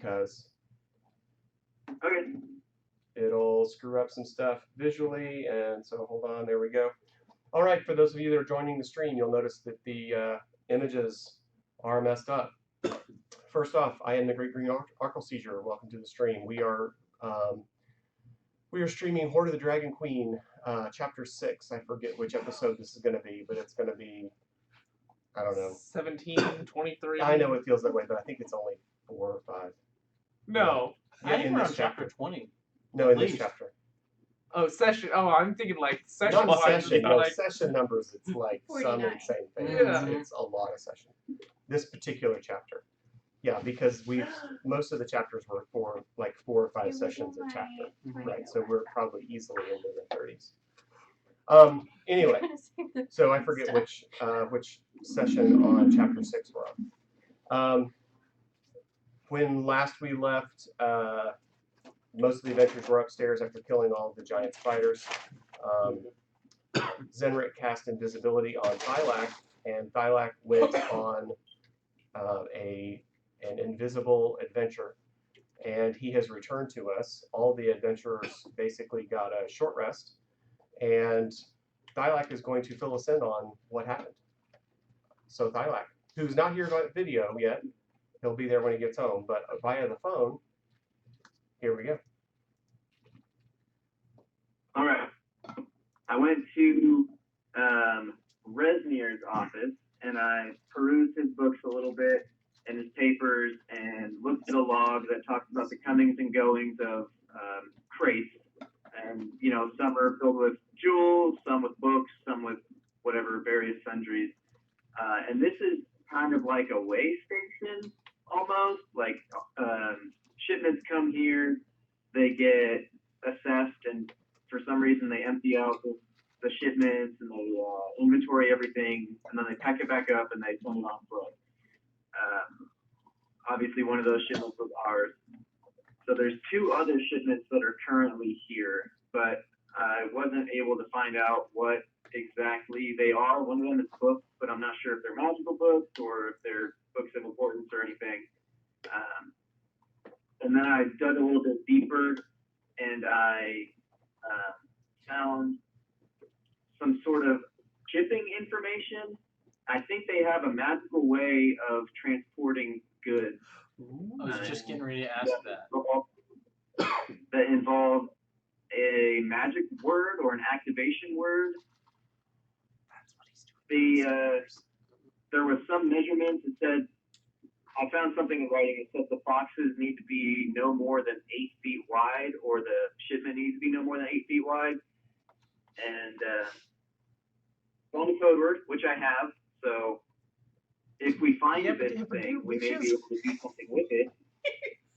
because Okay. it'll screw up some stuff visually. And so hold on, there we go. All right, for those of you that are joining the stream, you'll notice that the images are messed up. First off, I am the Great Green Arkle Seizure. Welcome to the stream. We are streaming Hoard of the Dragon Queen, Chapter 6. I forget which episode this is going to be, but it's going to be, I don't know. 17, 23. I know it feels that way, but I think it's only 4 or 5. No. Yeah, I think in we're this on chapter. chapter 20. No, in this least. chapter. Oh, session. Oh, I'm thinking like session. Not wise, session. No, like, session numbers. It's like some 49. insane thing. Yeah. It's a lot of session. This particular chapter. Yeah, because most of the chapters were for like 4 or 5 sessions a chapter. Right, so we're probably easily into the 30s. Anyway, so I forget which session on chapter 6 we're on. When last we left, most of the adventurers were upstairs after killing all of the giant spiders. Zenrik cast invisibility on Thylak, and Thylak went on an invisible adventure, and he has returned to us. All the adventurers basically got a short rest, and Thylak is going to fill us in on what happened. So Thylak, who's not here by video yet, he'll be there when he gets home, but via the phone, here we go. All right. I went to Resnier's office, and I perused his books a little bit and his papers, and looked at a log that talks about the comings and goings of crates. And, you know, some are filled with jewels, some with books, some with whatever, various sundries. And this is kind of like a way station, almost. Like, shipments come here, they get assessed, and for some reason they empty out the shipments, and they inventory everything, and then they pack it back up and they send it on foot. Obviously, one of those shipments was ours. So there's 2 other shipments that are currently here, but I wasn't able to find out what exactly they are. One of them is books, but I'm not sure if they're magical books or if they're books of importance or anything. And then I dug a little bit deeper, and I found some sort of shipping information. I think they have a magical way of transporting goods. I was just getting ready to ask that. That involve a magic word or an activation word. That's what he's doing. There was some measurements that said, I found something in writing. It said the boxes need to be no more than 8 feet wide, or the shipment needs to be no more than 8 feet wide. And found a code word, which I have. So if we find this thing, we may be able to do something with it.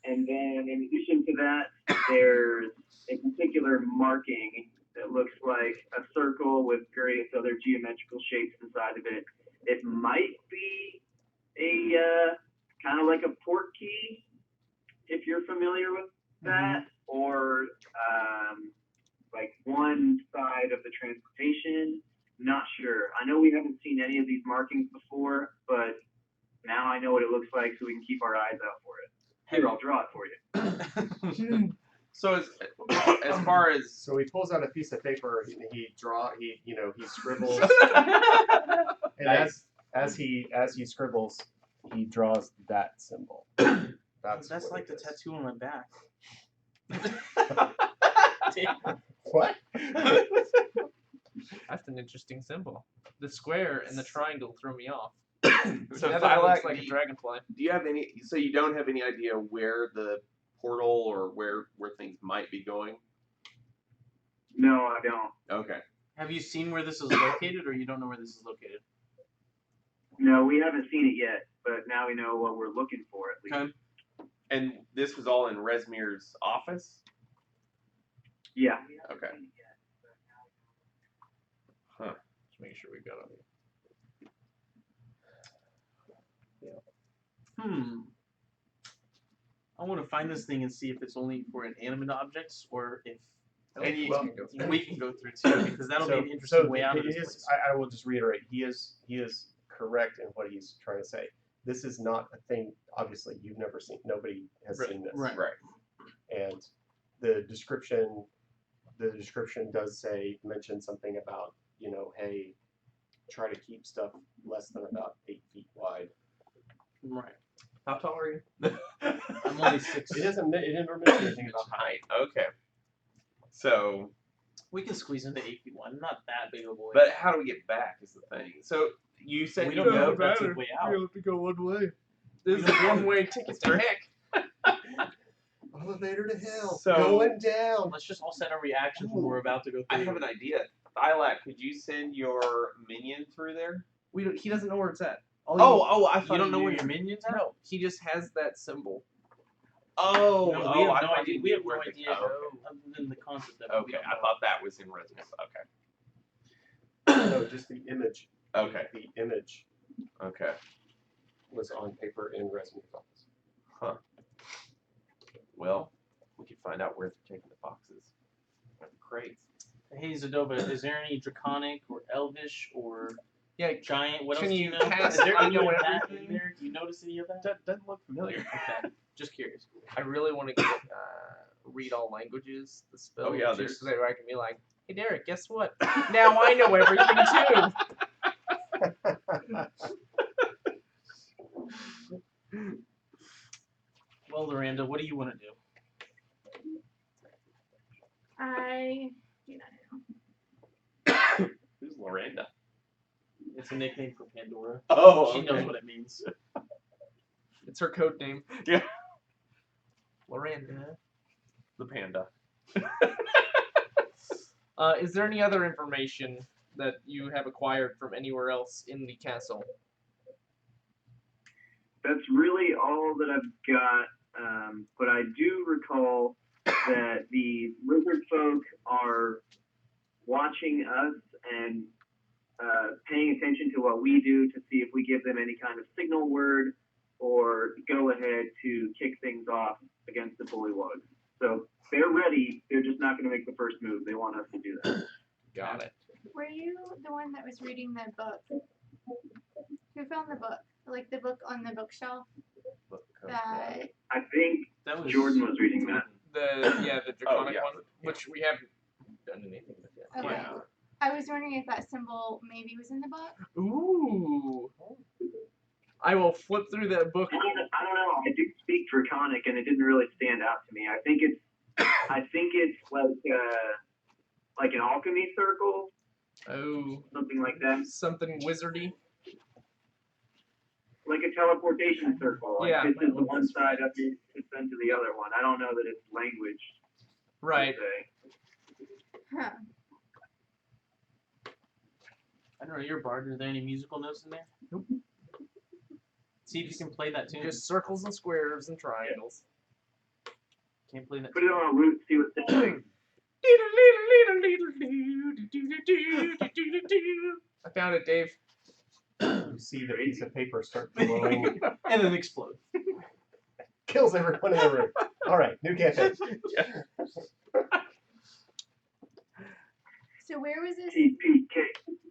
And then in addition to that, there's a particular marking that looks like a circle with various other geometrical shapes inside of it. It might be a kind of like a port key, if you're familiar with that, or like one side of the transportation. Not sure. I know we haven't seen any of these markings before, but now I know what it looks like, so we can keep our eyes out for it. Here, I'll draw it for you. So as far as So he pulls out a piece of paper. He scribbles, and as he scribbles, he draws that symbol. That's like the tattoo on my back. What? that's an interesting symbol. The square and the triangle threw me off. So That Thylak, looks like a dragonfly. do you have any? So you don't have any idea where the portal or where things might be going? No, I don't. Okay. Have you seen where this is located, or you don't know where this is located? No, we haven't seen it yet, but now we know what we're looking for at least. Okay. And this was all in Resmir's office? Yeah. Okay. Huh. Just make sure we got it. I want to find this thing and see if it's only for inanimate objects, or if Well, we can go through too, because that'll be an interesting way out of this place. I will just reiterate. He is correct in what he's trying to say. this is not a thing. Obviously, you've never seen. Nobody has Right, seen this. right. Right. And the description does mention something about, hey, try to keep stuff less than about 8 feet wide. Right. How tall are you? I'm only 6. It didn't mention anything about height. Height. Okay. So, We can squeeze into 8 feet wide. I'm not that big of a boy. but how do we get back is the thing. So you said we you don't know know if that's a way out. have to go one way. This is a one-way ticket to heck. Elevator to hell. So- Going down. Let's just all set our reactions when we're about to go I through. have an idea. Thylac, could you send your minion through there? He doesn't know where it's at. All I thought You don't know where knew. your minions are? No, he just has that symbol. Oh, No, oh, we have I no thought idea. you We knew have where no the- idea oh, other than the concept of it. okay, I thought that was in Resmus. No, just the image. Okay. Okay. The image Okay. was on paper in Resnick's office. Huh. Well, we could find out where they're taking the boxes. Or the crates. Hey, Zadova, is there any draconic or elvish or Yeah, giant? What Can else do you you know? pass Is there I any know of that in everything? there? Do you notice any of that? that doesn't look familiar. Okay, just curious. I really want to get read all languages. The spell. Oh, yeah, just so there's- that I can be like, hey Derek, guess what? Now I know everything too. Well, Loranda, what do you want to do? I do not know. Who's Loranda? It's a nickname for Pandora. Oh, She okay. knows what it means. It's her code name. Yeah. Loranda. The panda. Is there any other information that you have acquired from anywhere else in the castle? That's really all that I've got. But I do recall that the lizard folk are watching us and paying attention to what we do to see if we give them any kind of signal word or go ahead to kick things off against the bullywugs. So they're ready. They're just not going to make the first move. They want us to do that. Got it. Were you the one that was reading the book? Who found the book? Like the book on the bookshelf? That I think That was Jordan was reading that. The draconic yeah. one, which we haven't done anything with yet. okay. Yeah. I was wondering if that symbol maybe was in the book. Ooh. I will flip through that book. I don't know. I do speak Draconic, and it didn't really stand out to me. I think it's like an alchemy circle, Oh, something like that, something wizardy. like a teleportation circle. Like Yeah. this is the one side of it, it's then to the other one. I don't know that it's language. per Right. se. Huh. I don't know. You're a bard. Are there any musical notes in there? Nope. See if you can play that tune. Just circles and squares and triangles. Can't play that. Put it on a loop, see what it thinks. I found it, Dave. You see the piece of paper start glowing. And then explode. Kills everyone in the room. All right, new campaign. So where was this? TPK.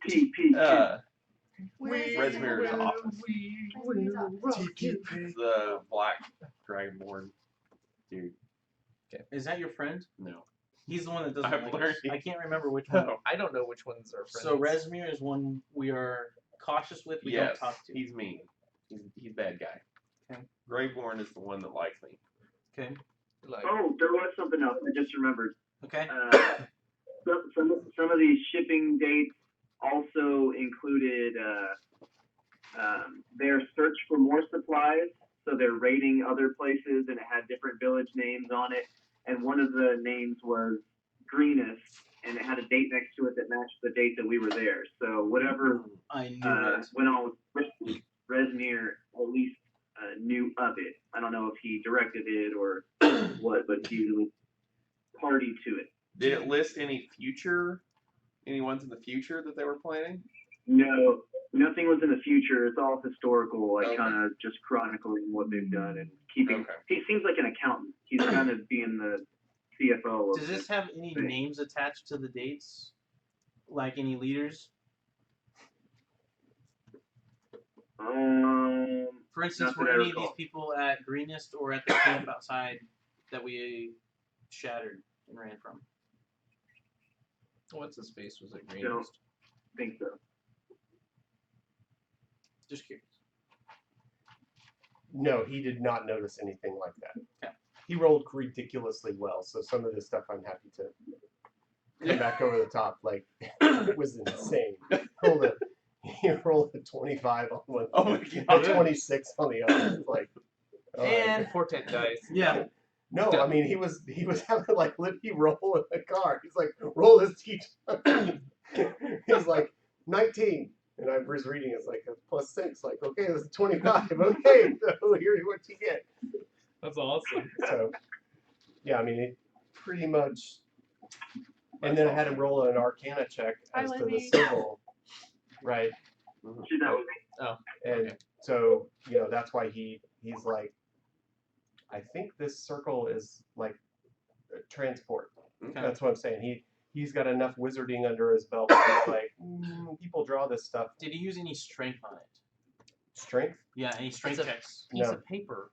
TPK. Where was this? Resmir's in the- office. Resmir's office. TPK. The black dragonborn dude. Is that your friend? No. He's the one that doesn't I'm like us. learning. I can't remember which one. No. I don't know which ones are friends. So Resmir is one we are cautious with. We Yes, don't talk to. he's mean. He's a bad guy. Okay. Graveborn is the one that likes me. Okay. Like, Oh, there was something else. I just remembered. Okay. Some of these shipping dates also included their search for more supplies. So they're raiding other places, and it had different village names on it. And one of the names was Greenus, and it had a date next to it that matched the date that we were there. So whatever I knew it. went on with Resnir, at least knew of it. I don't know if he directed it or what, but he was party to it. Did it list any ones in the future that they were planning? No, nothing was in the future. It's all historical, like Okay. kind of just chronicling what they've done and keeping. Okay. He seems like an accountant. He's kind of being the CFO. Of Does this have any thing. names attached to the dates? Like any leaders? For instance, Not that were I any of these recall. people at Greenest or at the camp outside that we shattered and ran from? What's his face? Was it green? Don't think so. Just curious. No, he did not notice anything like that. Okay. He rolled ridiculously well, so some of this stuff I'm happy to come back over the top. Like, it was insane. He rolled a 25 on one, Oh my a god. 26 on the other. Like, all right. And portent dice. Yeah. No, I mean he was having like Lippy roll in the car. He's like, roll this t-20. He's like 19. And I was reading it's like a +6. Like, okay, this is 25. Okay, so here's what you get. That's awesome. So yeah, I mean it pretty much. And then I had him roll an Arcana check as to the Libby. symbol. Right. She's not with me. And Okay. so, you know, that's why he's like, I think this circle is like transport. Okay. That's what I'm saying. He's got enough wizarding under his belt. He's like, people draw this stuff. Did he use any strength on it? Strength? Yeah, any strength It's a checks? Piece No. of paper.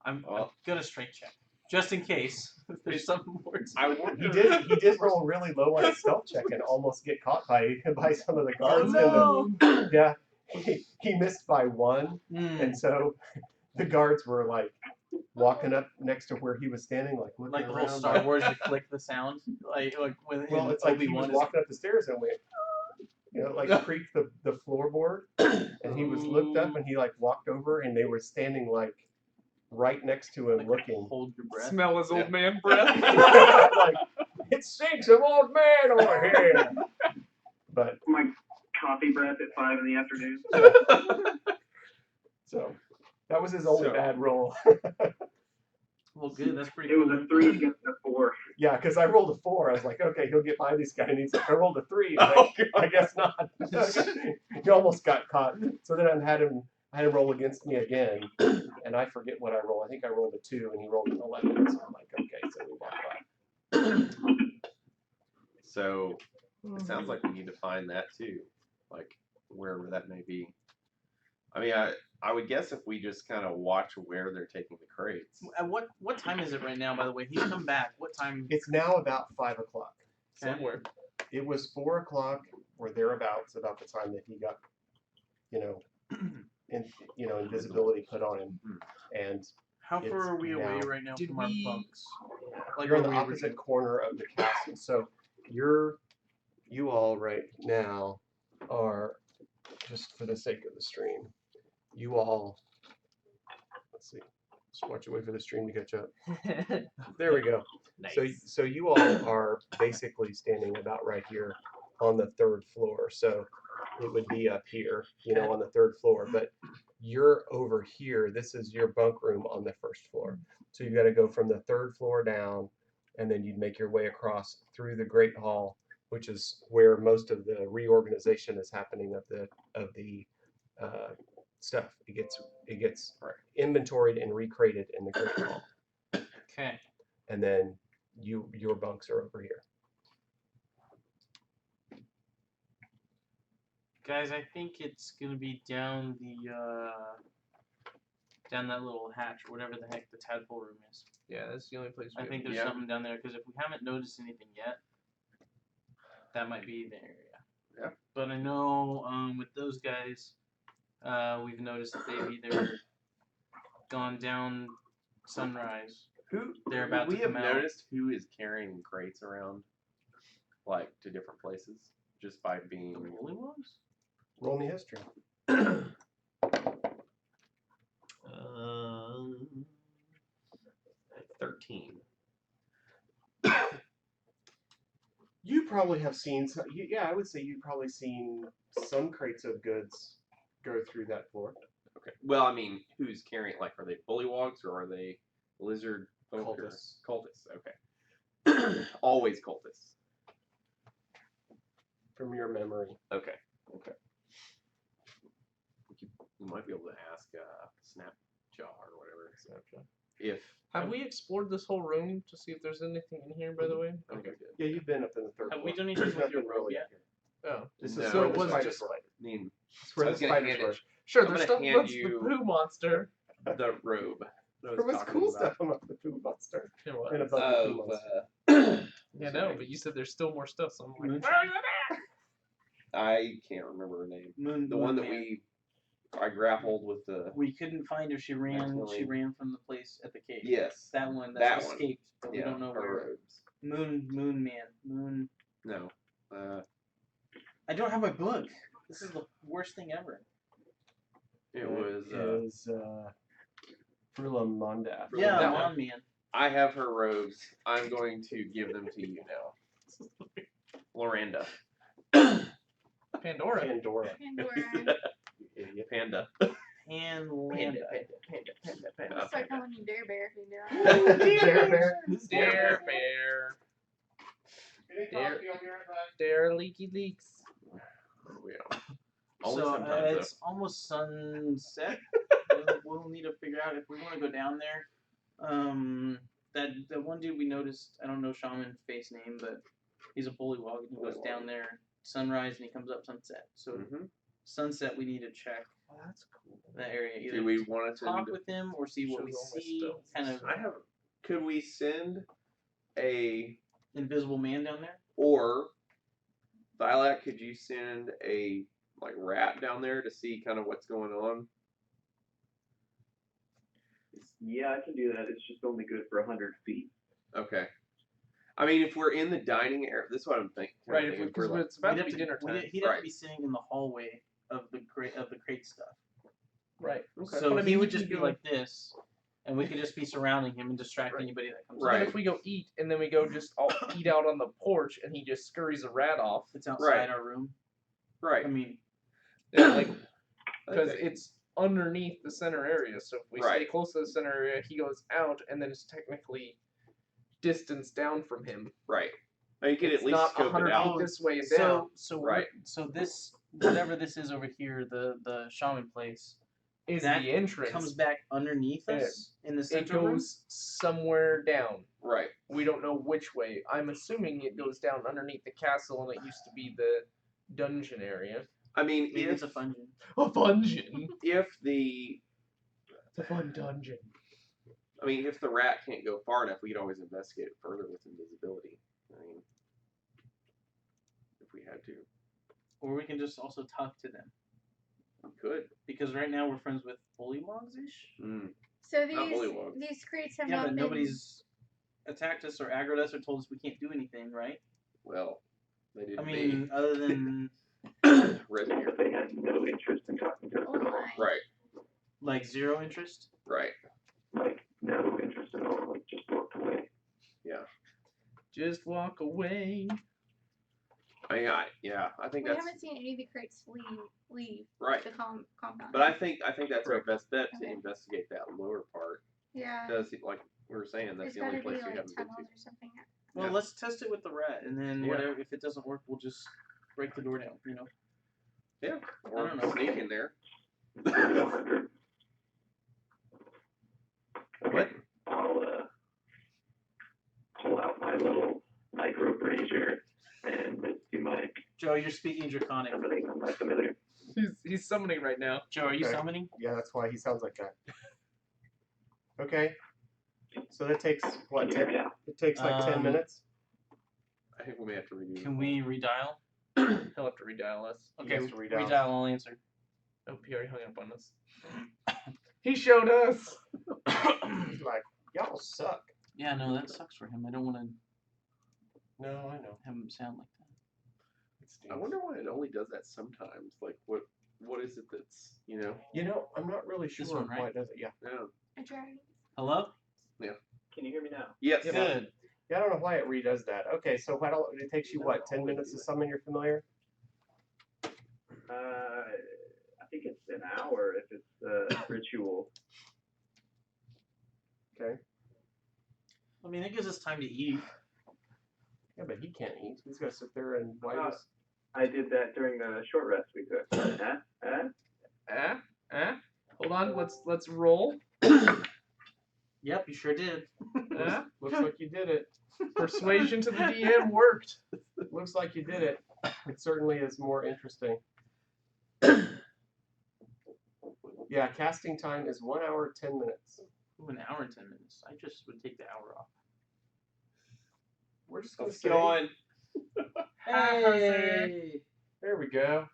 I'm Well- gonna strength check. Just in case there's something more to I wonder. He did roll really low on his stealth check and almost get caught by some of the guards. no. Yeah, he missed by 1, and so the guards were like walking up next to where he was standing, like looking Like the around. whole Star Wars, you click the sound. Like when Well, in it's like he was Obi-Wan is walking up the stairs and went, you know, like creaked the floorboard, and he was looked up and he like walked over and they were standing like right next to him like, looking. hold your breath. Smell his Yeah. old man breath. Like, it stinks of old man over here. But My coffee breath at 5 in the afternoon. so that was his only So- bad roll. Well, good. That's pretty It cool. was a 3 against a 4. Yeah, because I rolled a 4. I was like, okay, he'll get by this guy. And he's like, I rolled a 3. I'm Oh, like, I guess not. He almost got caught. So then I had him roll against me again, and I forget what I rolled. I think I rolled a 2, and he rolled an 11. So I'm like, okay, so we walked by. So it sounds like we need to find that too, like wherever that may be. I mean, I would guess if we just kind of watch where they're taking the crates. At what time is it right now? By the way, he's come back. What time? It's now about 5 o'clock. Somewhere. It was 4 o'clock or thereabouts, about the time that he got, invisibility put on him, and How It's far are we away now- right now Did from our we- bunks? Like you're on where the we opposite originally- corner of the castle. So you all right now are, just for the sake of the stream, you all, let's see, just watch it, wait for the stream to catch up. There we go. Nice. So you all are basically standing about right here on the 3rd floor. So it would be up here, on the 3rd floor. But you're over here. This is your bunk room on the 1st floor. So you got to go from the 3rd floor down, and then you'd make your way across through the Great Hall, which is where most of the reorganization is happening of the stuff. It gets inventoried and recrated in the Great Hall, Okay. and then your bunks are over here. Guys, I think it's gonna be down down that little hatch or whatever the heck the tadpole room is. Yeah, that's the only place. I think there's Yeah. something down there because if we haven't noticed anything yet, that might be the area. Yeah. But I know with those guys, we've noticed that they've either gone down Sunrise. They're about we to have come out. noticed who is carrying crates around, like to different places, just by being. The woolly ones? Roll me history. 13. You probably have seen some. Yeah, I would say you've probably seen some crates of goods go through that floor. Okay. Well, I mean, who's carrying? Like, are they bullywogs or are they lizard folk or- Cultists. Cultists. Okay. Always cultists. From your memory. Okay. You might be able to ask Snapjaw or whatever. Snapshot. If. Have we explored this whole room to see if there's anything in here? By the way. Okay. Yeah, you've been up in the 3rd Have floor. we done anything There's with your nothing robe really yet? up Oh. This No, is so where it the was spiders just were. I mean, It's where I the was gonna spiders hand were. it. Sure, I'm there's gonna stuff hand about the you- poo monster. The robe. that I was There was talking cool about. stuff about the poo monster. It was. And above the poo Of, monster. Yeah, no, but you said there's still more stuff, so I'm like, Moonshine? where is it? I can't remember her name. The one that I grappled with the. We couldn't find her. She ran. Definitely. She ran from the place at the cave. Yes. That one. That That's one. escaped, but we Yeah, don't know her where. robes. Moon Man. Moon. No. I don't have my book. This is the worst thing ever. It was. Is Frula Monda. Yeah, that I'm one. on man. I have her robes. I'm going to give them to you now. Loranda. Pandora. Pandora. Pandora. You idiot. Panda. And Panda, Landa. I'll start calling you Dare Bear if you do that. Dare Bear. Dare Bear. Dare Leaky Leaks. Yeah. Only So sometimes, though. it's almost sunset. We'll need to figure out if we want to go down there. That one dude we noticed, I don't know shaman face name, but he's a bullywog and he goes down there sunrise and he comes up sunset. So Mhm. sunset we need to check Oh, that's cool. that area. Either Do we want to talk send? with him or see what we Shows all my see. spells. Kind of I have. Could we send a invisible man down there. or Thylac? Could you send a rat down there to see kind of what's going on? Yeah, I can do that. It's just only good for 100 feet. Okay. I mean, if we're in the dining area, this is what I'm thinking. Right, because it's about We'd to have be dinner time. He'd have Right. to be sitting in the hallway of the crate stuff. Right. Okay. So But I he mean, would you just can be go- like this, and we could just be surrounding him and distract Right. anybody that comes. Right. But if we go eat and then we go just all eat out on the porch and he just scurries a rat off, It's outside Right. our room. Right. I mean, yeah, like because Okay. it's underneath the center area. So if we stay Right. close to the center area, he goes out and then it's technically distance down from him. Right. I mean, you could It's at least not scope 100 it feet out. this way and down. Right. So this whatever this is over here, the shaman place, Is that the entrance? comes back underneath us in the It center room. goes somewhere down. Right. We don't know which way. I'm assuming it goes down underneath the castle, and it used to be the dungeon area. I mean, Maybe if it's a dungeon. A dungeon. if the It's a fun dungeon. I mean, if the rat can't go far enough, we could always investigate it further with invisibility. I mean, if we had to, Or we can just also talk to them. we could. Because right now we're friends with bullywogs-ish. Mm. So Not bullywugs. these crates have Yeah, not but been. nobody's attacked us or aggroed us or told us we can't do anything, right? Well, they didn't. I mean, other than Resident. They had no interest in talking to us Oh at all. my. Right. like zero interest. Right. Like, no interest at all. Like, just walked away. Just walk away. I think We that's haven't seen any of the crates leave right. the compound. But I think that's our best bet to Okay. investigate that lower part. yeah, Because, like we were saying, that's there's the got only to be place we like haven't been tunnels to. or something. Well, Yeah. let's test it with the rat, and then Yeah. whatever. If it doesn't work, we'll just break the door down. Yeah. Or don't know. sneak in there. What? I'll pull out my little micro brazier and do my Joe, you're speaking Draconic. summoning on my familiar. He's summoning right now. Joe, are you Okay. summoning? Yeah, that's why he sounds like that. Okay. So that takes what? Can you hear me now? It takes like 10 minutes. I think we may have to redo. Can we redial? He'll have to redial us. He Okay, has to redial. redial. I'll answer. Oh, he already hung up on us. He showed us. He's like, y'all suck. Yeah, no, that sucks for him. I don't want to No, I know. have him sound like that. It stinks. I wonder why it only does that sometimes. Like, what is it that's, You know, I'm not really sure This one, why right? it does it. Yeah. no. I tried. Hello? Can you hear me now? Yes. Good. Yeah, I don't know why it redoes that. Okay, so it takes you what, 10 minutes to summon your familiar? I think it's an hour if it's ritual. Okay. I mean, it gives us time to eat. Yeah, but he can't eat. He's got to sit there and why Uh, does I did that during the short rest we took. Hold on. Let's roll. Yep, you sure did. Eh? looks like you did it. Persuasion to the DM worked. looks like you did it. It certainly is more interesting. Yeah, casting time is 1 hour 10 minutes. Ooh, an hour and 10 minutes. I just would take the hour off. We're just gonna Let's say. get on. Hey! There we go.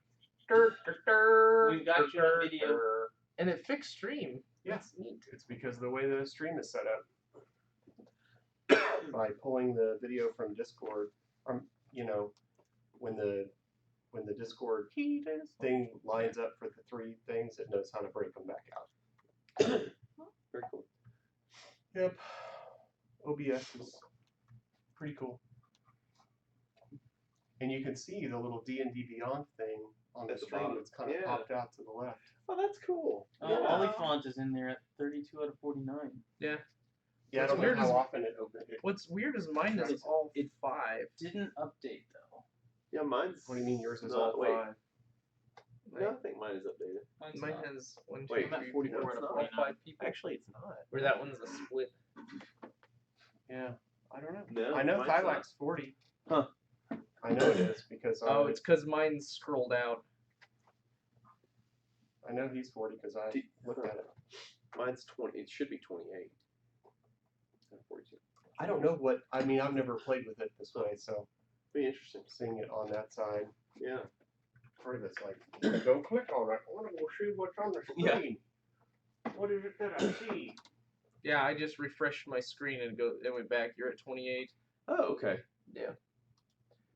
We've got you on video. And it fixed stream. Yeah. That's neat. It's because of the way the stream is set up. By pulling the video from Discord, you know, when the Discord thing lines up for the 3 things, it knows how to break them back out. Very cool. Yep. OBS is pretty cool. And you can see the little D&D Beyond thing on the At the stream. bottom. It's kind of Yeah. popped out to the left. Oh, that's cool. Olifant is in there at 32 out of 49. Yeah, I What's don't know weird how is- often it opens. What's weird is mine is It's- all it- 5. Didn't update though. Yeah, mine's. What do you mean yours is not- all wait. 5? No, I think mine is updated. Mine has 1, 2, Wait, 3, I'm at 44 4, out of all 49. 5 people. Actually, it's not. Where that one's a split. Yeah, I don't know. No, I know mine's Thylac's 40. Huh. I know it is because Oh, it's because mine's scrolled out. I know he's 40 because I looked at it. Mine's 20. It should be 28. 42. I don't know what. I mean, I've never played with it this way, so Be interesting. seeing it on that side, Yeah. part of it's like, don't click on it. I want to go see what's on the screen. Yeah. What is it that I see? Yeah, I just refreshed my screen and it went back. You're at 28. Oh, okay. Yeah.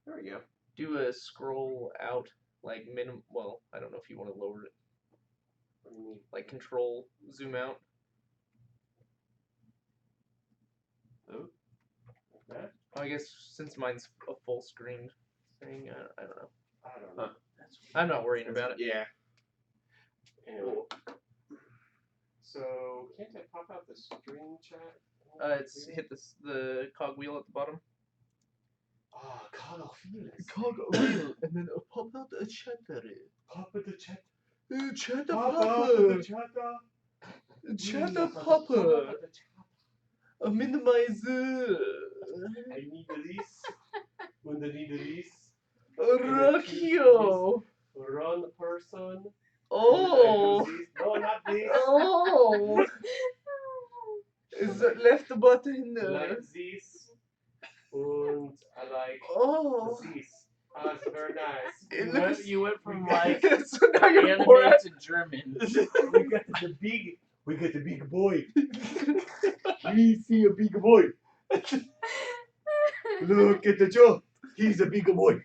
There we go. Do a scroll out, like well, I don't know if you want to lower it. What do you mean? Like control zoom out. Oh, like that? I guess since mine's a full screen thing, I don't know. I don't know. I'm not worrying about it. Yeah. Anyway. So can't I pop out the screen chat? It's hit the cogwheel at the bottom. Oh, cogwheel. Cogwheel, and then pop out a chatter. Pop at the chat. Chatter Pop out the chatter. Chatter popper. A minimizer. I need this. When I need this. Rockio. Run person. Oh. I do this. No, not this. Oh. Is the left button? Like this. And I like Oh. this. Ah, it's very nice. It You looks- went- You went from we got- like So now you're anime Borat. to German. we got the big boy. We see a big boy. Look at the Joe. He's a big boy.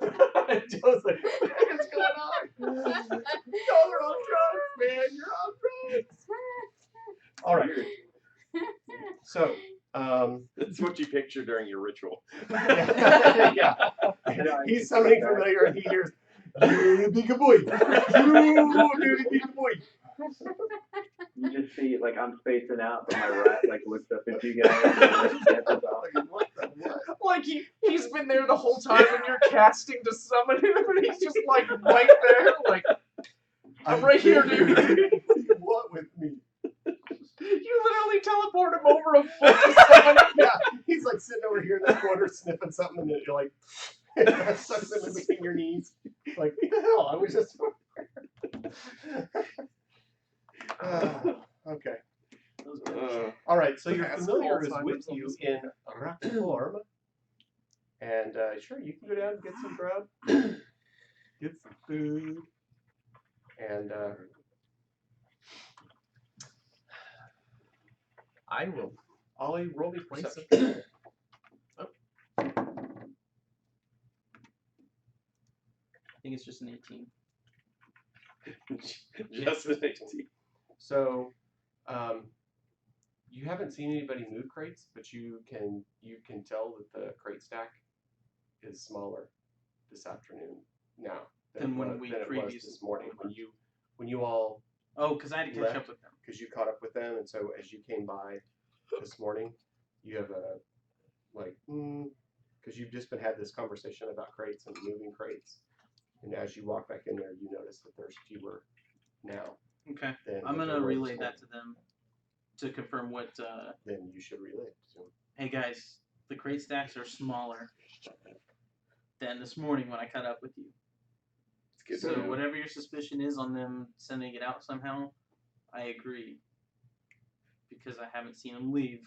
Joe's like, what's going on? Y'all are on drugs, man. You're on drugs. All right. So, That's what you picture during your ritual. yeah. He's summoning familiar and he hears, you're a big boy. You're a big boy. You just see, like, I'm spacing out, but my rat, like, looks up at you guys. And What the what? Like he's been there the whole time and you're casting to summon him and he's just like right there, like I'm right here, dude. What with me? You literally teleport him over a foot to summon him. Yeah, he's like sitting over here in the corner sniffing something, and then you're like, sucks him in between your knees. Like, what the hell? I was just. Okay. All right. So your Castle familiar is Alzheimer's with on you this in rock form, and sure, you can go down and get some grub, get some food, and I will Ollie, roll me place perception. I think it's just an 18. Just an 18. So, you haven't seen anybody move crates, but you can tell that the crate stack is smaller this afternoon now Than when it we was previous- this morning when you all Oh, because I had to catch Left. up with them. because you caught up with them, and so as you came by this morning, you have a like because you've just had this conversation about crates and moving crates, and as you walk back in there, you notice that there's fewer now. Okay. Than I'm what gonna there were relay this that to them to confirm what. morning. Then you should relay it to them. Hey guys, the crate stacks are smaller. than this morning when I caught up with you. It's good So to know. whatever your suspicion is on them sending it out somehow, I agree. Because I haven't seen them leave,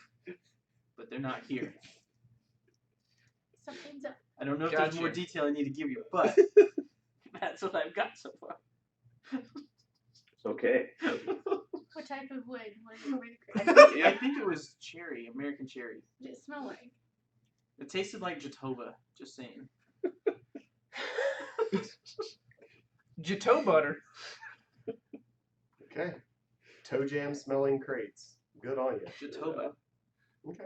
but they're not here. Something's up. I don't know if there's more Gotcha. detail I need to give you, but that's what I've got so far. Okay. What type of wood? I think it was cherry, American cherry. What did it smell like? It tasted like Jatova, just saying. Jato butter. Okay. Toe jam smelling crates. Good on you. Jatova. Okay.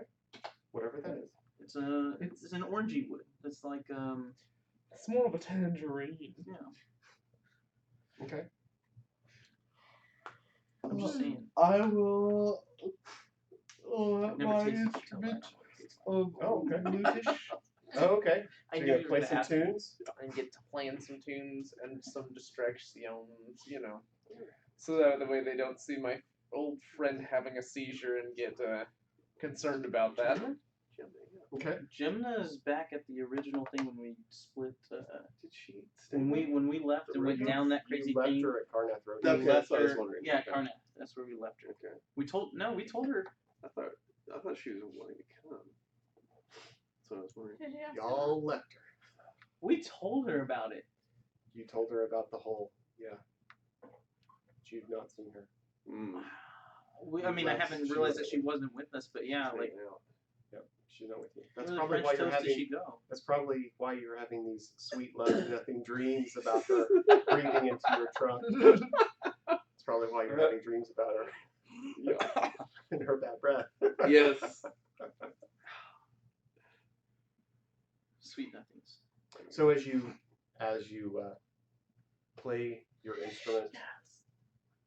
Whatever that is. It's an orangey wood. It's like It's more of a tangerine. yeah. Okay. I'm just saying. I will. I've never my tasted instrument Jatova. of Oh, okay. lutish. Oh, okay. I So knew you're you gonna were play gonna some ask. tunes. And get to playing some tunes and some distractions, so that the way they don't see my old friend having a seizure and get concerned about that. Okay. Jimna is back at the original thing when we split. Did she stay? When we left and went down that crazy You left thing. her at Carnath Road. We Okay, left that's what I was her. wondering. Yeah, Okay. Carnath. That's where we left her. Okay. We told her. I thought she was wanting to come. That's what I was wondering. Did you have Y'all left her. We told her about it. You told her about the whole, yeah. But you've not seen her. Mm. I mean, I left, haven't she realized wasn't that she wasn't with us, but yeah, like. Yep. She's not with you. Where That's the probably French why you're toast did having. she go? That's probably why you're having these sweet, loving, nothing dreams about her breathing into your trunk. That's probably why you're having dreams about her Yeah. and her bad breath. Yes. Sweet nothings. So as you play your instrument,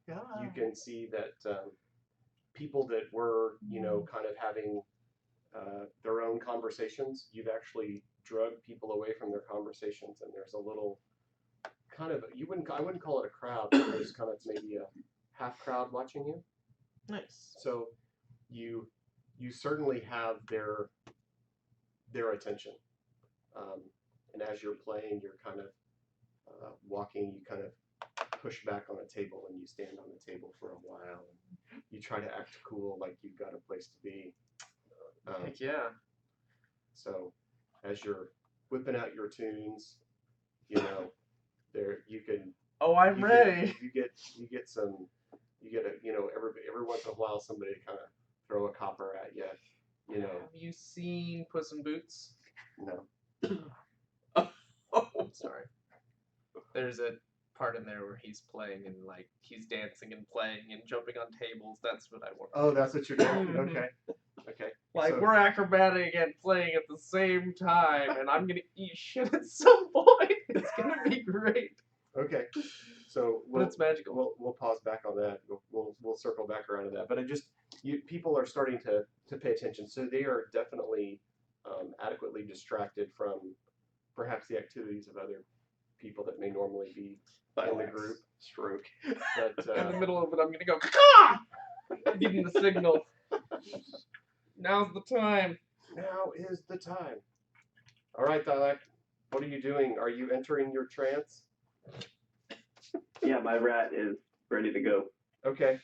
you can see that people that were, kind of having their own conversations, you've actually drugged people away from their conversations, and there's a little kind of I wouldn't call it a crowd, but there's kind of maybe a half crowd watching you. Nice. So you certainly have their attention, and as you're playing, you're kind of walking. You kind of push back on a table and you stand on the table for a while. And you try to act cool, like you've got a place to be. Heck yeah. So as you're whipping out your tunes, there you can. Oh, I'm you ready. Get every once in a while somebody kind of throw a copper at you. Have you seen Puss in Boots? No. Oh, sorry. There's a part in there where he's playing and he's dancing and playing and jumping on tables. That's what I want. Oh, that's what you're doing. Okay. Okay. Like So- we're acrobatic and playing at the same time, and I'm gonna eat shit at some point. It's gonna be great. Okay. So But it's magical. We'll pause back on that. We'll circle back around to that. But people are starting to pay attention, so they are definitely adequately distracted from perhaps the activities of other people that may normally be in the group. Stroke. But In the middle of it, I'm gonna go, "Caw!" Give him the signal. Now's the time. now is the time. All right, Dialect. What are you doing? Are you entering your trance? Yeah, my rat is ready to go. Okay.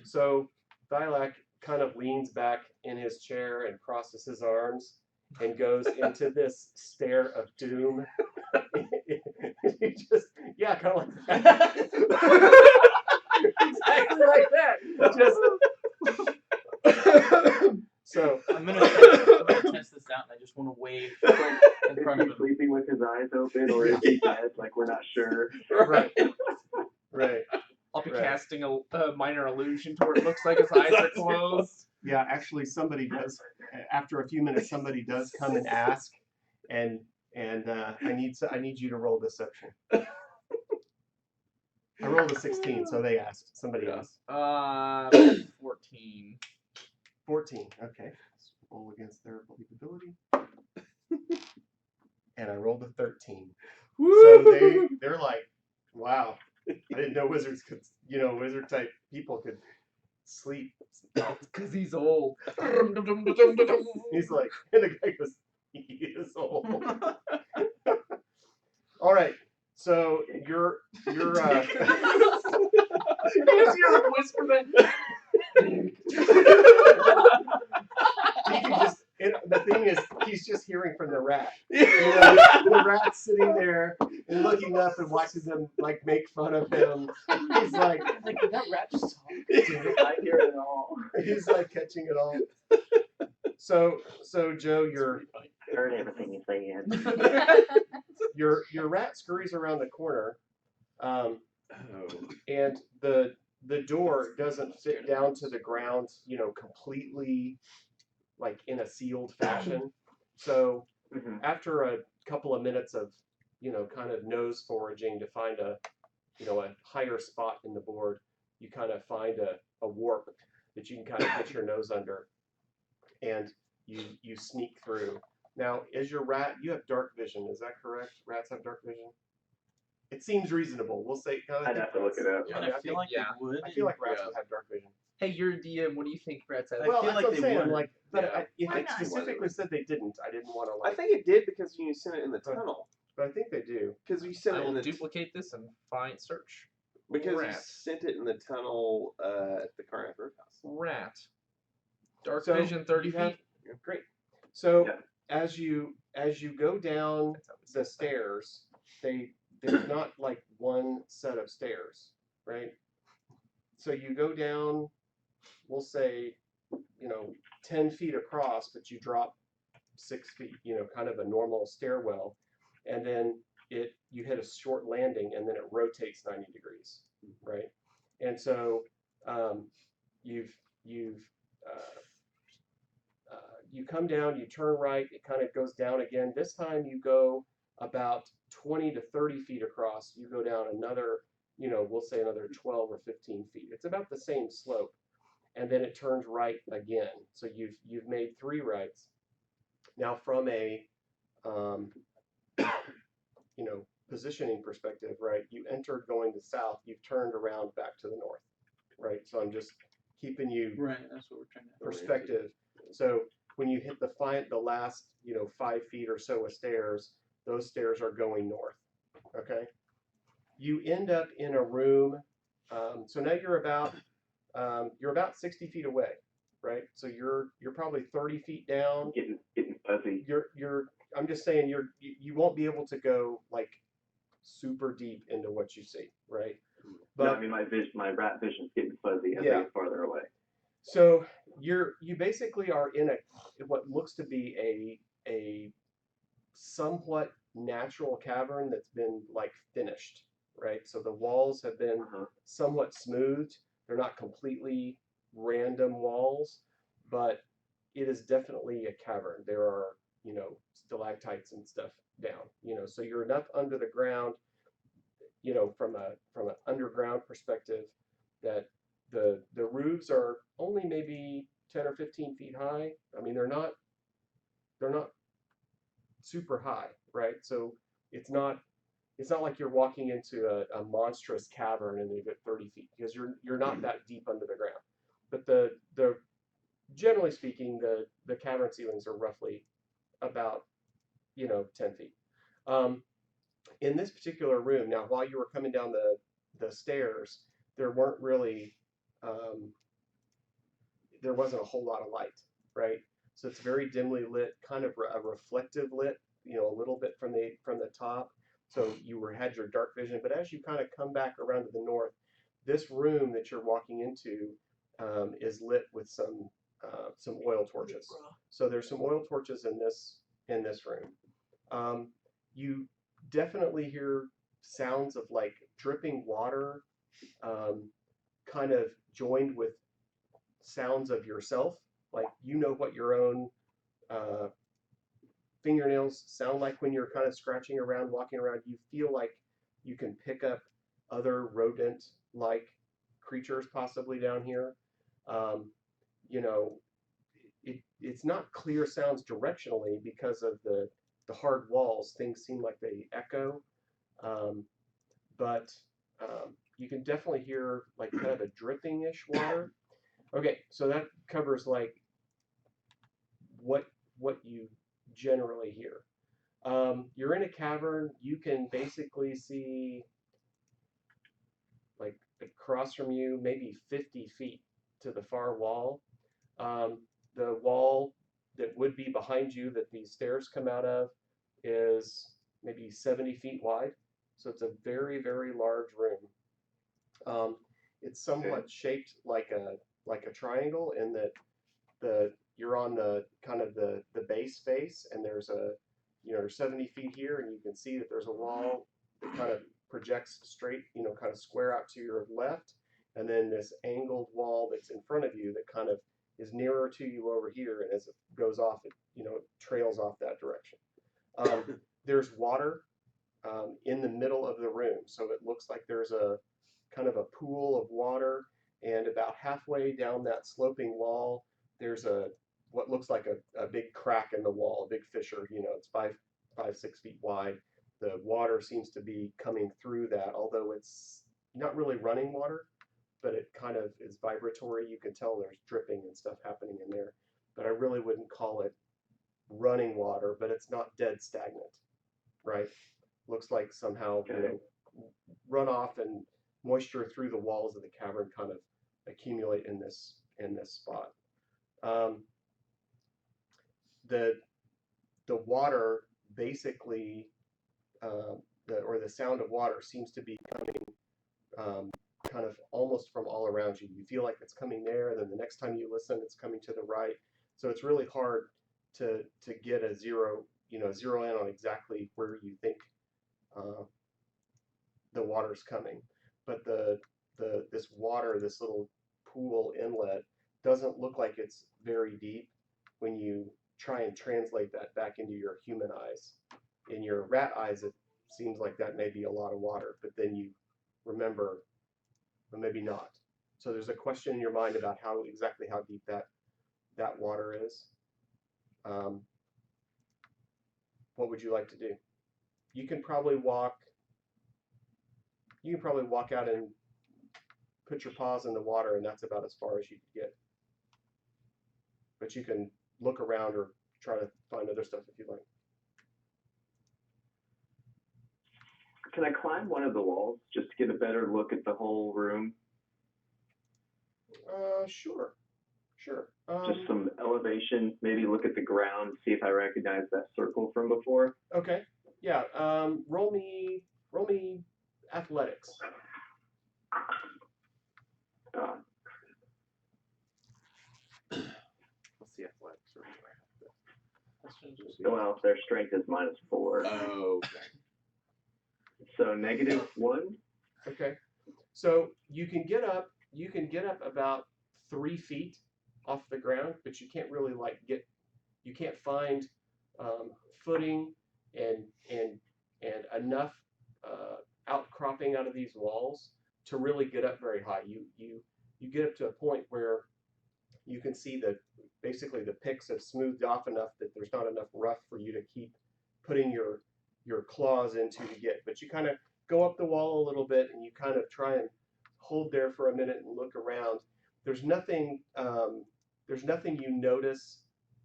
So Thylac kind of leans back in his chair and crosses his arms and goes into this stare of doom. He just, kind of like that. Exactly like that. So I'm gonna test this out, and I just want to wave in Is front of he him. sleeping with his eyes open, or is he dead? Like, we're not sure. right. I'll be Right. casting a minor illusion to where it looks like his eyes are closed. Yeah, actually, somebody does. After a few minutes, somebody does come and ask, and I need you to roll deception. I rolled a 16, so they asked. Somebody asked. 14. 14. Okay. Let's roll against their believability. And I rolled a 13. So they're like, wow. I didn't know wizards could, wizard type people could sleep. Because he's old. He's like, and the guy goes, he is old. So you're You guys hear him whisper that? he can just. The thing is, he's just hearing from the rat. You know, the rat's sitting there and looking up and watching them like make fun of him. He's like, Did that rat just talk? I hear it all. he's like catching it all. So Joe, I heard everything you said. your rat scurries around the corner, and the door doesn't fit down to the ground, you know, completely like in a sealed fashion. So after a couple of minutes of, you know, kind of nose foraging to find a, you know, a higher spot in the board, you kind of find a warp that you can kind of get your nose under, and you sneak through. Now, is your rat, you have dark vision, is that correct? Rats have dark vision? It seems reasonable. We'll say. I'd have to look it up. I mean, I feel like yeah. they would. I feel like rats would have dark vision. Hey, you're a DM. What do you think rats have? I Well, feel that's like what I'm they saying. would. Like, but Yeah. if Why it not? specifically said they didn't, I didn't want to I like. think it did because you sent it in the tunnel. But I think they do. Because you sent I it in will the duplicate this and find search. because you rat. sent it in the tunnel at the Carnath Roadhouse. Rat. Dark So, vision 30 you have- feet. Great. So Yeah. as you go down That's how we the said that. stairs, there's not like one set of stairs, right? So you go down, we'll say, you know, 10 feet across, but you drop 6 feet, you know, kind of a normal stairwell, and then you hit a short landing, and then it rotates 90 degrees, right? And so you come down, you turn right, it kind of goes down again. This time you go about 20 to 30 feet across. You go down another, you know, we'll say another 12 or 15 feet. It's about the same slope, and then it turns right again. So you've made 3 rights. Now from a you know, positioning perspective, right? You entered going to south. You've turned around back to the north, right? So I'm just keeping you Right, that's what we're trying to. perspective. So when you hit the last, you know, 5 feet or so of stairs, those stairs are going north. Okay. You end up in a room. So now you're about 60 feet away, right? So you're probably 30 feet down. Getting fuzzy. I'm just saying you won't be able to go like super deep into what you see, right? But No, I mean my rat vision's getting fuzzy as I get farther away. so you basically are in what looks to be a somewhat natural cavern that's been like finished, right? So the walls have been somewhat smoothed. They're not completely random walls, but it is definitely a cavern. There are, you know, stalactites and stuff down, you know, so you're enough under the ground, you know, from an underground perspective, that the roofs are only maybe 10 or 15 feet high. I mean, they're not super high, right? So it's not like you're walking into a monstrous cavern and you get 30 feet, because you're not that deep under the ground. But the generally speaking, the cavern ceilings are roughly about, you know, 10 feet. In this particular room, now while you were coming down the stairs, there weren't really there wasn't a whole lot of light, right? So it's very dimly lit, kind of a reflective lit, you know, a little bit from the top. So you had your dark vision, but as you kind of come back around to the north, this room that you're walking into is lit with some oil torches. So there's some oil torches in this room. You definitely hear sounds of like dripping water, kind of joined with sounds of yourself, like you know what your own fingernails sound like when you're kind of scratching around, walking around. You feel like you can pick up other rodent-like creatures possibly down here. You know, it's not clear sounds directionally because of the hard walls. Things seem like they echo, but you can definitely hear like kind of a dripping-ish water. Okay, so that covers like what you generally hear. You're in a cavern. You can basically see, like across from you, maybe 50 feet to the far wall. The wall that would be behind you that these stairs come out of is maybe 70 feet wide. So it's a very, very large room. It's somewhat shaped like a triangle in that you're on the kind of the base face, and there's a, you know, 70 feet here, and you can see that there's a wall that kind of projects straight, you know, kind of square out to your left, and then this angled wall that's in front of you that kind of is nearer to you over here, and as it goes off, it, you know, trails off that direction. There's water in the middle of the room, so it looks like there's a kind of a pool of water, and about halfway down that sloping wall, there's what looks like a big crack in the wall, a big fissure. You know, it's 6 feet wide. The water seems to be coming through that, although it's not really running water, but it kind of is vibratory. You can tell there's dripping and stuff happening in there, but I really wouldn't call it running water, but it's not dead stagnant, right? Looks like somehow, you know, runoff and moisture through the walls of the cavern kind of accumulate in this spot. The water basically, the sound of water seems to be coming kind of almost from all around you. You feel like it's coming there, and then the next time you listen, it's coming to the right. So it's really hard to get a zero in on exactly where you think the water's coming. But this water, this little pool inlet, doesn't look like it's very deep when you try and translate that back into your human eyes. In your rat eyes, it seems like that may be a lot of water, but then you remember, or maybe not. So there's a question in your mind about exactly how deep that water is. What would you like to do? You can probably walk out and put your paws in the water, and that's about as far as you can get. But you can look around or try to find other stuff if you like. Can I climb one of the walls just to get a better look at the whole room? Sure. Just some elevation, maybe look at the ground, see if I recognize that circle from before. Okay. Yeah. Roll me athletics. What's the athletics? Well, their strength is -4. Oh, okay. So -1. Okay. So you can get up about 3 feet off the ground, but you can't really you can't find footing and enough outcropping out of these walls to really get up very high. You get up to a point where you can see that basically the picks have smoothed off enough that there's not enough rough for you to keep putting your claws into to get. But you kind of go up the wall a little bit, and you kind of try and hold there for a minute and look around. There's nothing you notice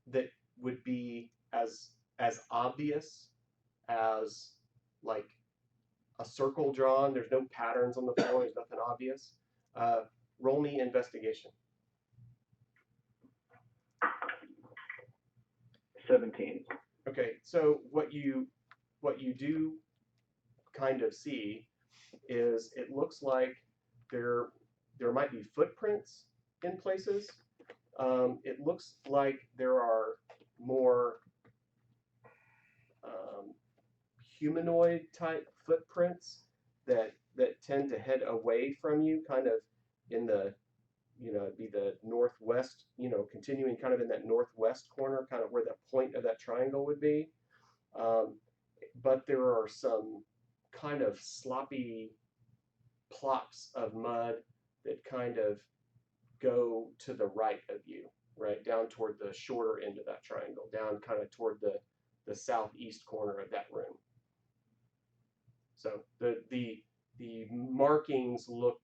that would be as obvious as like a circle drawn. There's no patterns on the floor. There's nothing obvious. Roll me investigation. 17. Okay, so what you do kind of see is it looks like there might be footprints in places. It looks like there are more humanoid type footprints that tend to head away from you, kind of in the, it'd be the northwest, continuing kind of in that northwest corner, kind of where the point of that triangle would be. But there are some kind of sloppy plops of mud that kind of go to the right of you, right down toward the shorter end of that triangle, down kind of toward the southeast corner of that room. So the markings look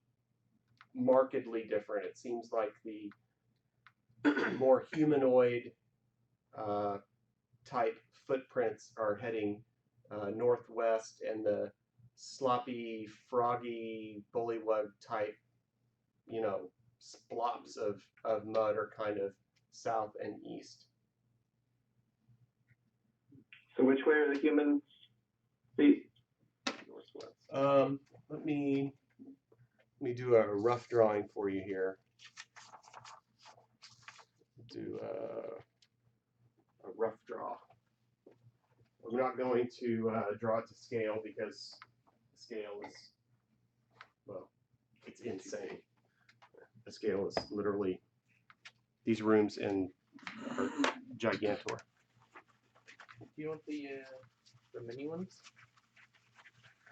markedly different. It seems like the more humanoid type footprints are heading northwest, and the sloppy, froggy, bullywug type, splops of mud are kind of south and east. So which way are the humans' feet? Northwest. Let me do a rough drawing for you here. Do a rough draw. I'm not going to draw it to scale because scale is, well, it's insane. The scale is literally, these rooms are gigantor. Do you want the mini ones?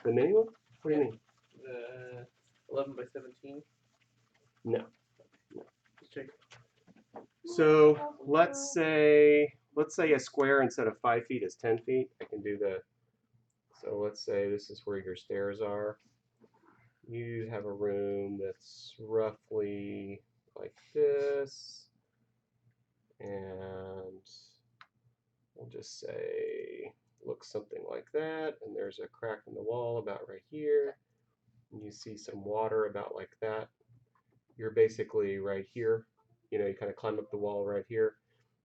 The mini one? What do you mean? The 11 by 17? No. Just check. So let's say a square instead of 5 feet is 10 feet. I can do so let's say this is where your stairs are. You have a room that's roughly like this, and we'll just say looks something like that, and there's a crack in the wall about right here, and you see some water about like that. You're basically right here. You kind of climb up the wall right here,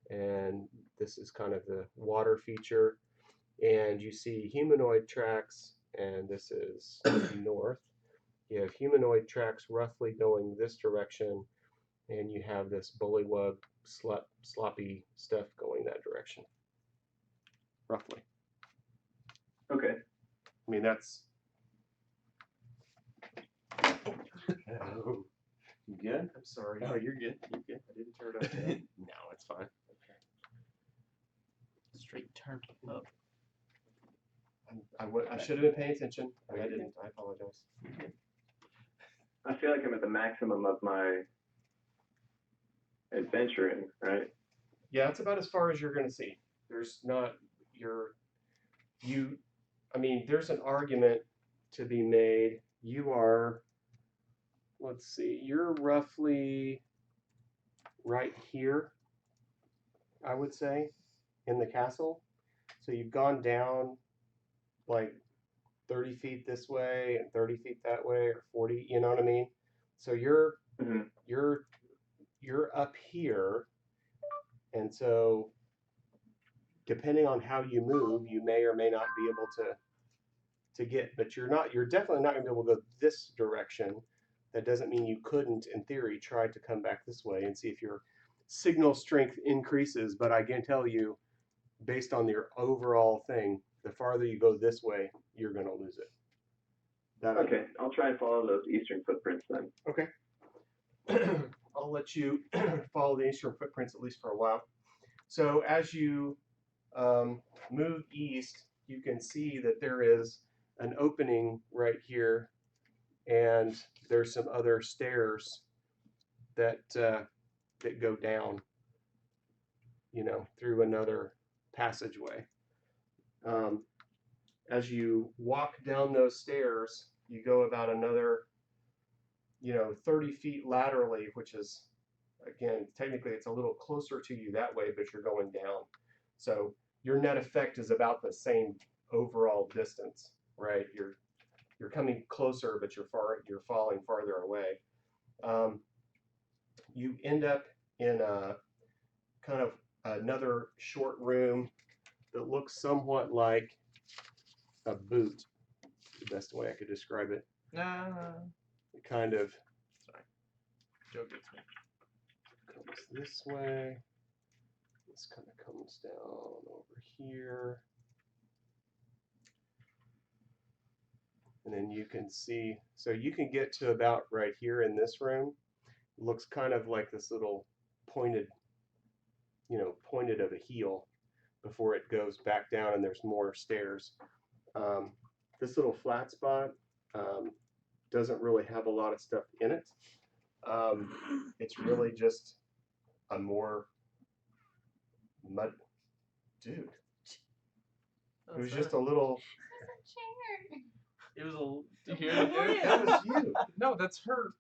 and this is kind of the water feature, and you see humanoid tracks, and this is north. You have humanoid tracks roughly going this direction, and you have this bullywug, sloppy stuff going that direction, roughly. Okay. I mean, that's... Oh. You good? I'm sorry. No, you're good. You're good. I didn't turn it up down. No, it's fine. Straight turn up. I should have been paying attention. I didn't. I apologize. I feel like I'm at the maximum of my adventuring, right? Yeah, it's about as far as you're going to see. There's not I mean, there's an argument to be made. You are, let's see, you're roughly right here, I would say, in the castle. So you've gone down like 30 feet this way and 30 feet that way, or 40, you know what I mean? So you're up here, and so depending on how you move, you may or may not be able to get, but you're definitely not going to be able to go this direction. That doesn't mean you couldn't, in theory, try to come back this way and see if your signal strength increases, but I can tell you, based on your overall thing, the farther you go this way, you're going to lose it. Okay, I'll try and follow those eastern footprints then. Okay. I'll let you follow the eastern footprints at least for a while. So as you move east, you can see that there is an opening right here, and there's some other stairs that go down, through another passageway. As you walk down those stairs, you go about another 30 feet laterally, which is, again, technically it's a little closer to you that way, but you're going down. So your net effect is about the same overall distance, right? You're coming closer, but you're falling farther away. You end up in a kind of another short room that looks somewhat like a boot, the best way I could describe it. It kind of Joe gets me. comes this way. This kind of comes down over here. And then you can see, so you can get to about right here in this room. It looks kind of like this little pointed of a heel before it goes back down and there's more stairs. This little flat spot doesn't really have a lot of stuff in it. It's really just a more mud. Dude. It was just a little. It was a. Did you hear Oh, it? yeah. That was you. No, that's her.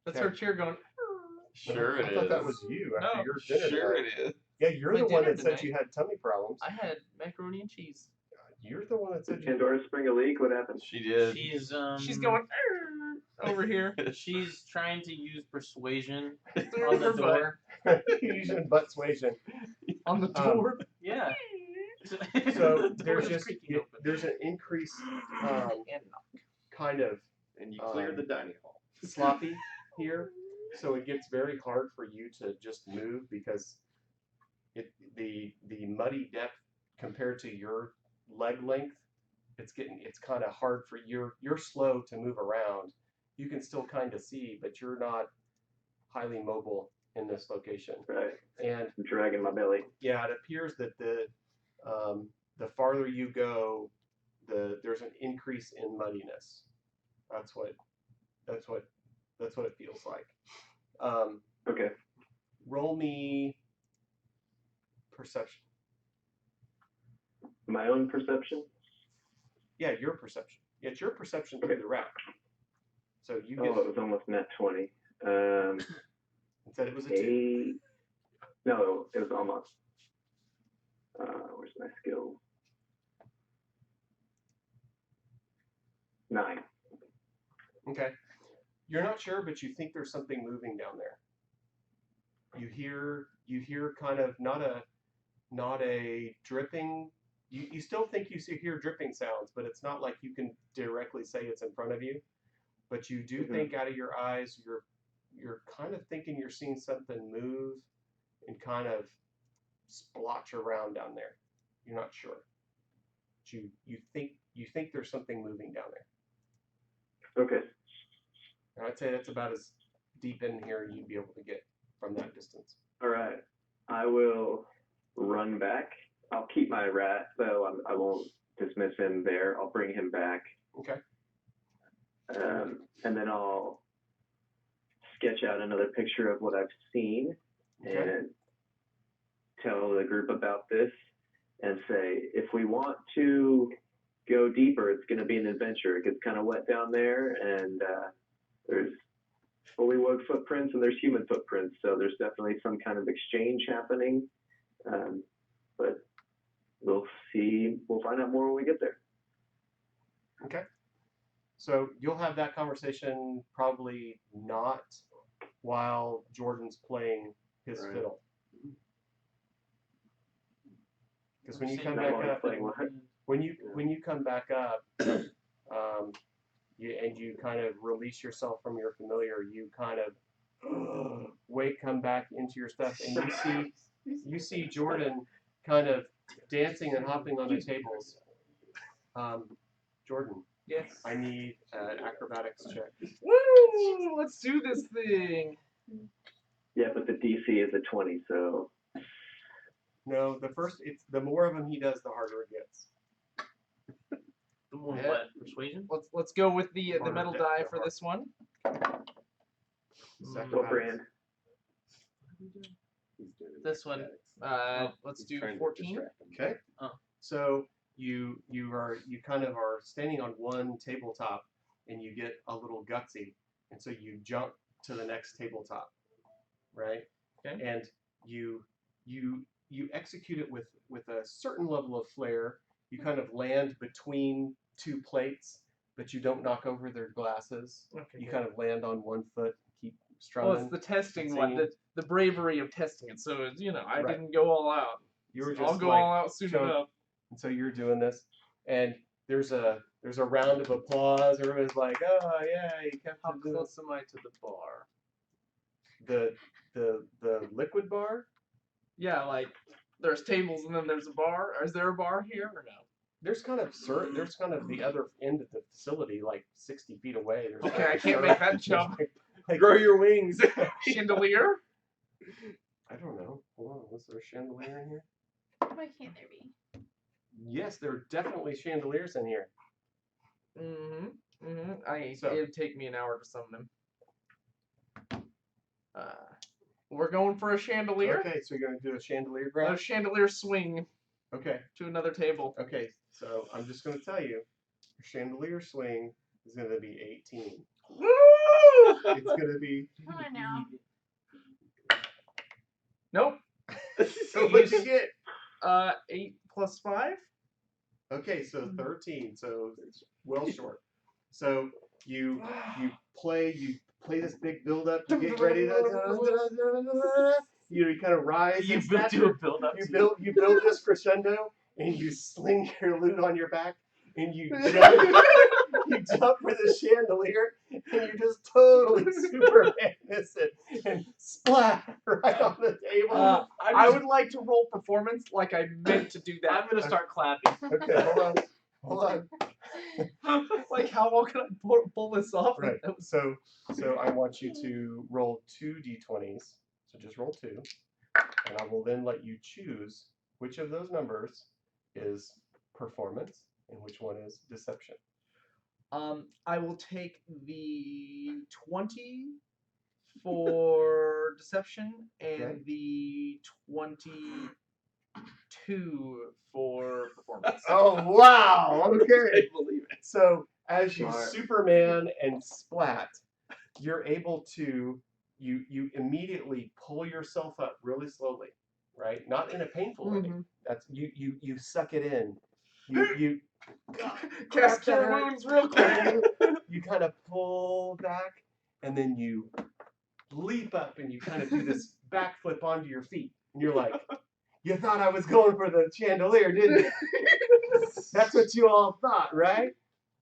That's her chair going. Sure it I thought that is. was you after No, your dinner Sure tonight. it is. Yeah, you're my the one dinner that said tonight. you had tummy problems. I had macaroni and cheese. You're the one that said you. Pandora spring a leak. What happened? She did. She's going over here. She's trying to use persuasion Through on the her butt. door. You're using butt suasion. On the door. Yeah. So The door there's is just creaking open. there's an increase, And kind of And you cleared the dining hall. sloppy here, so it gets very hard for you to just move because the muddy depth compared to your leg length, it's kind of hard for you're slow to move around. You can still kind of see, but you're not highly mobile in this location. Right. And I'm dragging my belly. yeah, it appears that the farther you go, there's an increase in muddiness. That's what it feels like. Okay. Roll me perception. My own perception. Yeah, your perception. It's your perception through the route. So you get. Oh, it was almost net 20. It said it was a 2. No, it was almost. Where's my skill? 9. Okay. You're not sure, but you think there's something moving down there. You hear kind of not a dripping. You still think hear dripping sounds, but it's not like you can directly say it's in front of you. But you do think out of your eyes, you're kind of thinking you're seeing something move and kind of splotch around down there. You're not sure. But you think there's something moving down there. Okay. And I'd say that's about as deep in here you'd be able to get from that distance. All right. I will run back. I'll keep my rat, so I won't dismiss him there. I'll bring him back. Okay. And then I'll sketch out another picture of what I've seen and tell the group about this and say, if we want to go deeper, it's going to be an adventure. It gets kind of wet down there, and there's fully woke footprints and there's human footprints, so there's definitely some kind of exchange happening. But we'll see. We'll find out more when we get there. Okay. So you'll have that conversation probably not while Jordan's playing his fiddle. Because when you come back up, when you come back up, you kind of release yourself from your familiar, you kind of come back into your stuff, and you see Jordan kind of dancing and hopping on the tables. Jordan. yes. I need an acrobatics check. Woo! Let's do this thing. Yeah, but the DC is a 20, so. No, the more of them he does, the harder it gets. The more Yeah. what? Persuasion? Let's go with the Harder metal deck, die the for hard- this one. It's Go acrobatics. brand. This one. Let's He's do trying to 14. distract him. Okay. Oh. So you kind of are standing on one tabletop, and you get a little gutsy, and so you jump to the next tabletop, right? Okay. And you execute it with a certain level of flair. You kind of land between two plates, but you don't knock over their glasses. Okay. You kind of land on one foot, keep Well, strumming. it's the testing and one, singing. the bravery of testing it. So I Right. didn't go all out. You were I'll just go like, all out soon show- enough. And so you're doing this, and there's a round of applause. Everybody's like, "Oh yeah, you kept How it doing close am I to the bar? the liquid bar." Yeah, like there's tables and then there's a bar. Is there a bar here or no? There's kind of the other end of the facility, like 60 feet away. There's Okay, like I a can't server. make that jump. Like, Grow your wings. Chandelier? I don't know. Hold on, was there a chandelier in here? Why can't there be? Yes, there are definitely chandeliers in here. So- It'd take me an hour to summon him. We're going for a chandelier. Okay, so you're gonna do a chandelier A grab. chandelier swing Okay, to another table. okay. So I'm just gonna tell you, your chandelier swing is gonna be 18. Woo! It's gonna be. Come on now. Nope. So what'd you get? 8 plus 5. Okay, so 13. So it's well short. So you play this big build up. You get ready to you kind of rise. You in stature. do a build up. You build this crescendo, and you sling your loot on your back, and you jump. You jump for the chandelier, and you just totally Superman miss it, and splat right on the table. I would like to roll performance like I meant to do that. I'm gonna start clapping. Okay, hold on. Like, how well can I pull this off? Right. So I want you to roll 2 d20s. So just roll 2, and I will then let you choose which of those numbers is performance and which one is deception. I will take the 20 for deception and Okay. the 22 for performance. Oh wow! Okay. I believe it. So as you Smart. Superman and splat, you're able to you immediately pull yourself up really slowly, right? Not in a painful way. That's you suck it in. You Cast crap, cure that wounds real quick. you kind of pull back, and then you leap up, and you kind of do this backflip onto your feet, and you're like, "You thought I was going for the chandelier, didn't you? That's what you all thought, right?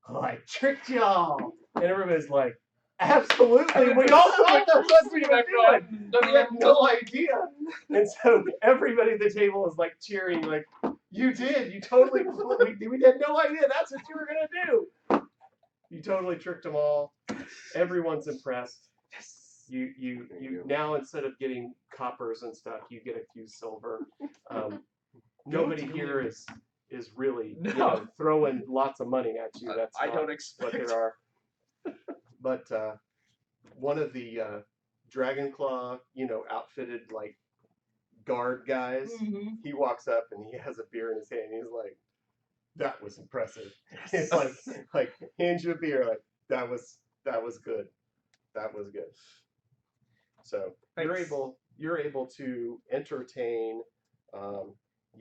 Oh, I tricked y'all." And everybody's like, "Absolutely, we all thought that's what we were doing. We had no idea." And so everybody at the table is like cheering, like, "You did. You totally. We had no idea. That's what you were gonna do. You totally tricked them all. Everyone's impressed. You now, instead of getting coppers and stuff, you get a few silver. Nobody here is really throwing lots of money at you. That's I not don't expect. what there are. But one of the Dragonclaw, outfitted like guard guys, he walks up and he has a beer in his hand. He's like, "That was impressive." He's like hands you a beer, like that was good. That was good. So Thanks. you're able to entertain.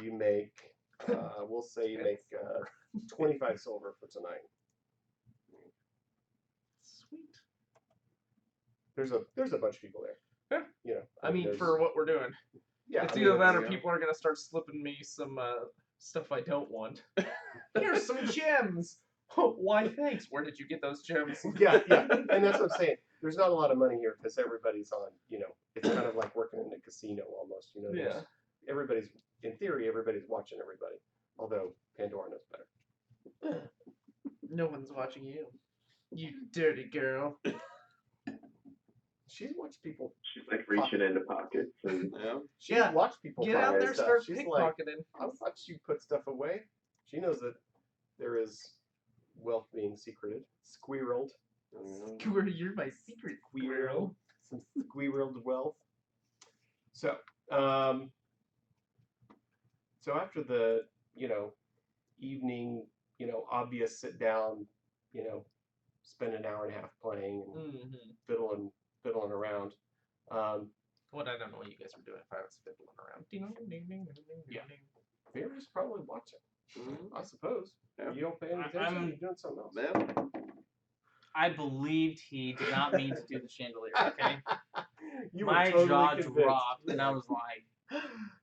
You make we'll say you make 25 silver for tonight. Sweet. There's a bunch of people there. Yeah. I mean, for what we're doing. Yeah, It's I mean, either that or it's- people are gonna start slipping me some stuff I don't want. Here's some gems. Oh, why, thanks. Where did you get those gems? Yeah, and that's what I'm saying. There's not a lot of money here because everybody's on. It's kind of like working in a casino almost. Yeah. Everybody's in theory, everybody's watching everybody. Although Pandora knows better. No one's watching you. You dirty girl. She's watched people. She's like reaching into pockets and She's Yeah, watched people. Get out find there, stuff. start She's like, pickpocketing. I've watched you put stuff away. She knows that there is wealth being secreted, squirreled. You're my secret squirrel. Some squirreled wealth. So, so after the evening, obvious sit down, spend an hour and a half playing and fiddling around. What, I don't know what you guys were doing if I was fiddling around. Yeah. Vera's probably watching. I suppose. Yeah. You don't pay any attention. I'm- You're doing something else. Man, I believed he did not mean to do the chandelier. Okay, You were my totally jaw convinced. dropped, and I was like,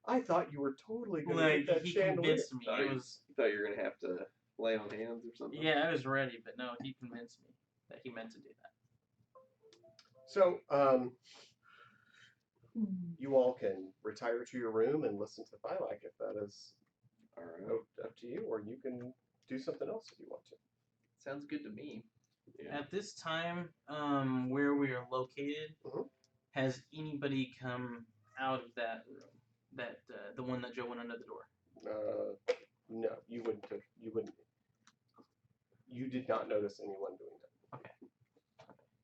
I thought you were totally going to like get that he chandelier. convinced me. thought It you- was thought you were gonna have to lay on hands or something. yeah, I was ready, but no, he convinced me that he meant to do that. So, you all can retire to your room and listen to Thylak if that is All right. up to you, or you can do something else if you want to. Sounds good to me. Yeah. At this time, where we are located, Mhm. has anybody come out of that room? That the one that Joe went under the door. No, you wouldn't have. You wouldn't. You did not notice anyone doing that.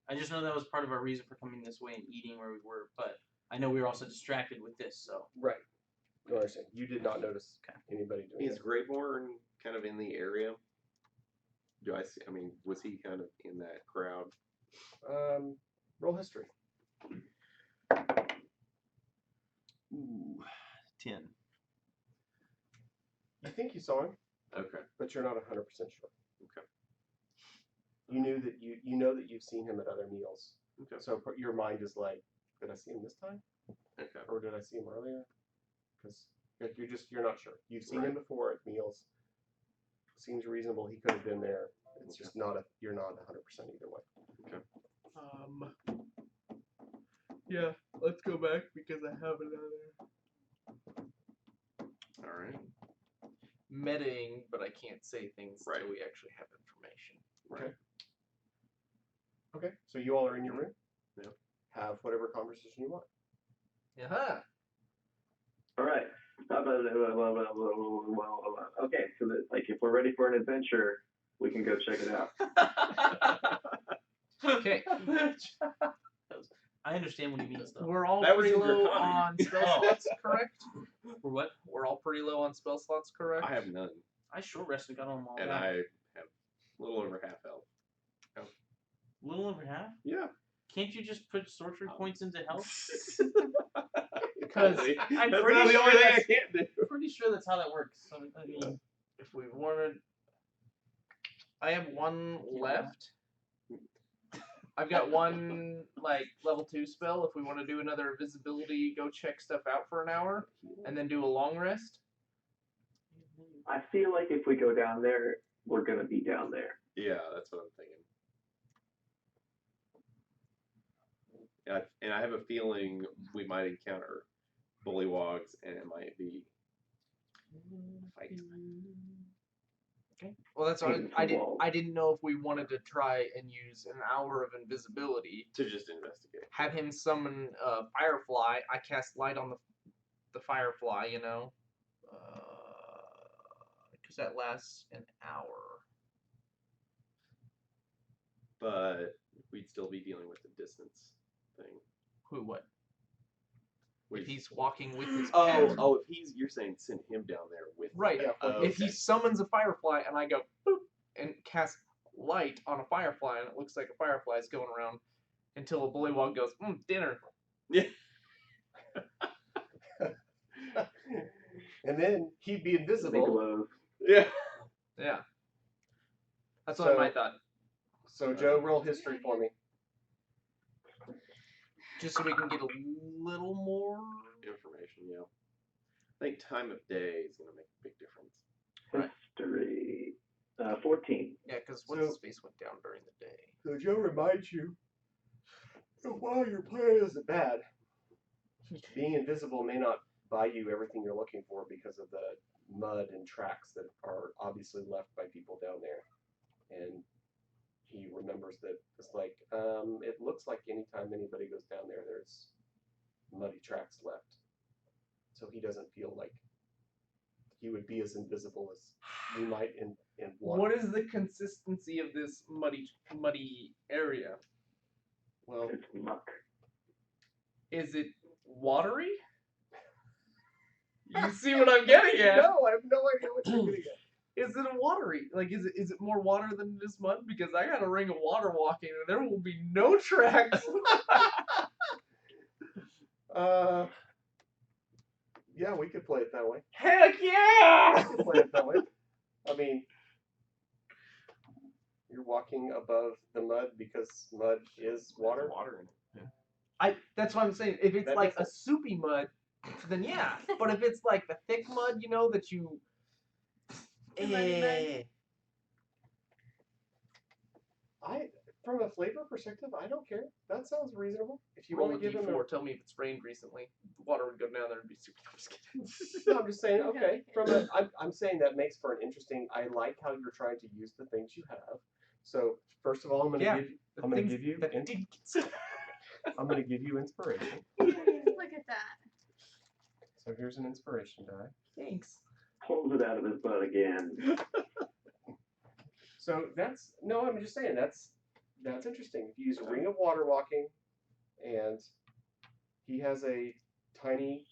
I just know that was part of our reason for coming this way and eating where we were, but I know we were also distracted with this, so. Right. No, I understand. You did not notice anybody doing Is that. Greyborn kind of in the area? Do I see? I mean, was he kind of in that crowd? Roll history. Ooh, 10. You think you saw him, Okay. but you're not 100% sure. Okay. You knew that you know that you've seen him at other meals. Okay. So your mind is like, did I see him this time, Okay. or did I see him earlier? Because you're not sure. You've seen him before at meals. Seems reasonable. He could have been there. It's just you're not 100% either way. Okay. Yeah, let's go back because I have another. All right. Metaing, but I can't say things Right. until we actually have information. Right. Okay. So you all are in your room. Yeah. Have whatever conversation you want. Yeah. All right. Okay, so like if we're ready for an adventure, we can go check it out. Okay. I understand what he means though. We're all That was pretty in your low comment. on spell slots, correct? For what? We're all pretty low on spell slots, correct? I have none, I short rested, got on them all and back. I have a little over half health. A little over half? Yeah. Can't you just put sorcery points into health? Because That's I'm not pretty the sure only thing I that's, can't do. Pretty sure that's how that works. I mean, if we wanted, I have one left. I've got one like level 2 spell. If we want to do another invisibility, go check stuff out for an hour, and then do a long rest. I feel like if we go down there, we're gonna be down there. Yeah, that's what I'm thinking. And I have a feeling we might encounter bullywogs, and it might be a fight. Okay. Well, that's what I didn't know if we wanted to try and use an hour of invisibility To just investigate. have him summon a firefly. I cast light on the firefly, you know, because that lasts an hour. But we'd still be dealing with the distance thing. Who? What? Which- If he's walking with his Oh, cat. oh, if he's, you're saying send him down there with. Right. Yeah, Oh, If he okay. summons a firefly and I go boop and cast light on a firefly and it looks like a firefly is going around until a bullywog goes, dinner. Yeah. And then he'd be invisible. Yeah. Yeah. That's So- what I thought. So Joe, roll history for me. Just so we can get a little more. Information, yeah. I think time of day is going to make a big difference. Right. History. 14. Yeah, because So- what's his face went down during the day. So Joe reminds you that while your plan isn't bad, being invisible may not buy you everything you're looking for because of the mud and tracks that are obviously left by people down there. And he remembers that it's like, it looks like anytime anybody goes down there, there's muddy tracks left. So he doesn't feel like he would be as invisible as you might in one. What is the consistency of this muddy area? Well, It's muck. Is it watery? You see what I'm getting at? no, I have no idea what you're getting at. Is it a watery? Like, is it more water than it is mud? Because I got a ring of water walking, and there will be no tracks. Yeah, we could play it that way. Heck yeah! We could play it that way. I mean, you're walking above the mud because mud is water. Water in it. That's what I'm saying. If it's That like makes a soupy mud, then yeah. But if it's like the thick mud, you know, that you. The muddy mud. From a flavor perspective, I don't care. That sounds reasonable. If you Roll want a to give him d4. Tell me if it's rained recently. The water would go down there and be super. I'm just kidding. No, I'm just saying, okay. I'm saying that makes for an interesting. I like how you're trying to use the things you have. So first of all, I'm going to Yeah, I'm going to give you. I'm going to give you inspiration. Look at that. So here's an inspiration die. Thanks. Pulls it out of his butt again. So I'm just saying that's interesting. If you use Ring of Water Walking, and he has a tiny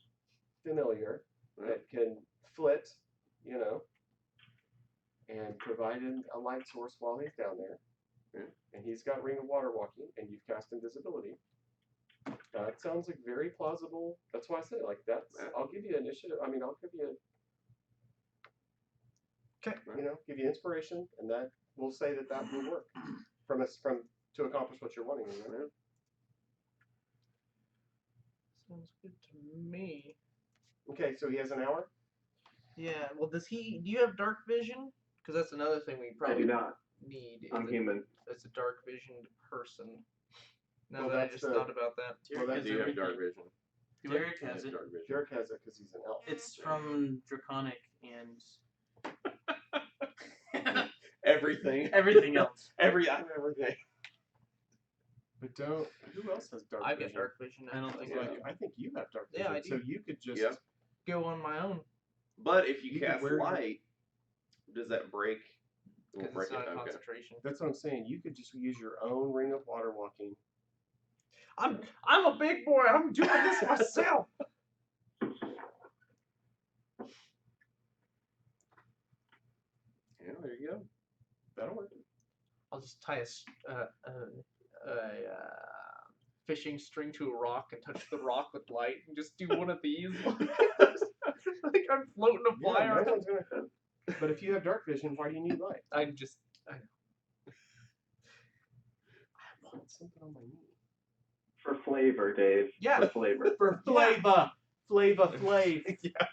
familiar that can flit, you know, and provide him a light source while he's down there. Yeah. And he's got Ring of Water Walking, and you've cast Invisibility. That sounds like very plausible. That's why I said like that's. I'll give you initiative. I mean, I'll give you. Give you inspiration, and that we'll say that will work from to accomplish what you're wanting. Right? Sounds good to me. Okay, so he has an hour. Yeah. Well, do you have dark vision? Because that's another thing we I probably do not. need. I'm human. It's a dark visioned person. Now Well, that I that's just the- thought about that. Well, Derek that has Do you have everything. dark vision? Derek has it. Dark vision. Derek has it because he's an elf. It's from Draconic and Everything. everything else. I have everything. But don't. Who else has dark I've vision? got dark vision. I don't think I think you have dark Yeah, vision. I do. So you could just. Yeah. Go on my own. But if you, You could cast wear your- light, does that break? It won't Because break it's not it. a Okay. concentration. That's what I'm saying. You could just use your own ring of water walking. I'm a big boy. I'm doing this myself. Yeah, there you go. That'll work. I'll just tie a fishing string to a rock and touch the rock with light and just do one of these. Like I'm floating a Yeah, fire. no one's gonna. But if you have dark vision, why do you need light? I'm just. I want something on my knee. For flavor, Dave. Yeah. For flavor. For Yeah. flav.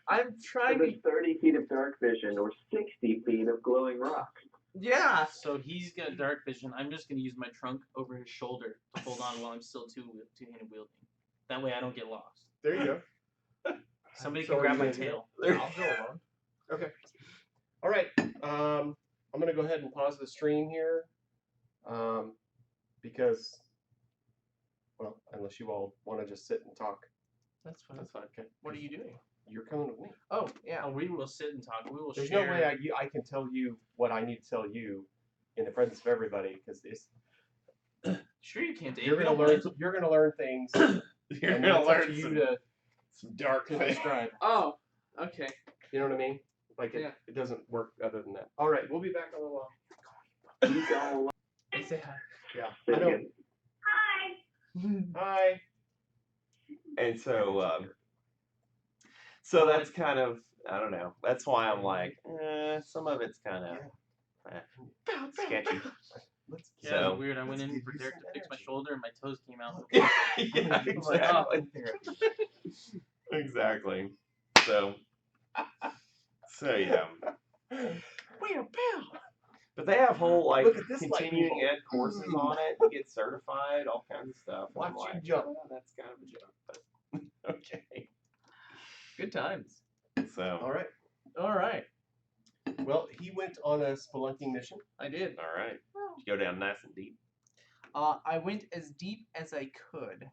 I'm trying So to. there's 30 feet of dark vision or 60 feet of glowing rock. Yeah. So he's got dark vision. I'm just gonna use my trunk over his shoulder to hold on while I'm still two-handed wielding. That way I don't get lost. There you go. Somebody So can are grab you my gonna do tail. I'll go alone. Okay. All right. I'm gonna go ahead and pause the stream here, because, well, unless you all want to just sit and talk, That's fine. that's fine. Okay. What are you doing? You're coming with me. Oh yeah. Oh, we will sit and talk. We will There's share. no way I can tell you what I need to tell you in the presence of everybody, because Sure you can, Dave. you're We gonna don't learn. want You're gonna learn things. You're and gonna it's up learn to you some, to some dark things. describe. Oh. Okay. You know what I mean? Like Yeah. it doesn't work other than that. All right, we'll be back in a little while. You go Say hi. Yeah. sit I don't. again. Hi. And so that's kind of, I don't know. That's why I'm like, some of it's kind of sketchy. Let's Yeah, So- it was weird. I went let's in give for you Derek some to fix my energy. shoulder and my toes came out. Yeah, I'm gonna give you some exactly. therapy. Exactly. So yeah. We're pal. But they have whole like Look at this light continuing bulb. ed courses on it. You get certified, all kinds of stuff. And I'm Watch you like, jump. "Oh, that's kind of a joke, but okay. Good times. So All right. All right. Well, he went on a spelunking mission. I did. all right. You go down nice and deep. I went as deep as I could.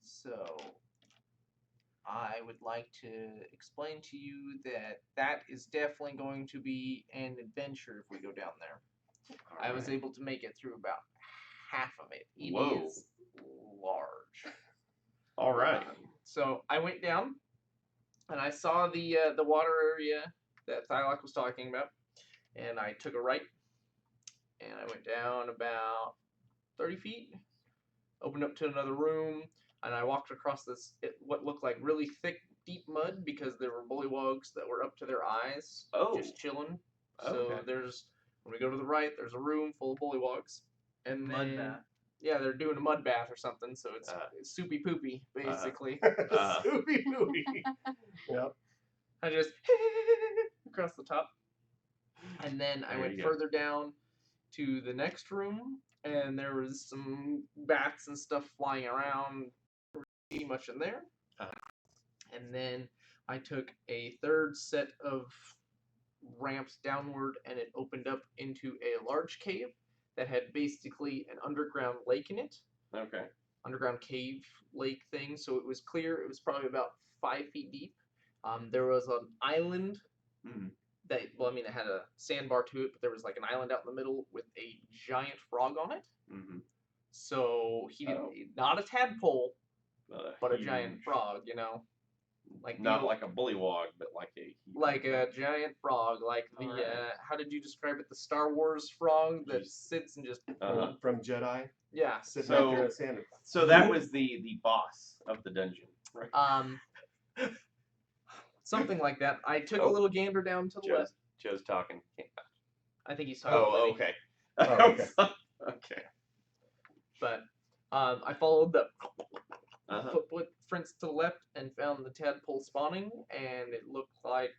So I would like to explain to you that is definitely going to be an adventure if we go down there. I was able to make it through about half of it. It Whoa. is large. All right. So I went down, and I saw the water area that Thylock was talking about, and I took a right, and I went down about 30 feet, opened up to another room, and I walked across what looked like really thick, deep mud because there were bullywugs that were up to their eyes, Oh. just chilling. Okay. So when we go to the right, there's a room full of bullywugs, and Mud then bath. yeah, they're doing a mud bath or something, so it's soupy poopy basically. Soupy movie. Yep. I just across the top, and then I There went you go. further down to the next room, and there was some bats and stuff flying around, pretty much in there. And then I took a third set of ramps downward, and it opened up into a large cave that had basically an underground lake in it. Okay. Underground cave lake thing, so it was clear. It was probably about 5 feet deep. There was an island that, well, I mean, it had a sandbar to it, but there was like an island out in the middle with a giant frog on it. Mm-hmm. So he didn't, Oh. not a tadpole, but a giant huge- frog, you know. Like Not like a bullywog, but like a giant frog, like the Alright. how did you describe it? The Star Wars frog that sits and just From Jedi. yeah. Sitting So- out there in sand. So that was the boss of the dungeon, right? Something like that. I took a Oh. little gander down to the left. Joe's talking. I think he's talking. Oh, about me. okay. Oh, okay. Okay. But I followed the Uh-huh. footprints to the left and found the tadpole spawning, and it looked like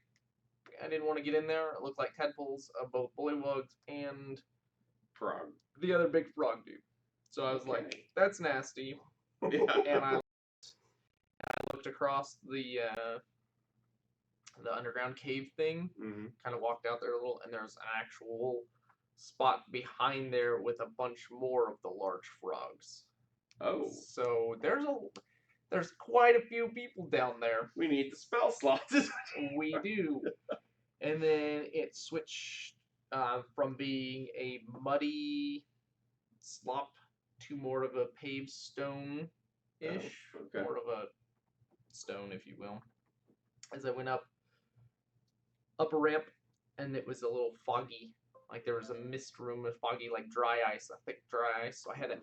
I didn't want to get in there. It looked like tadpoles of both bullywugs and Frog. the other big frog dude. So I was like, that's nasty. Yeah. And I looked across the underground cave thing, Mm-hmm. kind of walked out there a little, and there's an actual spot behind there with a bunch more of the large frogs. Oh. So there's quite a few people down there. We need the spell slots. We do. And then it switched from being a muddy slop to more of a paved stone-ish. Oh, okay. More of a stone, if you will. As I went up a ramp, and it was a little foggy. Like there was a mist room with foggy, like dry ice, a thick dry ice. So I had it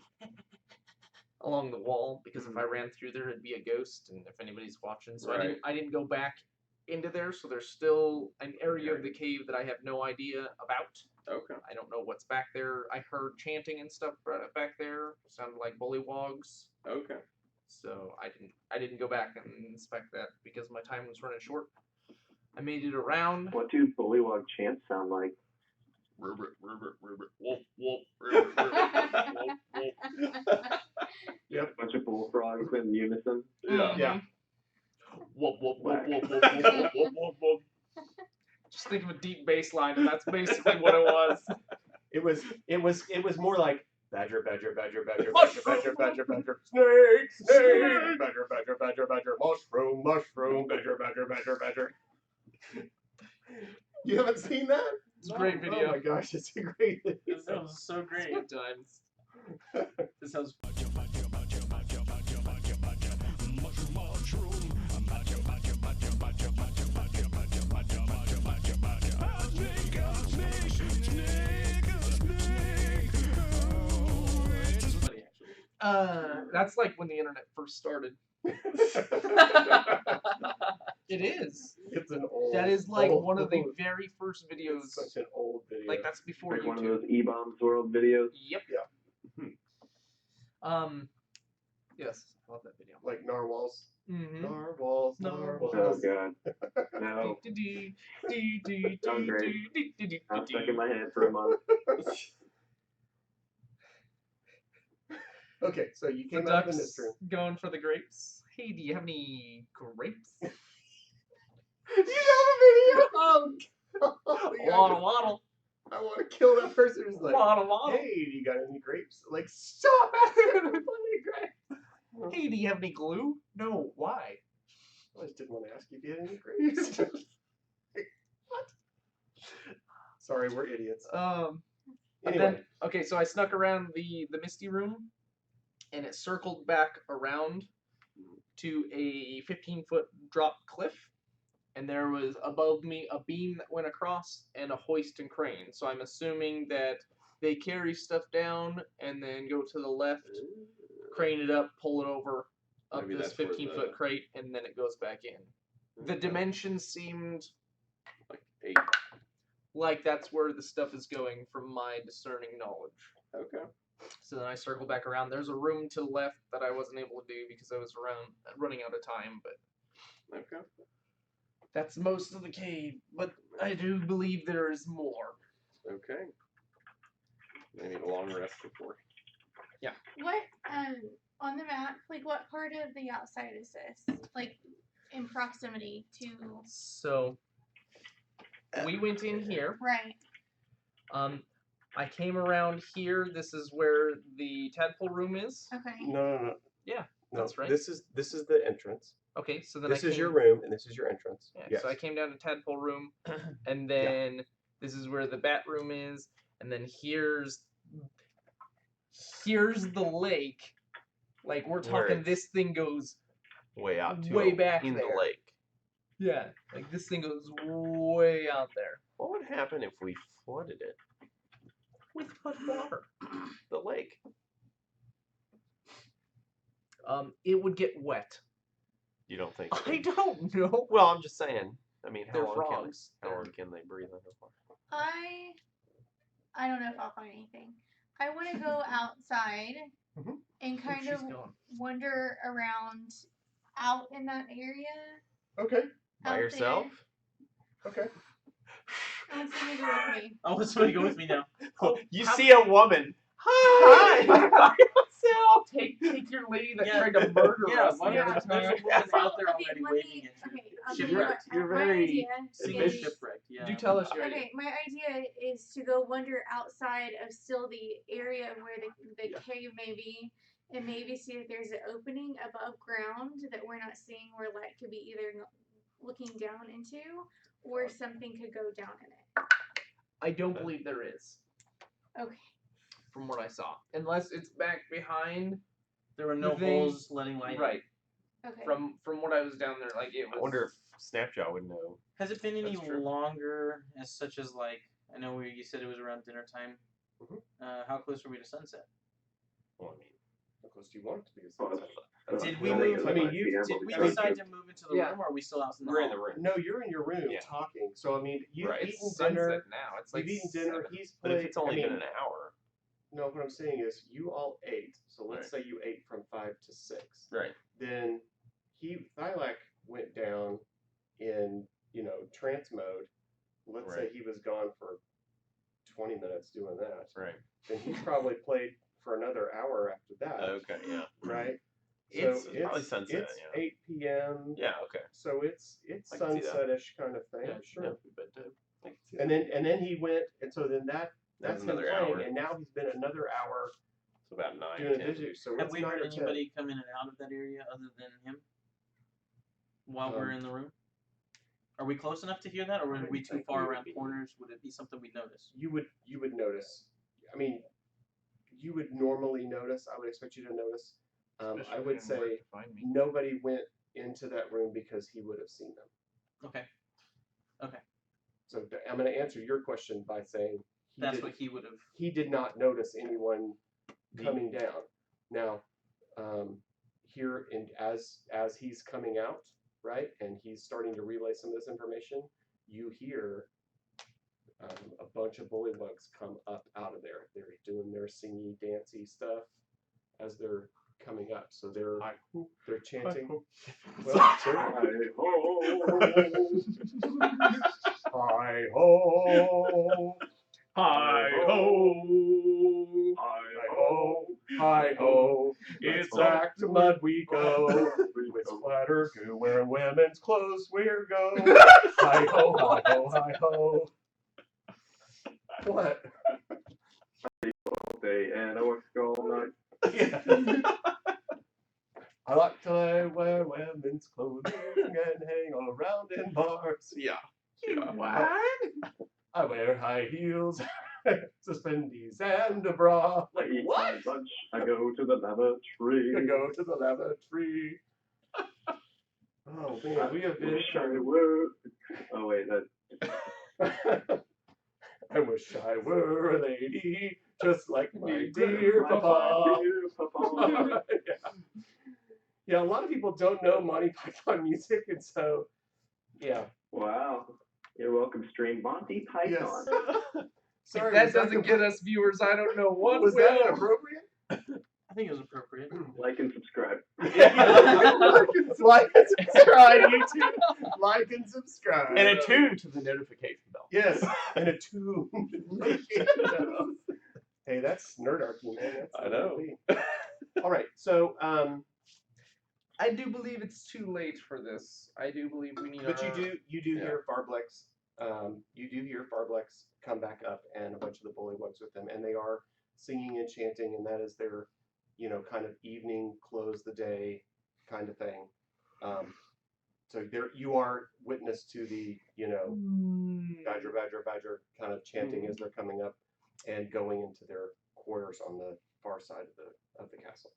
along the wall because if I ran through there, it'd be a ghost, and if anybody's watching, so Right. I didn't go back into there. So there's still an area of the cave that I have no idea about. Okay. I don't know what's back there. I heard chanting and stuff back there. Sounded like bullywugs. Okay. So I didn't go back and inspect that because my time was running short. I made it around. What do bullywug chants sound like? Ribbit, wolf, wolf, ribbit, wolf, wolf. A bunch of bullfrogs in unison. Yeah. Yeah. Whoop, whoop, whoop, whoop, whoop, whoop, whoop, whoop, whoop. Just think of a deep bass line, and that's basically what it was. It was more like badger, badger, badger, badger, badger, badger, badger, badger, snake, snake, badger, badger, badger, badger, mushroom, mushroom, badger, badger, badger, badger. You haven't seen that? It's a great video. Oh my gosh, it's a great video. This sounds so great. Good times. This sounds. funny, actually. That's like when the internet first started. It is. It's an old. That is like old- one of the very first It's videos. such an old video. Like that's before Like one of YouTube. those E-Bombs World videos. Yep. Yeah. Yes, I love that video. Like narwhals. Mm-hmm. Narwhals. Narwhals. Oh god. No. Sounds great. I was stuck in my head for a month. Okay, so you The came out of the ducks mist room. going for the grapes. Hey, do you have any grapes? You have a video? Oh, God. Waddle waddle. I want to kill that person who's like, Waddle waddle. hey, you got any grapes? Like, stop asking me grapes. Hey, do you have any glue? No, why? I just didn't want to ask you if you had any grapes. What? Sorry, we're idiots. But Anyway, then, okay, so I snuck around the misty room, and it circled back around to a 15-foot drop cliff, and there was above me a beam that went across and a hoist and crane. So I'm assuming that they carry stuff down and then go to the left, crane it up, pull it over up Maybe this that's where 15-foot the- crate, and then it goes back in. The dimensions seemed Like 8. like that's where the stuff is going from my discerning knowledge. Okay. So then I circle back around. There's a room to the left that I wasn't able to do because I was running out of time, but Okay. that's most of the cave. But I do believe there is more. Okay. I need a long rest before. What on the map? Like, what part of the outside is this? Like, in proximity to So we went in here. right? I came around here. This is where the tadpole room is. Okay. no. Yeah, No, that's right. This is the entrance. Okay, so then This I is came, your room, and this is your entrance. Yeah, Yes. so I came down to tadpole room, and then this is where the bat room is, and then here's the lake. Like we're Where talking, it's this thing goes Way out to way back in there. the lake. Yeah, like this thing goes way out there. What would happen if we flooded it? With what water? The lake. It would get wet. You don't think? I don't know. Well, I'm just saying. I mean, They're how frogs. long can they breathe underwater? I don't know if I'll find anything. I want to go outside and kind of wander around out in that area. Okay. By yourself? Okay. I want somebody to go with me. I want somebody to go with me now. You see a woman. Hi. Take your lady that Yeah. tried to murder us. Why the don't other there's a time. woman out there Okay, already let waving me- at you. okay, I'll tell you what, Shipwrecked. You're my very idea It's is- shipwrecked, yeah. Do tell us your Okay, my idea is to go wander outside of still the area of where the cave may be, and maybe see if there's an opening above ground that we're not seeing, where light could be either looking down into, or something could go down in it. I don't believe there is. Okay. From what I saw, unless it's back behind. There were no The thing- holes letting light in. Right. Okay. From what I was down there, like it was. I wonder if Snapjaw would know. Has it been any That's true. longer, as such as like, I know you said it was around dinner time. How close are we to sunset? Well, I mean, How close do you want it to be? Did we I think move? it's I mean, like you- 5 Did PM, we but we decide can- to move into the Yeah. room, or are we still out in the we're in hall? the room. No, you're in your room Yeah. talking. So I mean, you've Right. eaten It's dinner. sunset now. It's like You've eaten dinner. 7. He's But played. if it's only I mean, been an hour. no, what I'm saying is, you all ate. So let's Right. say you ate from 5 to 6. Right. Then Thylak went down in trance mode. Let's say Right. he was gone for 20 minutes doing that. Right. Then he probably played for another hour after that. Okay. Yeah. Right. It's So probably sunset. It's Yeah. 8 p.m. Yeah. Okay. So it's I can see that. sunset-ish kind of thing. Yeah. Sure. Yeah. Bedtime. I can see And that. then he went, and so then that's That's him another playing, hour. and now he's been another hour It's about 9. doing 10. video. So Have it's we 9 heard or 10. anybody come in and out of that area other than him? While we're in the room? Are we close enough to hear that, or are we too far around corners? Would it be something we'd notice? You would notice. I mean, you would normally notice. I would expect you to notice. I would say nobody went into that room because he would have seen them. Okay. Okay. So I'm going to answer your question by saying That's what he would have. he did not notice anyone coming down. Now, here and as he's coming out, right, and he's starting to relay some of this information, you hear a bunch of bullywugs come up out of there. They're doing their singy, dancey stuff as they're coming up. So they're chanting. Well, hi ho, hi ho, hi ho, hi ho. It's back to mud we go. With splatter goo wearing women's clothes we're go. Hi ho, hi ho, hi ho. What? Day and I work all night. Yeah. I like to wear women's clothing and hang around in bars. Yeah. What? I wear high heels, suspendies, and a bra. Like Eat what? my lunch. I go to the lavatory. I go to the lavatory. Oh man, we have been. Wish I were. Oh wait, that. I wish I were a lady, just like my dear papa. Yeah, a lot of people don't know Monty Python music, and so, yeah. Wow. You're welcome, string Monty Python. Sorry, If that was doesn't get us viewers, I don't know what Was will. that inappropriate? I think it was appropriate. Like and subscribe. Like and subscribe, YouTube. Like and subscribe. And attune to the notification bell. Yes, and attune. Hey, that's Nerdarchy, man. That's I know. All right, so I do believe it's too late for this. I do believe we need. but you do Yeah. hear Farblex. You do hear Farblex come back up, and a bunch of the bullywugs with them, and they are singing and chanting, and that is their, kind of evening close the day kind of thing. So there you are witness to the, badger, badger, badger kind of chanting as they're coming up and going into their quarters on the far side of the castle.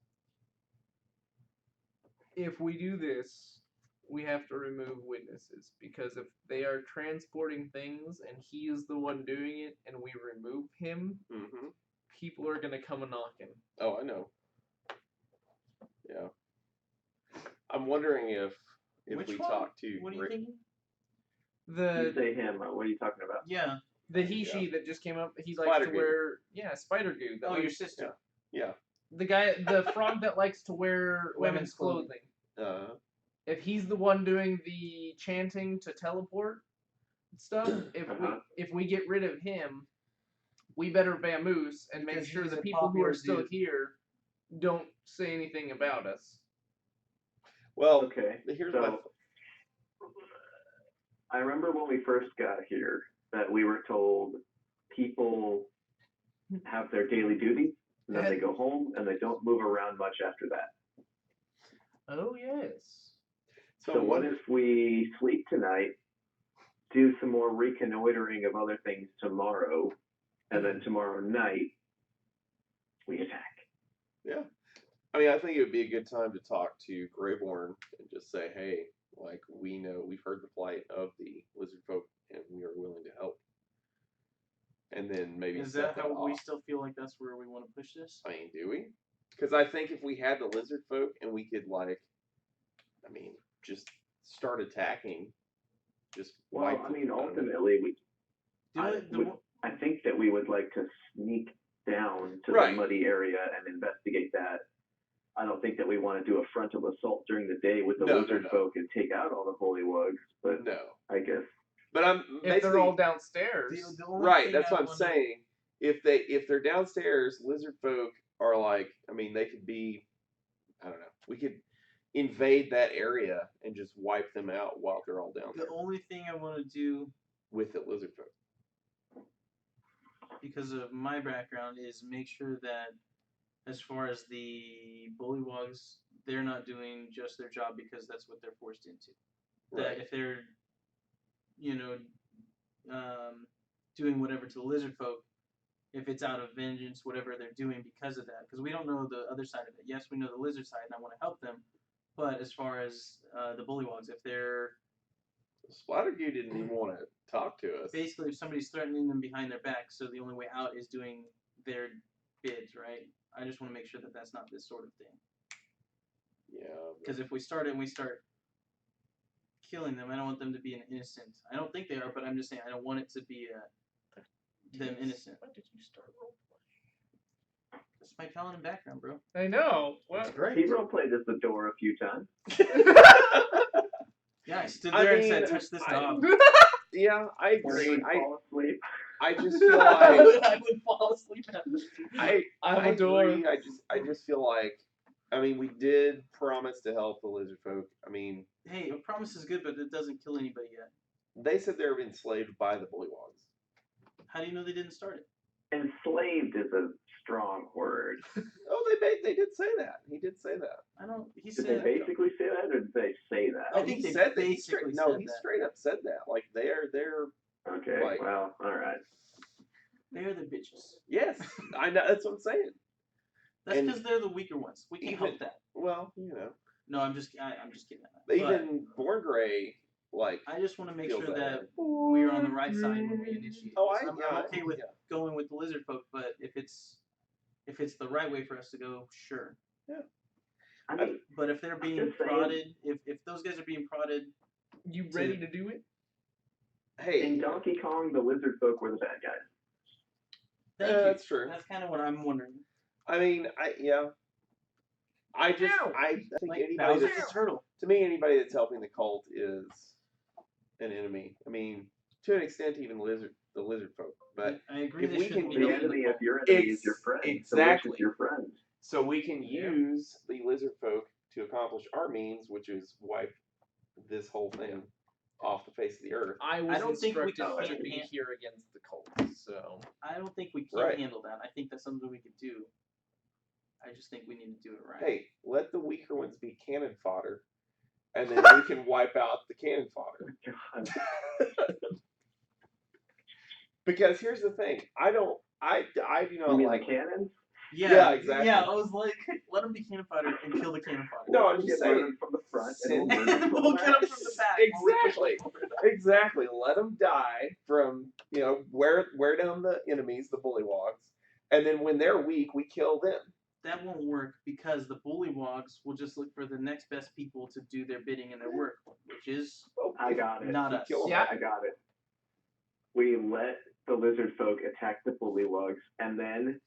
If we do this, we have to remove witnesses, because if they are transporting things and he is the one doing it and we remove him, Mm-hmm. people are gonna come a knocking. Oh, I know. Yeah. I'm wondering if Which we one? talk to What are you Rick. thinking? You The say him. What are you talking about? Yeah. he that just came up, he likes Spider to goo. wear spider goo. Oh, your sister. Yeah. The guy, the frog that likes to wear women's clothing. If he's the one doing the chanting to teleport stuff, if we get rid of him, we better vamoose and make Because sure he's the a people who are popular still dude. here don't say anything about us. Well, Okay. here's So my. I remember when we first got here that we were told people have their daily duties and then they go home and they don't move around much after that. Oh yes. So what if we sleep tonight, do some more reconnoitering of other things tomorrow, and then tomorrow night we attack? Yeah. I mean, I think it would be a good time to talk to Greyborn and just say, hey, like, we've heard the plight of the lizard folk and we are willing to help. And then maybe Is set that how we off. still feel like that's where we want to push this? I mean, do we? Because I think if we had the lizard folk and we could, like, I mean, just start attacking, just wipe I mean, don't know. ultimately, Do it, I think that we would like to sneak down to Right. the muddy area and investigate that. I don't think that we want to do a frontal assault during the day with the lizard folk and take out all the bullywugs, but No. I guess. But I'm If basically they're all downstairs. the only right. thing That's I what I'm wanna- saying. If they're downstairs, lizard folk are like. I mean, they could be. I don't know. We could invade that area and just wipe them out while they're all down there The only thing I want to do, with the lizard folk. because of my background, is make sure that as far as the bullywugs, they're not doing just their job because that's what they're forced into. Right. That if they're, doing whatever to the lizard folk, if it's out of vengeance, whatever they're doing because of that, because we don't know the other side of it. Yes, we know the lizard side, and I want to help them, but as far as the bullywugs, if they're Splattergoo didn't even want to talk to us. basically if somebody's threatening them behind their back, so the only way out is doing their bids, right? I just want to make sure that that's not this sort of thing. Yeah. Because if we start it and we start killing them, I don't want them to be an innocent. I don't think they are, but I'm just saying I don't want it to be them innocent. When did you start roleplay? That's my paladin background, bro. I know. That's What? great. He roleplayed as the door a few times. Yeah, I stood I there and mean, said, "Touch this dog." Yeah, I Or he agree. would fall asleep. I just feel I like would fall asleep at this. I I'm a door. agree. I just feel like I mean we did promise to help the lizard folk. I mean Hey, a promise is good, but it doesn't kill anybody yet. they said they were enslaved by the bullywugs. How do you know they didn't start it? Enslaved is a strong word. Oh, they did say that. He did say that. I don't. He Did said. they basically say that, or did they say that? I think he they said that. basically No, said he that. straight up said that. Like they're Okay, like- well, all right. They're the bitches. yes. I know that's what I'm saying. That's And because they're the weaker ones. We can even- help that. Well, you know, No, I'm just kidding. even Born Grey like I just want to make feels sure that way. we're on the right side when we initiate. Oh, this. I'm okay with yeah. going with the lizard folk, but if it's the right way for us to go, sure. I mean, But if they're being just saying. prodded, if those guys are being prodded, You ready to do it? Hey, in Donkey Kong, the lizard folk were the bad guys. thank you. that's true. That's kind of what I'm wondering. I mean, I think Like anybody Bowser's that's, a turtle. to me anybody that's helping the cult is an enemy. I mean, to an extent, even the lizard folk. But I agree. if They we shouldn't can be The do- helping enemy the of your cult. enemy is your friend. So which Exactly. is your friend? so we can use the lizard folk to accomplish our means, which is wipe this whole thing off the face of the earth. I was don't think we instructed can- to be here against the cult, so I don't think we can Right. handle that. I think that's something we could do. I just think we need to do it right. Hey, let the weaker ones be cannon fodder, and then we can wipe out the cannon fodder. God. Because here's the thing, I do You not mean like the cannons? Yeah, exactly. Yeah, I was like, let him be cannon fodder and kill the cannon fodder. No, I'm We'll just get saying. them from the front Send- and And we'll get him from the back. Exactly. Exactly. Let them die from, wear down the enemies, the bullywogs, and then when they're weak, we kill them. That won't work because the bullywogs will just look for the next best people to do their bidding and their work, which is I got it. not us. Kill 'em. Yeah. I got it. We let the lizard folk attack the bullywogs, and then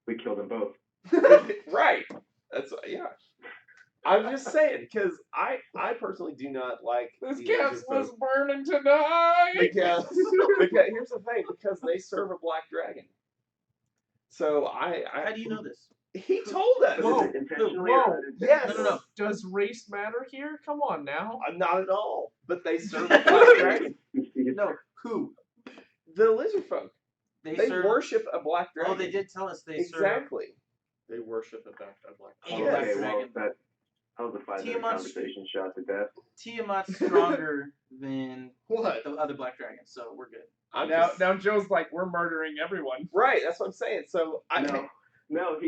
we kill them both. Right. That's yeah. I'm just saying because I personally do not like This the castle lizard is folk burning tonight. because here's the thing because they serve a black dragon. So How do you know this? he told us. But Whoa, is it intentionally whoa, or yes. No. Does race matter here? Come on now. Not at all. But they serve a black dragon. No, who? The lizard folk. They serve. worship a black dragon. Oh, they did tell us they serve. Exactly. They worship a black A Okay, black well, dragon. that was a 5-minute Tiamat's- conversation shot to death. Tiamat's stronger than What? the other black dragons, so we're good. I'm Now, just- now Joe's like, we're murdering everyone. right. That's what I'm saying. So No,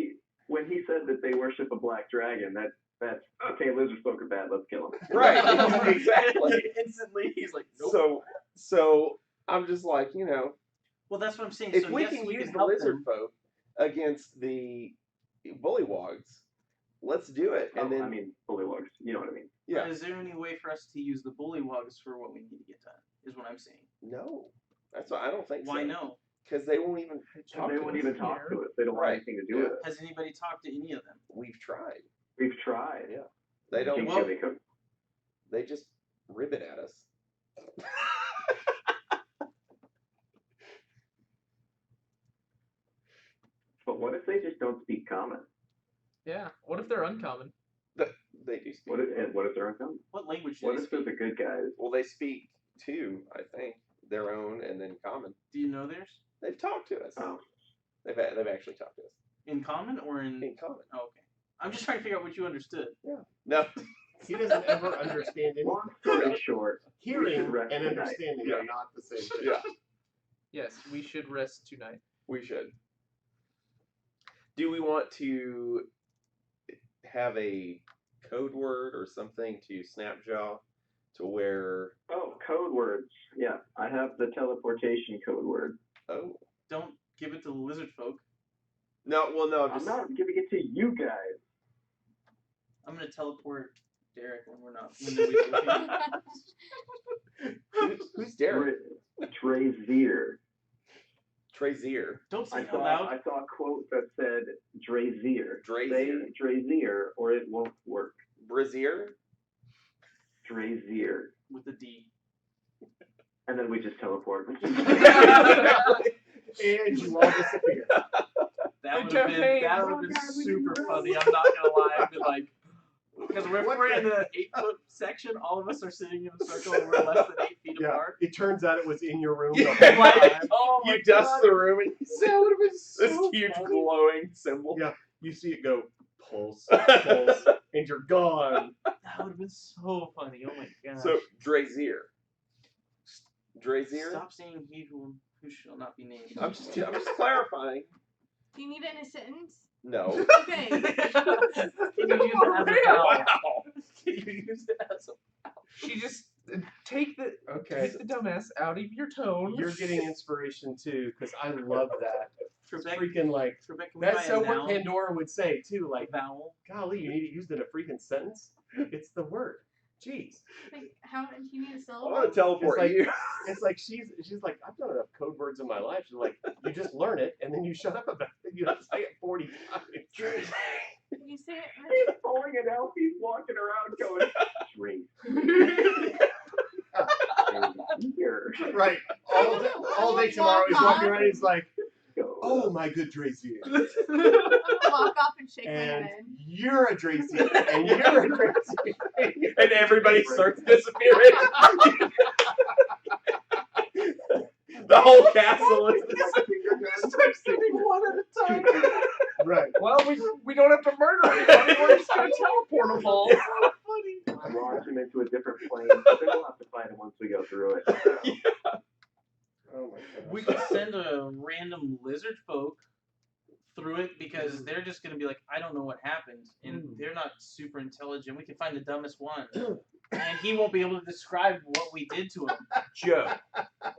when he said that they worship a black dragon, that's okay. Lizard folk are bad. Let's kill them. right. Exactly. Instantly, he's like, nope. So I'm just like Well, that's what I'm saying. if so we yes, can we use can the help lizard them. folk against the bullywogs, let's do it. And then I mean, bullywogs. You know what I mean? yeah, But is there any way for us to use the bullywogs for what we need to get done? Is what I'm saying. no, that's what I don't think. Why so. no? Because they won't even talk They to won't us. even talk to us. They don't want Right. anything to do with it. Has anybody talked to any of them? We've tried. We've tried. Yeah. They don't. King Well- Chili Cook. They just ribbon at us. But what if they just don't speak common? Yeah. What if they're uncommon? They do speak. What if they're uncommon? What language do What they if they're speak? the good guys? Well, they speak two, I think, their own and then common. Do you know theirs? They've talked to us. Oh, They've actually talked to us In common or in? in common. Oh, okay. I'm just trying to figure out what you understood. No. He doesn't ever understand anything. long story short, Hearing rest and tonight. understanding Yeah. are not the same thing. Yeah. Yes, we should rest tonight. We should. Do we want to have a code word or something to Snapjaw to where? oh, code words. Yeah, I have the teleportation code word. Oh Don't give it to the lizard folk. no! Well, no. I'm Just not giving it to you guys. I'm gonna teleport Derek when we're not. When nobody's looking. who's Derek? Drazier. Trazier. Don't say I it out saw loud. I saw a quote that said Drazier. Drazier. Say Drazier or it won't work. Brazier. Drazier. With the D. And then we just teleport. And you all disappear. That would The have been campaign. that would have been super funny. I'm not gonna lie. I'd be like, because we're in the 8-foot section, all of us are sitting in a circle and we're less than 8 feet Yeah. apart. It turns out it was in your room. Yeah. The whole Like, time. oh my You dust God. the room and you see That would have been this so huge funny. glowing symbol. Yeah. You see it go pulse, pulse, and you're gone. That would have been so funny. Oh my god. So Drazier. Drazier. Stop saying he who shall not be named. I'm just clarifying. Do you need it in a sentence? No. Okay. Can you use it as a vowel? Wow. Can you use it as a She just take the Okay. take the dumbass out of your tone. You're getting inspiration too, because I love that. It's Trebek? freaking like Trebek, can we buy that's a so what noun? Pandora would say too. Like, Vowel. golly, you need to use it in a freaking sentence. It's the word. Jeez. Like, how do you need a I syllable? want to teleport It's like- you. It's like she's like, I've done enough code words in my life. She's like, you just learn it and then you shut up about it. You don't say it 40 times. Can you say it? He's pulling it out. He's walking around going, Drazier. Right. All day tomorrow he's walking around. He's like, Go. oh my good Drazier. Walk off and shake my And head. you're a Drazier. And you're a Drazier. And everybody starts disappearing. The whole castle is Start sitting one at a time. Right. Well, we don't have to murder anybody. We're just gonna teleport them all. Launch him into a different plane. Then we'll have to fight him once we go through it. Oh my god. We could send a random lizard folk through it because they're just gonna be like, I don't know what happened, and they're not super intelligent. We can find the dumbest one, and he won't be able to describe what we did to him. Joe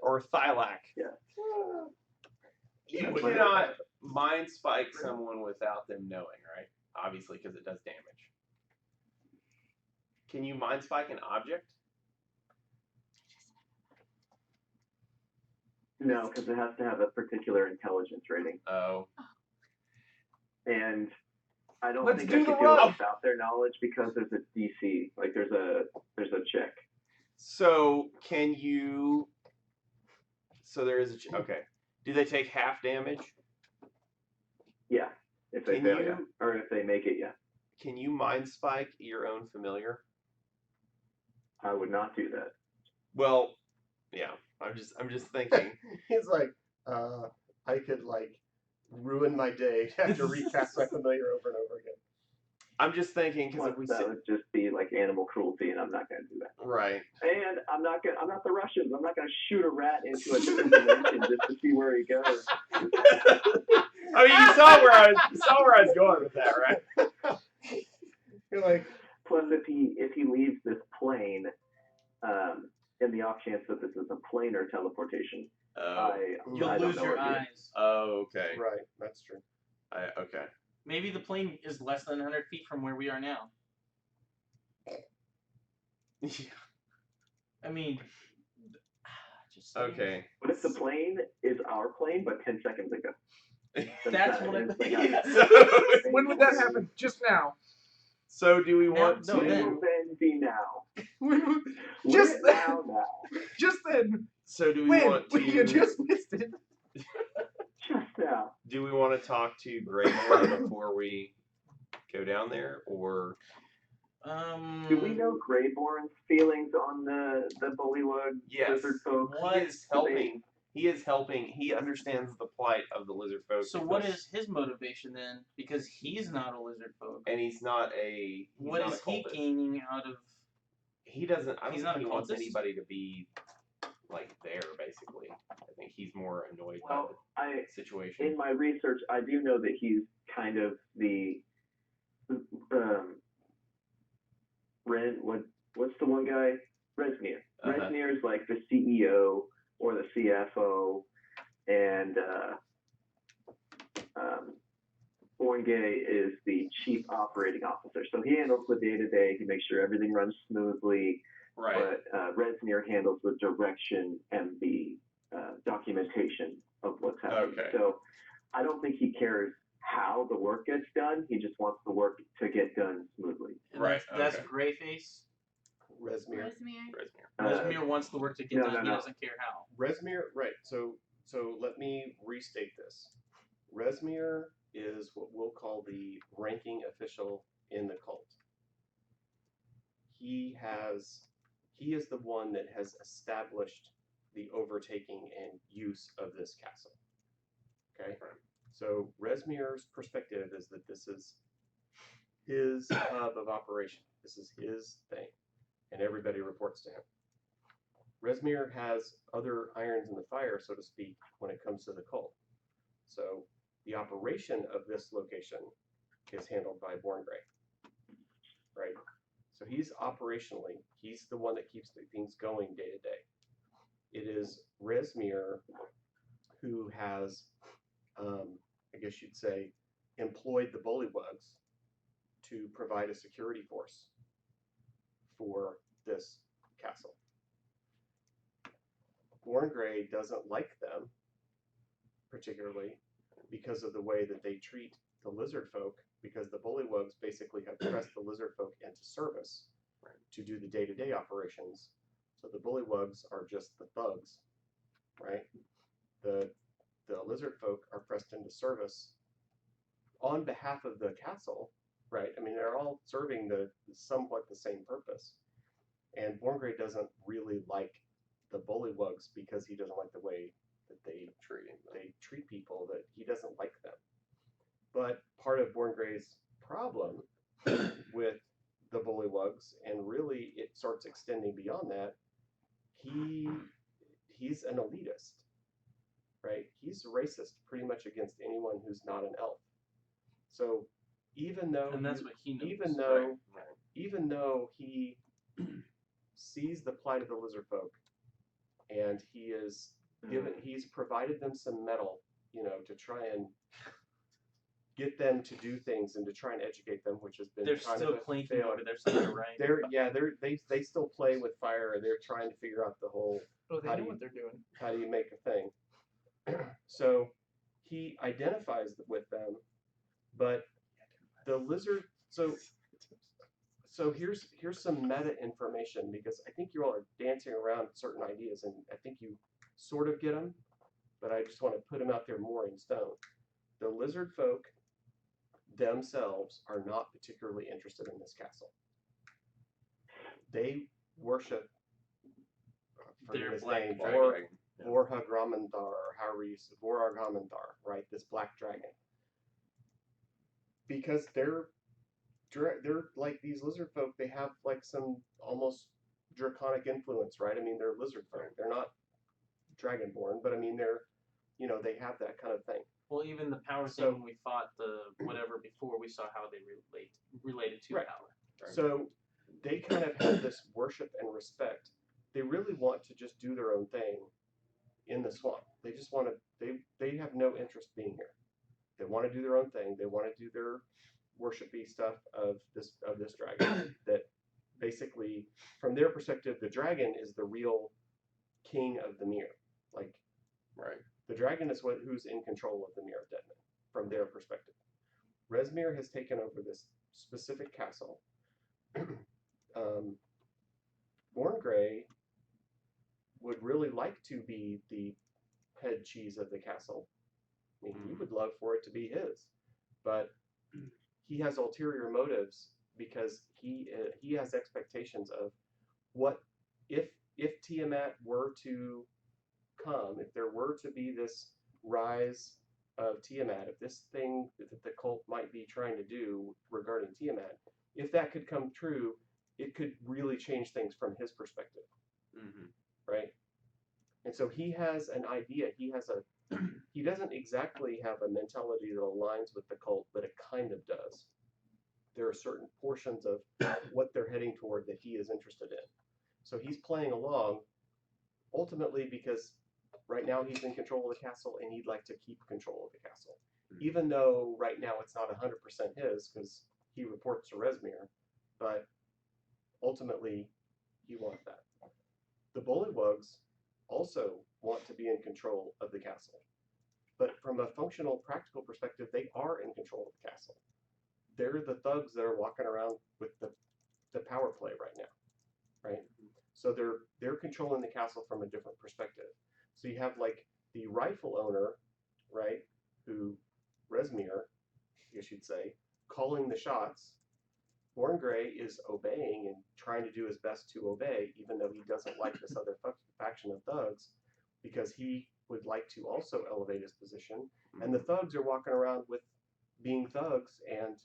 or Thylac. Yeah. You cannot mind spike someone without them knowing, right? Obviously, because it does damage. Can you mind spike an object? No, because it has to have a particular intelligence rating. Oh. And I don't Let's think do I the could do rough. it without their knowledge because there's a DC. Like there's a check. So can you? So there is a okay. Do they take half damage? Yeah. If they Can fail, you- yeah. Or if they make it, yeah. Can you mind spike your own familiar? I would not do that. Well, yeah. I'm just thinking. He's like, I could like ruin my day to have to recast my familiar over and over again. I'm just thinking because Plus, if we that sit, would just be like animal cruelty, and I'm not going to do that. right. And I'm not the Russians. I'm not going to shoot a rat into a different dimension just to see where he goes. I mean, you saw where I was going with that, right? You're like, Plus, if he leaves this plane, in the off chance that this is a planar teleportation, Oh. You'll I don't lose know your what it is. eyes. Oh, okay. right, that's true. Okay. Maybe the plane is less than 100 feet from where we are now. Yeah. I mean, just saying. Okay. What if the plane is our plane, but 10 seconds ago? That's what it's like yeah. So, when would that happen? Just now. So do we want No, to? It then. will then be now. Just Live it now. Just then. So do we When? want to? You just missed it. Just now. Do we want to talk to Greymoor before we go down there, or? Do we know Greyborn's feelings on the bullywug Yes. lizard folk? He is helping. He is helping. He understands the plight of the lizard folk. So what is his motivation then? Because he's not a lizard folk. And he's not a. He's What not is a he cultist. gaining out of? He doesn't. I He's don't not think a he wants cultist? anybody to be like there. Basically, I think he's more annoyed Well, by the situation. in my research, I do know that he's kind of the what's the one guy? Resnir. Resnir is like the CEO or the CFO, and Borngay is the chief operating officer. So he handles the day-to-day. He makes sure everything runs smoothly. Right. But Resnir handles the direction and the documentation of what's happening. Okay. So I don't think he cares how the work gets done. He just wants the work to get done smoothly. And Right, That's okay. Greyface. Resmir. Rosemary. Resmir wants the work to get no, done. no, He no. doesn't care how. Resmir, right. So let me restate this. Resmir is what we'll call the ranking official in the cult. He is the one that has established the overtaking and use of this castle. Okay? So Resmir's perspective is that this is his hub of operation. This is his thing. And everybody reports to him. Resmir has other irons in the fire, so to speak, when it comes to the cult. So the operation of this location is handled by Borngray. Right? So he's the one that keeps the things going day to day. It is Resmir who has, I guess you'd say, employed the bullywugs to provide a security force for this castle. Borngray doesn't like them, particularly because of the way that they treat the lizard folk, because the bullywugs basically have pressed the lizard folk into service to do the day-to-day operations. So the bullywugs are just the thugs, right? The lizard folk are pressed into service on behalf of the castle, right? I mean, they're all serving somewhat the same purpose. And Borngray doesn't really like the bullywugs because he doesn't like the way that they treat people, that he doesn't like them. But part of Borngray's problem with the bullywugs, and really it starts extending beyond that, he's an elitist, right? He's racist pretty much against anyone who's not an elf. So even though And that's you- what he knows. even though he sees the plight of the lizard folk, and he is he's provided them some metal, to try and get them to do things and to try and educate them, which has been They're kind still of a clinking failure. over there somewhere, right? They still play with fire. They're trying to figure out the whole Oh, they How know do you- what they're doing. how do you make a thing. So he identifies with them, but the lizard. So here's some meta information, because I think you all are dancing around certain ideas, and I think you sort of get them, but I just want to put them out there more in stone. The lizard folk themselves are not particularly interested in this castle. They worship Their his black name, dragon. Vorhagramandar, or however you say, Vorhagramandar, right? This black dragon. Because they're like these lizard folk. They have like some almost draconic influence, right? I mean, they're lizard folk. They're not dragonborn, but I mean, they're, they have that kind of thing. Well, even the power So- thing when we fought the whatever before, we saw how they related to Right. power. So they kind of have this worship and respect. They really want to just do their own thing in the swamp. They just want to. They have no interest being here. They want to do their own thing. They want to do their worshipy stuff of this dragon. That basically, from their perspective, the dragon is the real king of the Mere. Like, Right. the dragon is who's in control of the Mere of Deadman, from their perspective. Rezmir has taken over this specific castle. Borngray would really like to be the head cheese of the castle. I mean, he would love for it to be his, but he has ulterior motives, because he has expectations of what if Tiamat were to come, if there were to be this rise of Tiamat, if this thing that the cult might be trying to do regarding Tiamat, if that could come true, it could really change things from his perspective, right? And so he has an idea. He doesn't exactly have a mentality that aligns with the cult, but it kind of does. There are certain portions of what they're heading toward that he is interested in. So he's playing along, ultimately because right now he's in control of the castle, and he'd like to keep control of the castle. Even though right now it's not 100% his, because he reports to Rezmir, but ultimately he wants that. The Bullywugs also want to be in control of the castle. But from a functional, practical perspective, they are in control of the castle. They're the thugs that are walking around with the power play right now, right? So they're controlling the castle from a different perspective. So you have like the rightful owner, right, who Rezmir, I guess you'd say, calling the shots. Borngray is obeying and trying to do his best to obey, even though he doesn't like this other faction of thugs, because he would like to also elevate his position. And the thugs are walking around with being thugs, and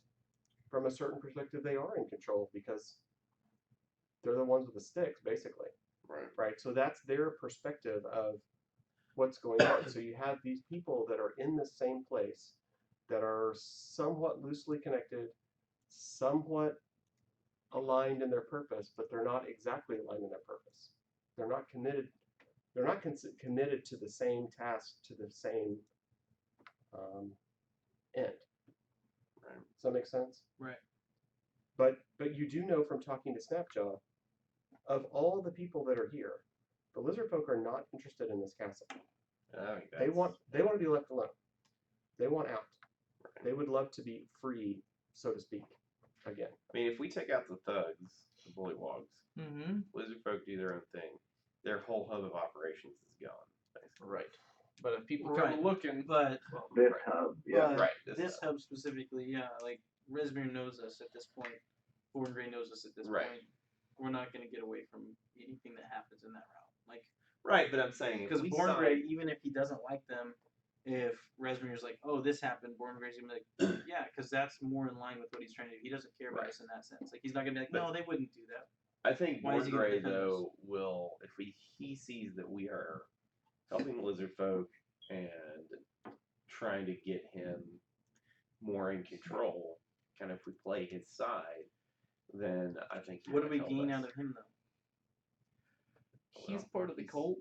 from a certain perspective, they are in control because they're the ones with the sticks, basically. Right. So that's their perspective of what's going on. So you have these people that are in the same place, that are somewhat loosely connected, somewhat aligned in their purpose, but they're not exactly aligned in their purpose. They're not committed. They're not committed to the same task, to the same end. Right. Does that make sense? Right. But you do know from talking to Snapjaw, of all the people that are here, the lizard folk are not interested in this castle. They want to be left alone. They want out. They would love to be free, so to speak, again. I mean, if we take out the thugs, the bullywugs, Mm-hmm. lizard folk do their own thing. Their whole hub of operations is gone, basically. Right. But if people Right. are looking, But This hub, yeah. but Right, this, this hub specifically, yeah, like Rezmir knows us at this point. Borngray knows us at this Right. point. We're not going to get away from anything that happens in that route. Like, Right, but I'm saying because if we Borngray, sign- even if he doesn't like them, if Rezmir's like, oh, this happened, Borngray's gonna be like, yeah, because that's more in line with what he's trying to do. He doesn't care about Right. us in that sense. Like, he's not gonna be like, no, they wouldn't do that. I think Why is he gonna Borngray defend us? though will, if he sees that we are helping the lizard folk and trying to get him more in control, kind of if we play his side, then I think he What do would we help gain us. out of him though? He's Well, part of the he's- cult.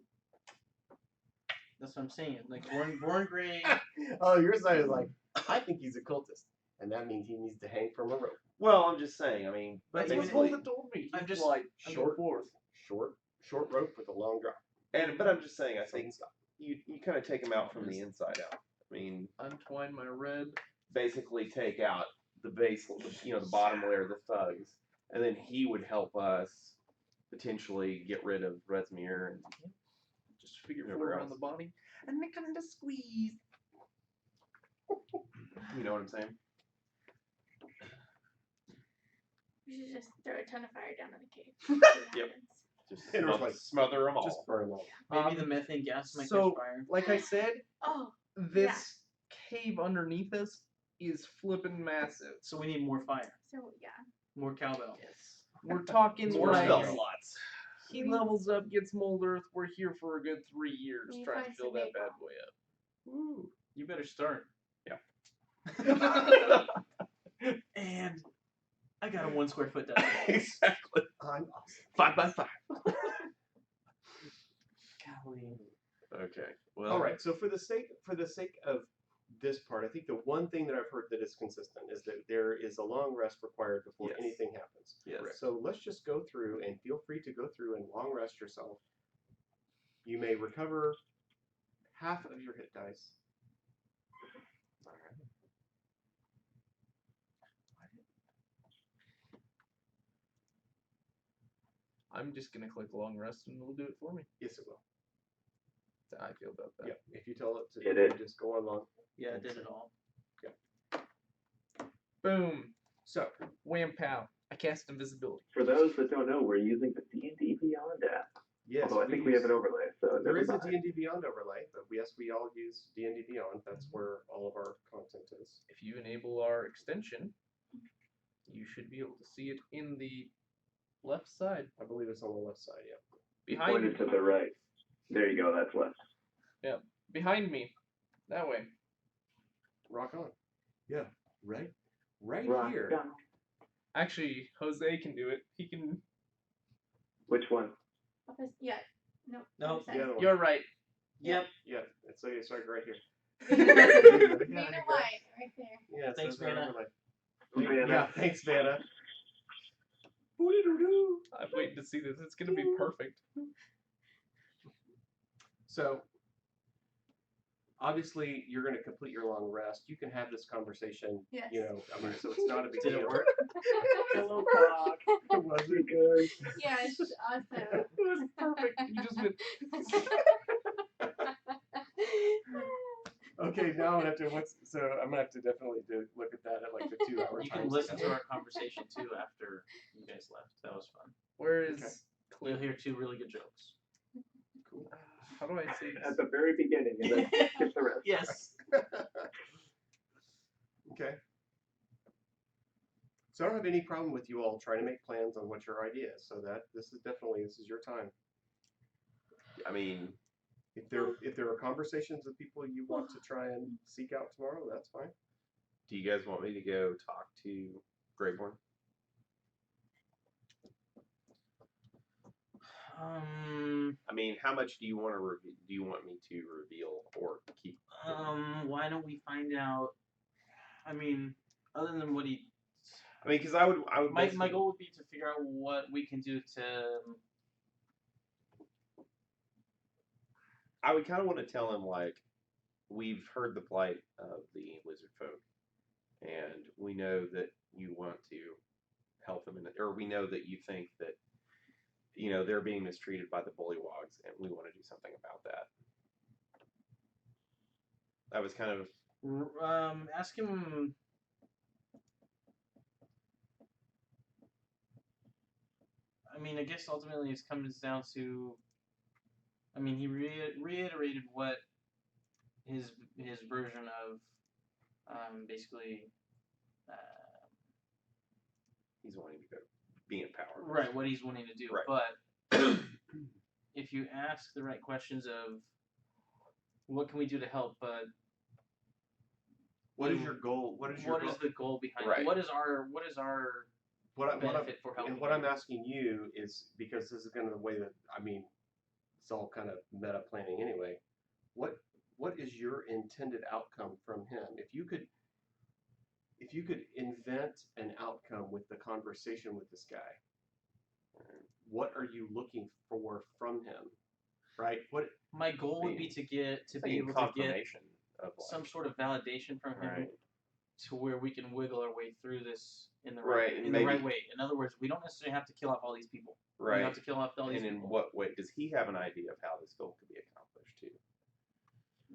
That's what I'm saying. Like Born Gray. Oh, your side is like, I think he's a cultist, and that means he needs to hang from a rope. Well, I'm just saying. I mean, But That's what basically, Holden told me. I'm He's just- like Short. forth. Short rope with a long drop. but I'm just saying. I think Something stop. you kind of take him out from the inside out. I mean, Untwine my red. basically take out the base, the bottom layer of the thugs, and then he would help us potentially get rid of Rezmir and Just figure Whoever 4 around else. the body. And they kind of squeeze. you know what I'm saying. We should just throw a ton of fire down in the cave. Yep. Just And it was like, smother them all. Just burn them all. Maybe the methane gas might so- catch fire. Like I said, Oh, this cave underneath us is flipping massive. So we need more fire, so yeah. more cowbell. We're talking More like spell slots. he levels up, gets mold earth. We're here for a good 3 years We trying to find fill some that bad napalm. boy up. Woo. You better start. Yeah. And I got a 1 square foot down. Exactly. I'm awesome. 5 by 5. Golly. Okay. Well. All right. So for the sake of this part, I think the one thing that I've heard that is consistent is that there is a long rest required before Yes. anything happens. Yes. So let's just go through and feel free to go through and long rest yourself. You may recover half of your hit dice. All right. I'm just gonna click long rest and it'll do it for me. Yes, it will. That's how I feel about that. Yep. If you tell it to It is. just go on long. Yeah, I did it all. Boom. So Wham pow. I cast invisibility. For those that don't know, we're using the D&D Beyond app. yes, Although I think we have an overlay, so There is a never mind. D&D Beyond overlay, but yes, we all use D&D Beyond. That's where all of our content is. If you enable our extension, you should be able to see it in the left side. I believe it's on the left side. Yeah. Behind Pointed to the right. There you go, that's left. behind me. That way. Rock on. Yeah. Right. Right Rock here. down. Actually, Jose can do it. He can. Which one? Yeah. No. No, other side. The other one. You're right. Yep. Yeah. It's like right here. Vanna Yeah, White, right there. Yeah. it Thanks, says that Vanna. overlay. Vanna. Yeah. Thanks, Vanna. I'm waiting to see this. It's gonna be perfect. So, obviously, you're going to complete your long rest. You can have this conversation. Yes. You know, I mean, so it's not a big Did it deal. work? Hello, Doc. Was Pretty it? good. Yeah, it's awesome. It was perfect. You just went. Okay, now I'm gonna have to. I'm gonna have to definitely look at that at like the 2 hour You time. can listen to schedule. our conversation too after you guys left. That was fun. Where is Okay. You'll hear 2 really good jokes. How do I say At this? the very beginning, and then skip the rest. Yes. Okay. So I don't have any problem with you all trying to make plans on what your idea is. So that this is your time. I mean, If there are conversations with people you want to try and seek out tomorrow, that's fine. do you guys want me to go talk to Greyborn? I mean, how much do you want to do you want me to reveal or keep? Why don't we find out? I mean, other than what he, I mean, because I would my basically- goal would be to figure out what we can do to. I would kind of want to tell him, like, we've heard the plight of the lizard folk, and we know that you want to help them, or we know that you think that, they're being mistreated by the bullywogs, and we want to do something about that. That was kind of, Ask him. I mean, I guess ultimately it comes down to. I mean, he reiterated what his version of basically he's wanting to be in power. right what he's wanting to do. Right. But if you ask the right questions of what can we do to help, but What is your goal? What is your What goal? is the goal behind Right. it? What is our benefit for helping? And what I'm asking you is, because this is kind of the way that, I mean, it's all kind of meta planning anyway. What is your intended outcome from him? If you could invent an outcome with the conversation with this guy, what are you looking for from him? Right? What My goal would be to be able to get confirmation of like, some sort of validation from him right. to where we can wiggle our way through this in the Right, right and in the right maybe- way. In other words, we don't necessarily have to kill off all these people. We don't Right. have to kill off all these And in people. what way does he have an idea of how this goal could be accomplished too?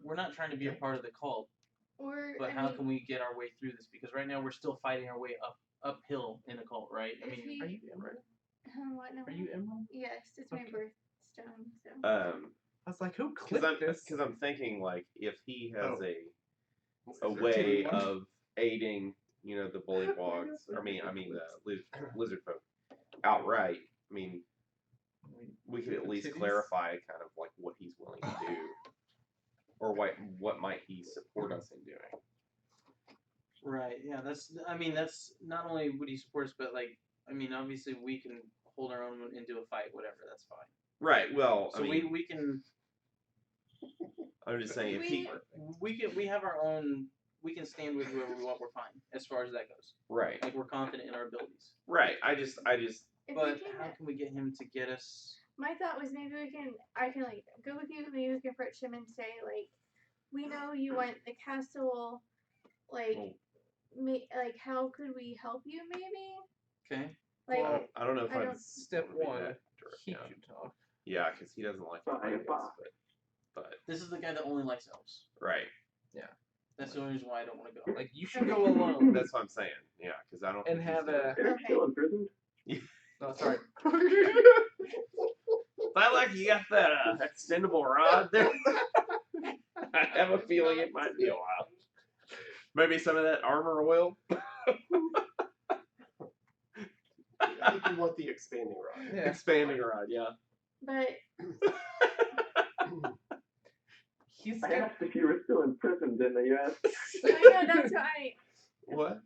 We're not trying to be a part of the cult, Or but I how mean, can we get our way through this? Because right now we're still fighting our way uphill in the cult, right? I if mean, he, Are you Emerald? what now? Are you Emerald? Yes, it's my Okay. birthstone. So. I was like, who clicked this? Because I'm thinking like if he has Oh. a Is there way two? of aiding, the bullywogs, the lizard folk outright. I mean, we could at least Titties? clarify kind of like what he's willing to do, or what might he support us in doing. right? Yeah, that's not only would he support us, but like, I mean, obviously we can hold our own into a fight, whatever. That's fine. Right. Well, So we can I'm just saying if he. we have our own. We can stand with whoever we want. We're fine as far as that goes. Right. Like we're confident in our abilities. Right. I just. If But we can, how can we get him to get us? my thought was maybe I can like go with you. Maybe we can approach him and say like, we know you want the castle, like, like how could we help you? Maybe Okay. like Well, I don't know if I I'd don't- Step wanna be one, that direct, he yeah. should talk. Yeah, because he doesn't like Fine, the fine. but This is the guy that only likes elves. right. That's the only reason why I don't want to go. Like, you should go alone. That's what I'm saying. Yeah, because I don't. And think he's have gonna- a. They're still in prison. No, sorry. I like you got that extendable rod there. I have a feeling it might be a while. Maybe some of that armor oil. I think you want the expanding rod. Yeah. Expanding rod, yeah. but He's I gonna, asked if you were still in prison, didn't I? You asked. I know that's why. What?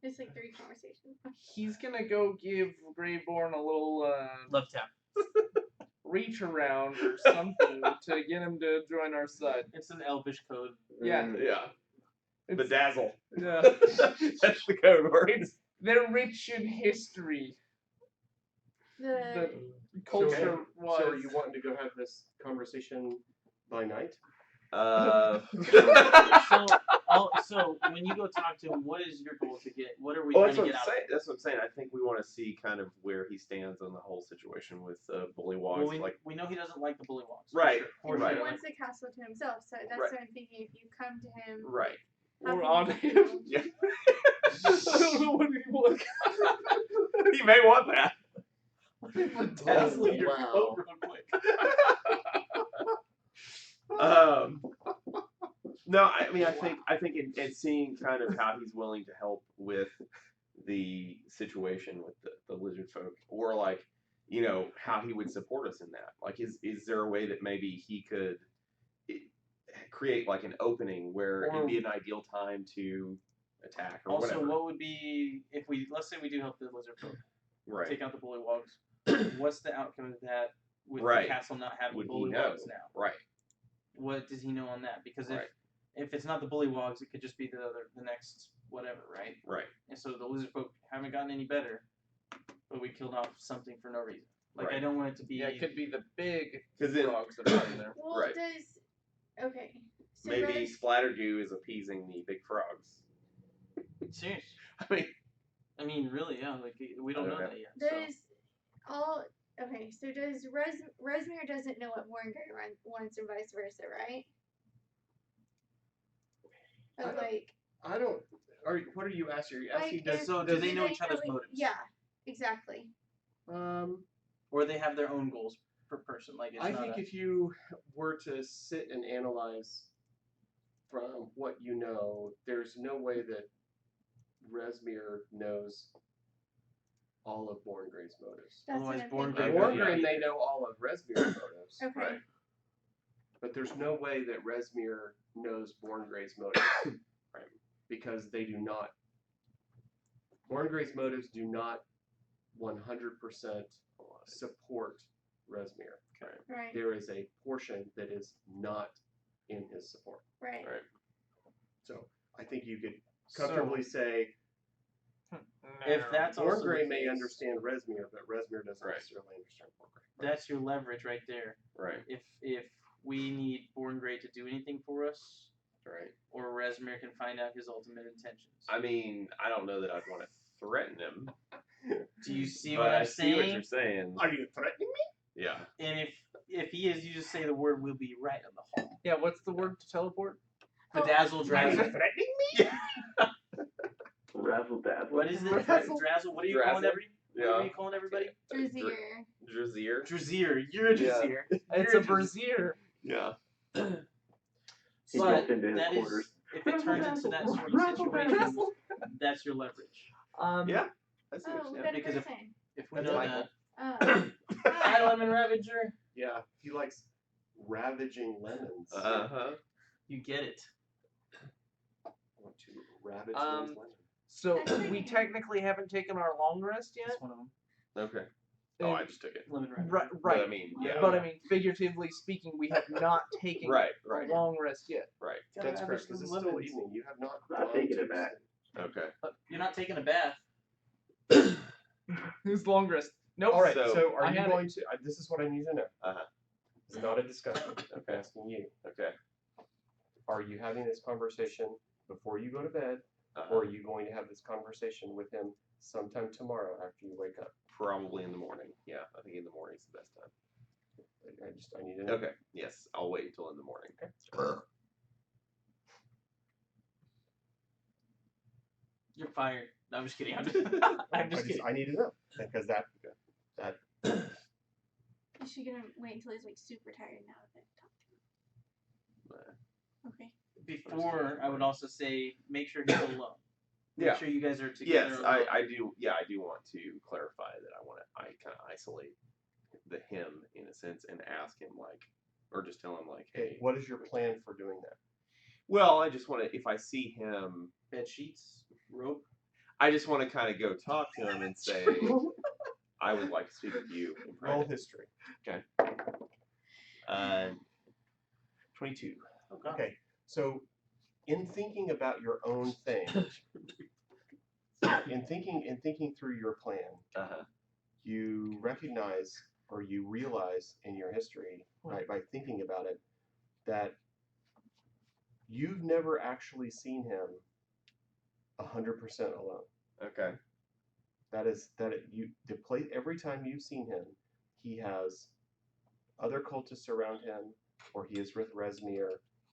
It's like 3 conversations. he's gonna go give Greyborn a little Love tap. reach around or something to get him to join our side. It's an elvish code. Yeah. Yeah. It's, Bedazzle. yeah. That's the code word. It's they're rich in history. The culture was. So are you wanting to go have this conversation by night? So when you go talk to him, what is your goal to get? What are we Well, trying to get out? That's what I'm saying. I think we want to see kind of where he stands on the whole situation with bullywogs. Well, we know he doesn't like the bullywogs. Right, For and right. he wants the castle to himself, so that's Right. what I'm thinking. If you come to him, Right. have Or him on help him. you. Yeah. I don't know what he wants. He may want that. Bedazzle your wow. coat real quick. No, I mean, I think in seeing kind of how he's willing to help with the situation with the lizard folk, or like, how he would support us in that. Like, is there a way that maybe he could create like an opening where it'd be an ideal time to attack or Also, whatever? what would be if let's say we do help the lizard folk Right. take out the bullywogs? What's the outcome of that with Right. the castle not having Would he know? bullywogs now? Right. What does he know on that? Because Right. if it's not the bullywogs, it could just be the next whatever, right? Right. And so the lizard folk haven't gotten any better, but we killed off something for no reason. Like I Right. don't want it to be. Yeah, it could be the big 'Cause then- frogs that are in there. Well, Right. okay. So Maybe Rose- Splatterdew is appeasing the big frogs. Serious. I mean, I mean, really, yeah. Like we don't I know don't that yet. Does okay? So does Resmere doesn't know what Borngray wants and vice versa, right? I don't- Like, I don't. What are you asking? Are you asking? Like, So do do they know each other's know- motives? Yeah, exactly. Or they have their own goals per person. Like it's I not think a, if you were to sit and analyze from what you know, there's no way that Resmere knows all of Borngray's motives. That's Otherwise, what I'm Borngray thinking. would be- Borngray may know all of Resmere's motives, Okay. Right. but there's no way that Resmere knows Borngray's motives. Right. Because they do not. Borngray's motives do not 100% support Resmir. Right. There is a portion that is not in his support. Right. Right. So I think you could comfortably say If that's also the Borngray may case, understand Resmir, but Resmir doesn't Right. necessarily understand Borngray. that's your leverage right there. Right. If we need Borngray to do anything for us, Right. or Resmir can find out his ultimate intentions. I mean, I don't know that I'd want to threaten him. Do you see but what I'm I see what saying? you're saying. Are you threatening me? Yeah. And if he is, you just say the word, we'll be right on the hall. Yeah, what's the word to teleport? Bedazzle Are you Drazzle. threatening me? Razzle dazzle. What is it? Drazzle? Drazzle? What are you Drazzle? calling every? What Yeah. are you calling everybody? Drazier. Drazier. Drazier. You're a Yeah. Drazier. It's a brazier. Yeah. He But gets into his that is, quarters. if it turns into that sort of situation, that's your leverage. Yeah. I see what Oh, you're we saying. got a Because if- person. If we That's know Michael. that. Oh. Hi, Lemon Ravager. Yeah, he likes ravaging lemons. Uh-huh. You get it. I want to ravage Um, those lemons. So Actually- we technically haven't taken our long rest yet. That's one of them. Okay. Oh, I just took it. Lemon Ravager. Right, But right. I mean, yeah. But I mean, figuratively speaking, we have not taken Right, a right, long rest yet. right. That's Gotta correct, have because it's some still lemons. evening. You have not Not gone taking to it back. sleep. Okay. You're not taking a bath. Who's long rest? Nope. All right, So, so are I you had it. going to, this is what I need to know. Uh-huh. It's not a discussion. I'm Okay. asking you. Okay. Are you having this conversation before you go to bed, Uh-huh. or are you going to have this conversation with him sometime tomorrow after you wake up? Probably in the morning. Yeah, I think in the morning is the best time. I need to know. Okay. Yes, I'll wait until in the morning. You're fired. No, I'm just kidding. I'm just kidding. I need to know because that Is she gonna wait until he's like super tired now to talk to him? Okay. Before, I would also say make sure he's alone. Make Yeah. sure you guys are together. Yes, alone. I do. Yeah, I do want to clarify that I kind of isolate the him in a sense and ask him like, or just tell him like, hey, what is your plan for doing that? well, I just want to, if I see him, Bed sheets, rope. I just want to kind of go talk to him and say, I would like to speak with you in Roll private. history. 22. Oh, God. Okay, so in thinking about your own thing, in thinking through your plan, Uh-huh. you recognize or you realize in your history, right, by thinking about it, that you've never actually seen him 100% alone. Okay. Every time you've seen him, he has other cultists around him, or he is with Resmir,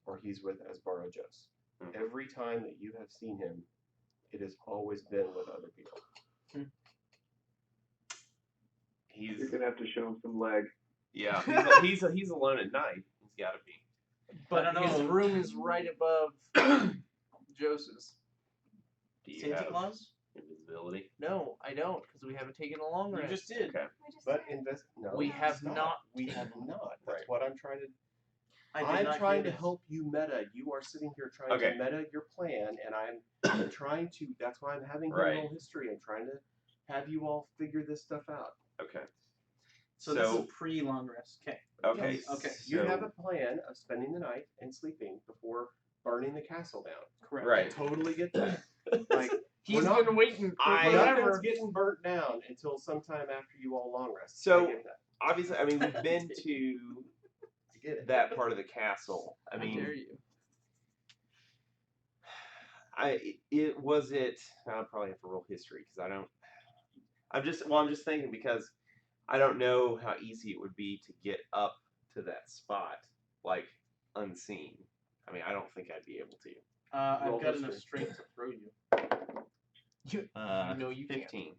or he's with Asbarajos. Mhm. Every time that you have seen him, it has always been with other people. He's You're gonna have to show him some leg. yeah. He's alone at night. He's got to be. But I don't his know. room is right above Joseph's. Do you Santa have Claus? invisibility? No, I don't, because we haven't taken a long You rest. just did. Okay. We just But did. no, We have stop. not. We have not. That's Right. what I'm trying to. I did I'm not trying hear to this. help you meta. You are sitting here trying Okay. to meta your plan, and I'm trying to. That's why I'm having him Right. roll history. I'm trying to have you all figure this stuff out. Okay. So this is pre-long rest. Okay. Okay. Yes. Okay. You so- have a plan of spending the night and sleeping before burning the castle down. Correct. Right. Totally get that. Like He's We're not- been waiting I- nothing's forever. getting burnt down until sometime after you all long rest. So- I get that. Obviously, I mean, we've been to I get it. that part of the castle. I How mean, dare you? I'll probably have to roll history because I don't. I'm just thinking because I don't know how easy it would be to get up to that spot like unseen. I mean, I don't think I'd be able to. Roll I've got history. enough strength to throw you. You know you can't. 15.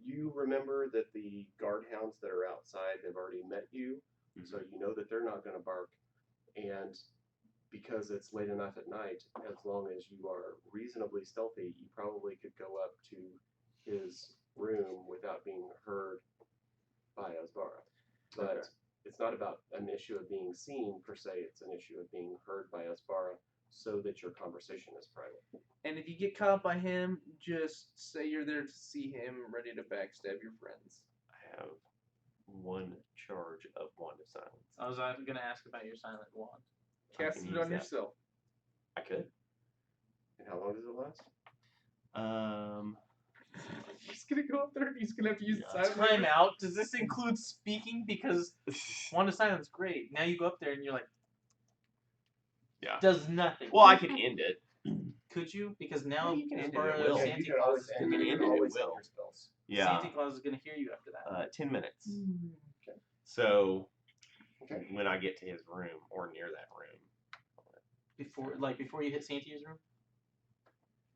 You remember that the guard hounds that are outside have already met you, so you know that they're not going to bark. And because it's late enough at night, as long as you are reasonably stealthy, you probably could go up to his room without being heard by Asbara. But Okay. it's not about an issue of being seen per se, it's an issue of being heard by Asbara so that your conversation is private. And if you get caught by him, just say you're there to see him, ready to backstab your friends. I have one charge of Wand of Silence. I was gonna ask about your silent wand. I Cast can it use on that. yourself. I could. And how long does it last? He's gonna go up there and he's gonna have to use Yeah. silent. Time out. Does this include speaking? Because Wand of Silence, great. Now you go up there and you're like, Yeah. does nothing. Well, I can end it. Could you? Because now, You can as end it far at as will. Yeah, Santa you can Claus always is end, you you can can end it at always end will. your spells. Yeah. Santa Claus is gonna hear you after that. 10 minutes. Okay. So Okay. when I get to his room or near that room. Before you hit Santa's room.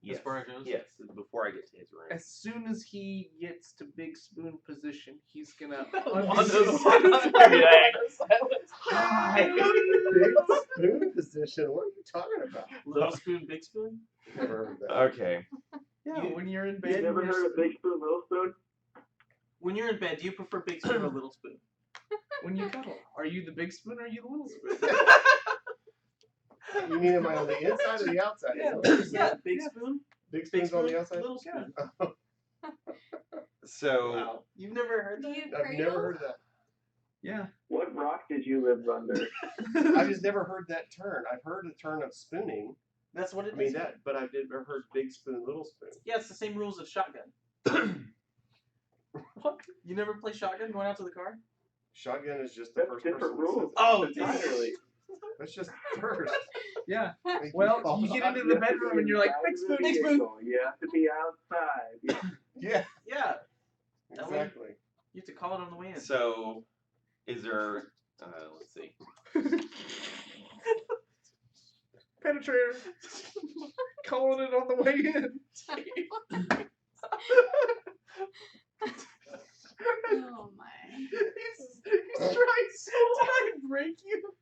Yes. As far as it goes? Yes. Before I get to his room. As soon as he gets to big spoon position, he's gonna Wand of silence. Big spoon position. What are you talking about? Little spoon, big spoon. Never heard of that. Okay. Yeah, You- when you're in You bed. never you're heard of Big Spoon, Little Spoon? When you're in bed, do you prefer big spoon or little spoon? When you cuddle, are you the big spoon or are you the little spoon? You mean am I on the inside or the outside? Yeah. Is that what you're saying? Yeah, big spoon, Big big spoon's on spoon, the outside? little spoon. So Wow. You've never heard Do that? you I've cradle? never heard of that. Yeah. What rock did you live under? I've just never heard that turn. I've heard the turn of spooning. That's what it I mean is. that, but I've never heard big spoon, little spoon. Yeah, it's the same rules as shotgun. What? You never play shotgun going out to the car? Shotgun is just the That's first different person. rules. Oh, entirely. That's just first. Yeah. Like, Well, fall you get off. into the bedroom and you're like, big spoon, big spoon. You have to be outside. Yeah, Yeah. That way- exactly. You have to call it on the way in. So, is there? Let's see. Penetrator. Calling it on the way in. Oh my. He's trying so hard to break you.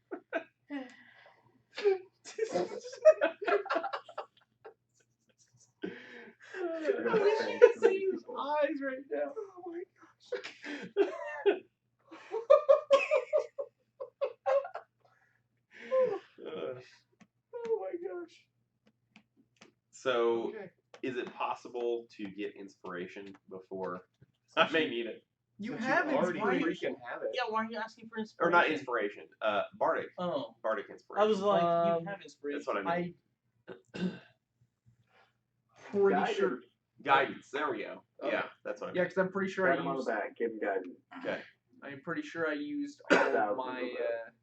I wish you could see his eyes right now. Oh my gosh. Oh my gosh. So, Okay. is it possible to get inspiration before? I may need it. You Since have already inspiration. freaking have it. Yeah, why are you asking for Or inspiration? not inspiration. Bardic. Oh. Bardic inspiration. I was like, Um, you have inspiration. That's what I mean. Pretty Guidance. sure. Guidance. There we go. Okay. Yeah, that's what I mean. Yeah, because I'm pretty sure Pat him I on the used. back, give him guidance. Okay. I'm pretty sure I used all of Thousands my of them.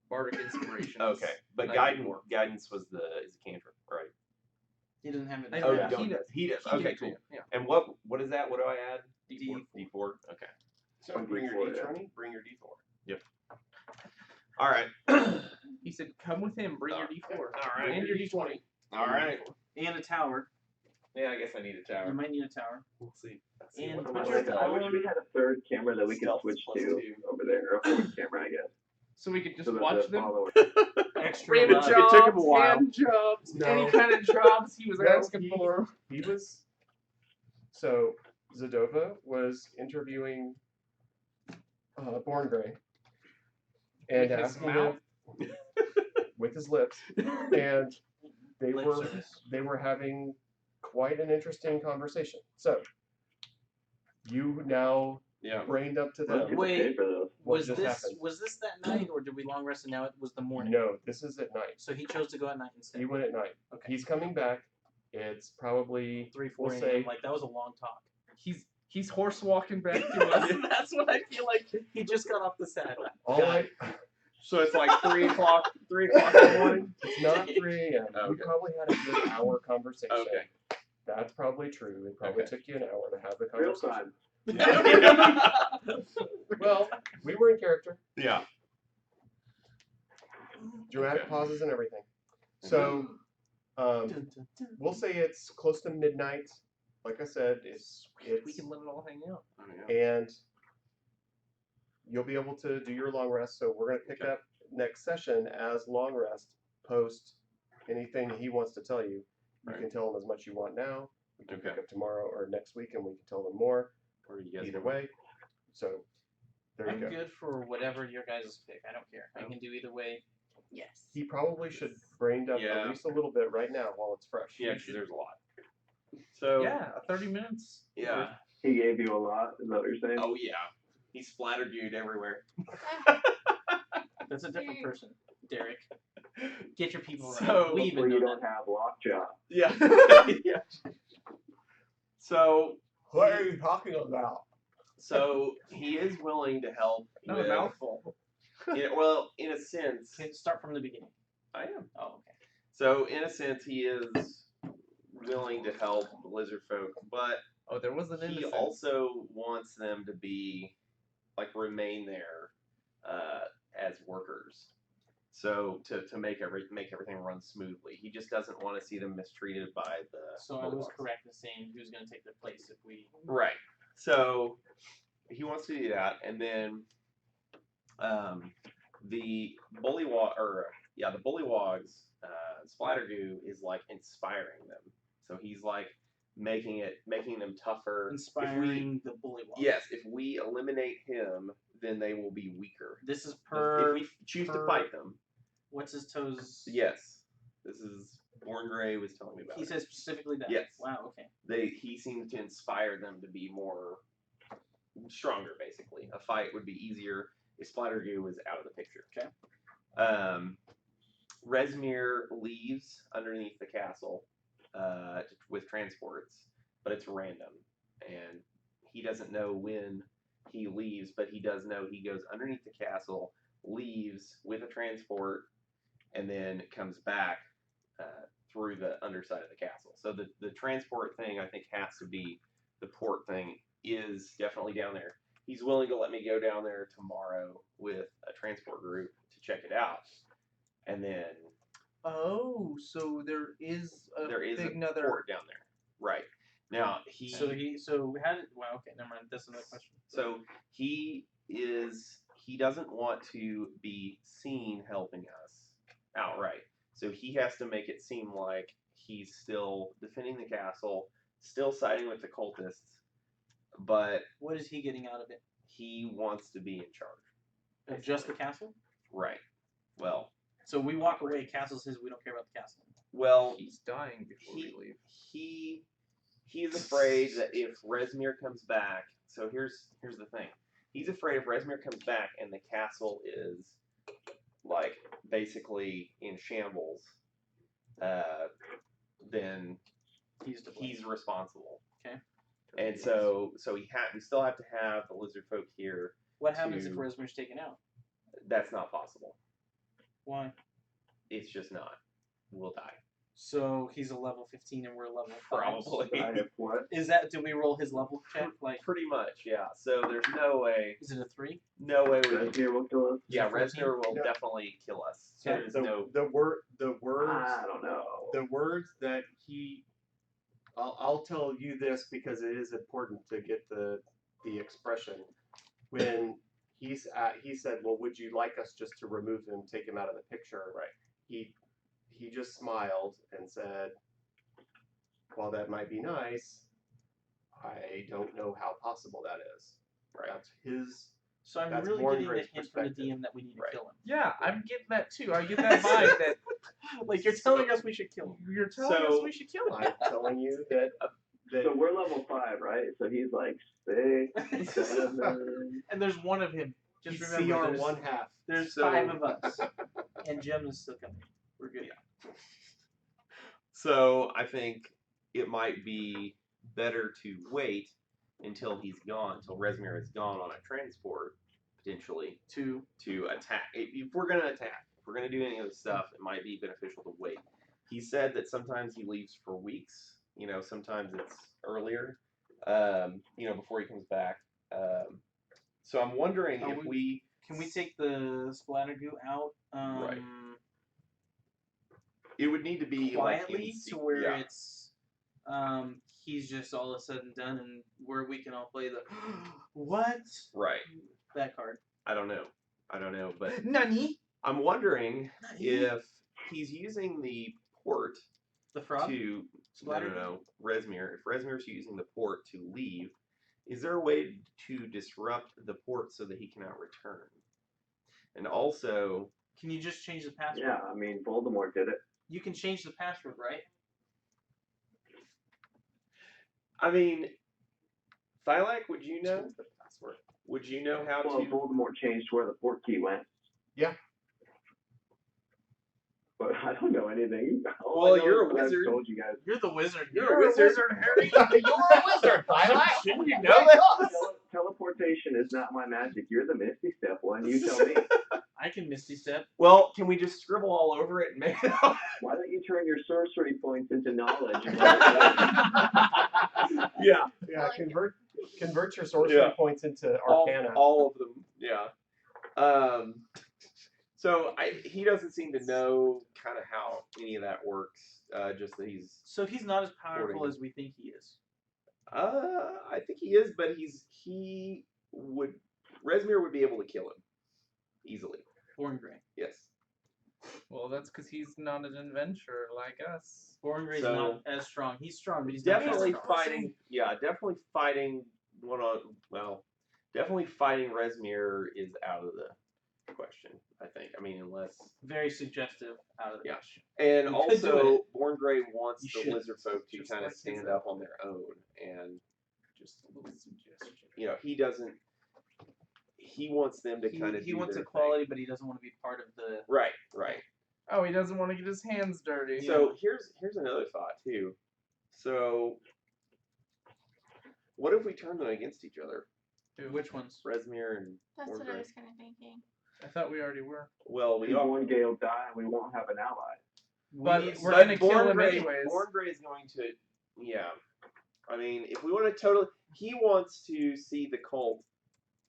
bardic inspirations. Okay. But Night guidance. before. Guidance was is a cantrip, right? He doesn't have it. I Oh, know, you he don't. does. He does. He Okay, gave it to cool. you, yeah. And what is that? What do I add? D4. D4. Okay. So bring your D4, yeah. D20, bring your D4. All right. He said, "Come with him. Bring your D4 All right. and your D20." All right. And a tower. Yeah, I guess I need a You tower. might need a tower. We'll see. Let's And what put am I your doing? I wish we had a third camera that we could Stealth switch plus to 2. over there, or a fourth camera, I guess. So we could just So that watch the them. follower- Extra Random love. jobs, took him a while. hand jobs, No. any kind of jobs he was No, asking he- for. He was. So Zadova was interviewing Born Grey and With his asking him mouth? with his lips, and Lip service. they were having quite an interesting conversation. So you now Yeah. brained up to Most them. people Wait. pay for those. What Was just this happened? was this that night, or did we long rest and now it was the morning? No, this is at night. So he chose to go at night instead. He went at night. Okay. He's coming back. It's probably 3-4 we'll a.m. say Like that was a long talk. He's horse walking back to us. That's what I feel like. He just got off the saddle. all Got I. So it's like 3 o'clock. 3 o'clock in the morning. It's not 3 a.m. We Okay. probably had a good hour conversation. Okay. That's probably true. It probably Okay. took you an hour to have the Real conversation. time. Well, we were in character. Yeah. Dramatic Okay. pauses and everything. So, Dun, dun, dun. we'll say it's close to midnight. Like I said, it's We can let it all hang out. Oh, yeah. and you'll be able to do your long rest. So we're gonna pick Okay. up next session as long rest. Post anything he wants to tell you. You Right. can tell him as much you want now. We can pick Okay. up tomorrow or next week, and we can tell them more. Or you guys Either know? way. So there you I'm go. good for whatever your guys pick. I don't care. I can do either way. Yes. He probably should brain dump Yeah. at least a little bit right now while it's fresh. Yeah, because there's a lot. So Yeah, 30 minutes. yeah. He gave you a lot. Is that what you're saying? Oh yeah. He splattered you everywhere. That's a different person, Derek. Get your people right. So- We even Where you know don't have lockjaw. Yeah. Yeah. So What are you talking about? he is willing to help Not with a mouthful. well, in a sense, that. Okay, start from the beginning. I am. Oh, okay. So in a sense, he is willing to help the lizard folk, but Oh, there was an he innocent. also wants them to be remain there as workers. So to make everything run smoothly, he just doesn't want to see them mistreated by the. So I was bulldogs. correct in saying who's going to take their place if we. Right. So he wants to do that, and then the bullywogs, Splattergoo is inspiring them. So he's making them tougher. Inspiring the bullywog. Yes, if we eliminate him, then they will be weaker. This is If per. we choose to per- fight them, What's his toes? yes. This is Born Grey was telling me about. He it. says specifically that. Yes. Wow. Okay. He seems to inspire them to be more stronger. Basically, a fight would be easier if Splattergoo was out of the picture. Okay. Resmir leaves underneath the castle with transports, but it's random, and he doesn't know when he leaves, but he does know he goes underneath the castle, leaves with a transport, and then comes back through the underside of the castle. So the transport thing, I think, has to be the port thing is definitely down there. He's willing to let me go down there tomorrow with a transport group to check it out. And then Oh, so there is a a another. port down there. Right. Now So how did? Wow. Okay. Never mind. That's another question. So he doesn't want to be seen helping us outright. So he has to make it seem like he's still defending the castle, still siding with the cultists, but What is he getting out of it? he wants to be in charge. Of just the castle? Right. Well, So we walk away. Castle says we don't care about the castle. well, He's dying before we leave. he's afraid that if Resmir comes back, so here's the thing. He's afraid if Resmir comes back and the castle is basically in shambles, then He's to blame. he's responsible. Okay. And so we still have to have the lizard folk here. What happens if to- Resmir's taken out? That's not possible. Why? It's just not. We'll die. So he's a level 15 and we're a level 5. Probably. I have what? Is that? Do we roll his level check? Pretty much, yeah. So there's no way Is it a 3? we Right here will kill us. Yeah, 14? Resmir will Yeah. definitely kill us. So Okay. there's The, no. the words I don't know. the words that he I'll tell you this because it is important to get the expression when he said, well, would you like us just to remove him, take him out of the picture? Right. He just smiled and said, while that might be nice, I don't know how possible that is. Right. That's his. So I'm That's really Born getting the Gray's hint from the perspective. DM that we need to Right. kill him. Yeah, I'm getting that too. I get that vibe that Like you're telling us we should kill him. you're telling us we should kill him. I'm telling you that So we're level 5, right? So he's like 6, 7. And there's one of him. Just he's remember, CR there's, 1/2. there's So- 5 of us, and Jem is still coming. We're good. So I think it might be better to wait until he's gone, until Resmir is gone on a transport, potentially, To to attack. If we're going to attack, if we're going to do any of this stuff, it might be beneficial to wait. He said that sometimes he leaves for weeks. Sometimes it's earlier, before he comes back. So I'm wondering Are if we... can we take the Splattergoo out? Right. It would need to be Quietly to where yeah. it's he's just all of a sudden done, and where we can all play the what Right. that card. I don't know, but Nani? I'm wondering if he's using the port The frog. to Splattergoo? no, Resmir. If Resmir's using the port to leave, is there a way to disrupt the port so that he cannot return? And also, Can you just change the password? Yeah, I mean, Voldemort did it. You can change the password, right? I mean, Thylac, would you know? Change the password. Would you know how Well, to? Voldemort changed where the port key went. Yeah. But I don't know anything. All Well, I know you're is a what I've wizard. told you guys. You're the wizard. You're a wizard. Harry. You're a wizard, Thylac. Shouldn't you know that? Teleportation is not my magic. You're the Misty Step one. You tell me. I can Misty Step. Well, can we just scribble all over it and make it up? Why don't you turn your sorcery points into knowledge? Yeah. Yeah, convert your sorcery Yeah. points into arcana. All of them. Yeah. So he doesn't seem to know kind of how any of that works. Just that he's. So he's not as powerful Hoarding. as we think he is. I think he is, but Rezmir would be able to kill him easily. Born Grey. Yes. Well, that's because he's not an adventurer like us. Born Grey's So- not as strong. He's strong, but he's Definitely not as strong. fighting. Yeah, definitely fighting definitely fighting Rezmir is out of the question. I think. I mean, unless. Very suggestive out of the Yeah. question. And You could do also, it. Born Grey wants You the should. lizard folk to Just kind of like stand his up on their own, and Just a little suggestion. he doesn't. He wants them to kind of. He wants equality, but he doesn't want to be part of the. Right. Oh, he doesn't want to get his hands dirty. So here's another thought too. So, what if we turn them against each other? Which ones? Rezmir and That's Born what I Grey. was kind of thinking. I thought we already were. Well, we We all. one Gale die, and we won't have an ally. But need- we're But gonna kill Born him Grey, anyways. Born Grey is going to. Yeah. I mean, if we want to totally. He wants to see the cult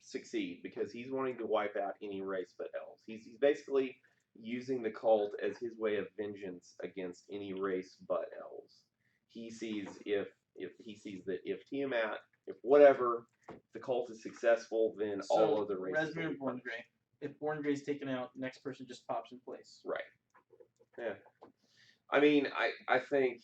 succeed because he's wanting to wipe out any race but elves. He's basically using the cult as his way of vengeance against any race but elves. He sees if Tiamat, if whatever, the cult is successful, then all other races. Rezmir will be and Born punished. Grey. If Born Grey's taken out, next person just pops in place. Right. Yeah. I mean, I think.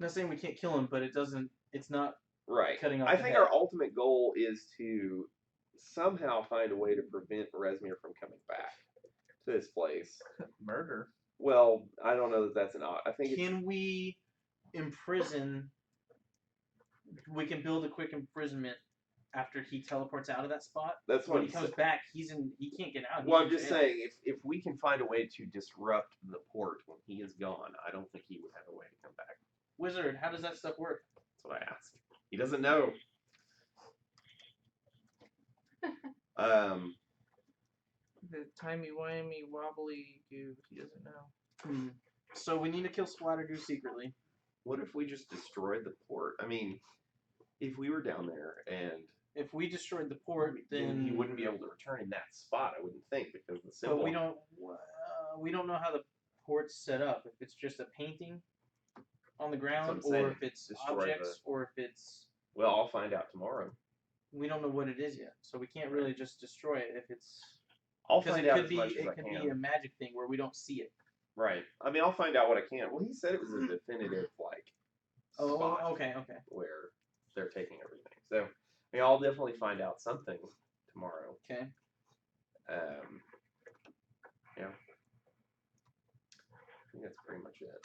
I'm not saying we can't kill him, but it's not Right. cutting off I the think head. our ultimate goal is to somehow find a way to prevent Rezmir from coming back to this place. Murder. Well, I don't know that that's an I think it's, Can we imprison? We can build a quick imprisonment after he teleports out of that spot. that's what When I'm he comes saying. back, he can't get out. He's Well, I'm in just jail. saying, if we can find a way to disrupt the port when he is gone, I don't think he would have a way to come back. Wizard, how does that stuff work? That's what I asked. He doesn't know. The timey-wimey wobbly goo. He doesn't know. So we need to kill Splattergoo secretly. What if we just destroyed the port? I mean, if we were down there and If we destroyed the port, then he wouldn't be able to return in that spot, I wouldn't think, because the symbol. But we don't know how the port's set up. If it's just a painting on the ground, That's what I'm or saying. if it's Destroy objects, or if it's Well, I'll find out tomorrow. we don't know what it is yet. So we can't really just destroy it if it's I'll because find it out could as be much as it I could can. be a magic thing where we don't see it. Right. I mean, I'll find out what I can. Well, he said it was a definitive spot Okay. where they're taking everything. So, I mean, I'll definitely find out something tomorrow. Okay. Yeah. I think that's pretty much it.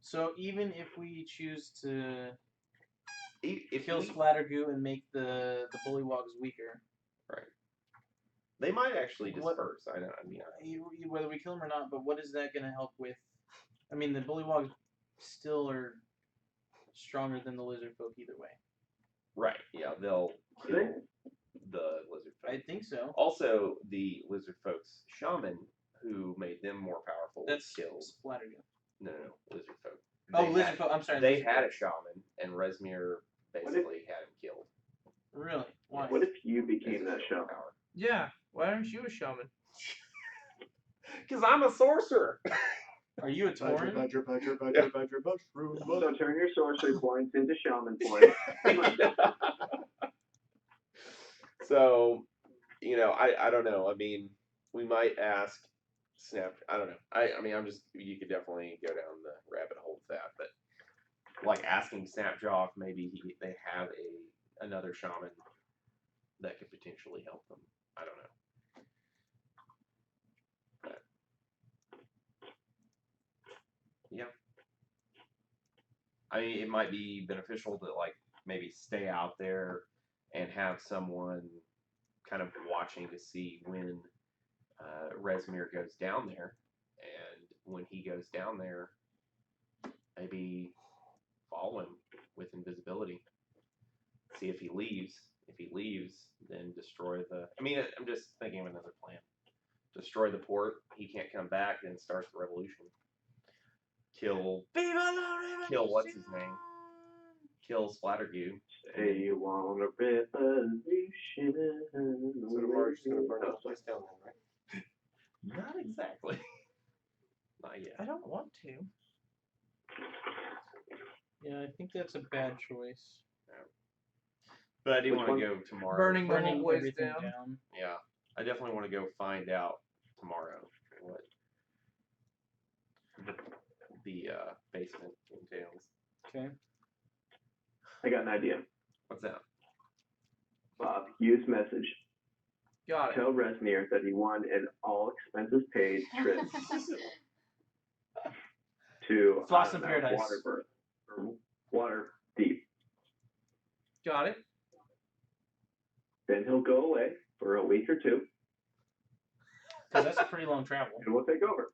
So even if we choose to If kill we- Splattergoo and make the Bullywogs weaker, Right. They might actually What- disperse. I know. I mean, whether we kill them or not, but what is that going to help with? I mean, the Bullywogs still are stronger than the lizard folk either way. right. Yeah, they'll kill the lizard folk. I think so. Also, the lizard folks shaman who made them more powerful was That's killed. Splattergoo. No, lizard folk. Oh, They lizard had- folk. I'm sorry. They lizard had a folk. shaman, and Rezmir basically had him killed. Really? Why? What if you became that shaman? Power. Yeah. Why aren't you a shaman? Because I'm a sorcerer. Are you a Badger, Tauren? badger, badger, badger, badger, mushroom. So turn your sorcery points into shaman points. So, I don't know. I mean, we might ask Snap. I don't know. I mean, you could definitely go down the rabbit hole with that, but like asking Snapjaw if maybe they have another shaman that could potentially help them. I don't know. Yeah. I mean, it might be beneficial to like maybe stay out there and have someone kind of watching to see when Resmir goes down there, and when he goes down there, maybe follow him with invisibility. See if he leaves. If he leaves, then destroy the. I mean, I'm just thinking of another plan. Destroy the port. He can't come back. Then starts the revolution. Kill what's his name? Kill Splattergoo. Say you want a revolution. So tomorrow you're just gonna burn the whole place down then, right? Not exactly. Not yet. I don't want to. Yeah, I think that's a bad choice. But I do Which want to one? go tomorrow. Burning the Burning whole place everything down. down. Yeah, I definitely want to go find out tomorrow what the basement entails. Okay. I got an idea. What's that? Bob, use message. Got it. Tell Resmir that he won an all expenses paid trip to Floss I in don't know, Paradise. Waterbirth or Water Deep. Got it. Then he'll go away for a week or two, Because that's a pretty long travel. and we'll take over.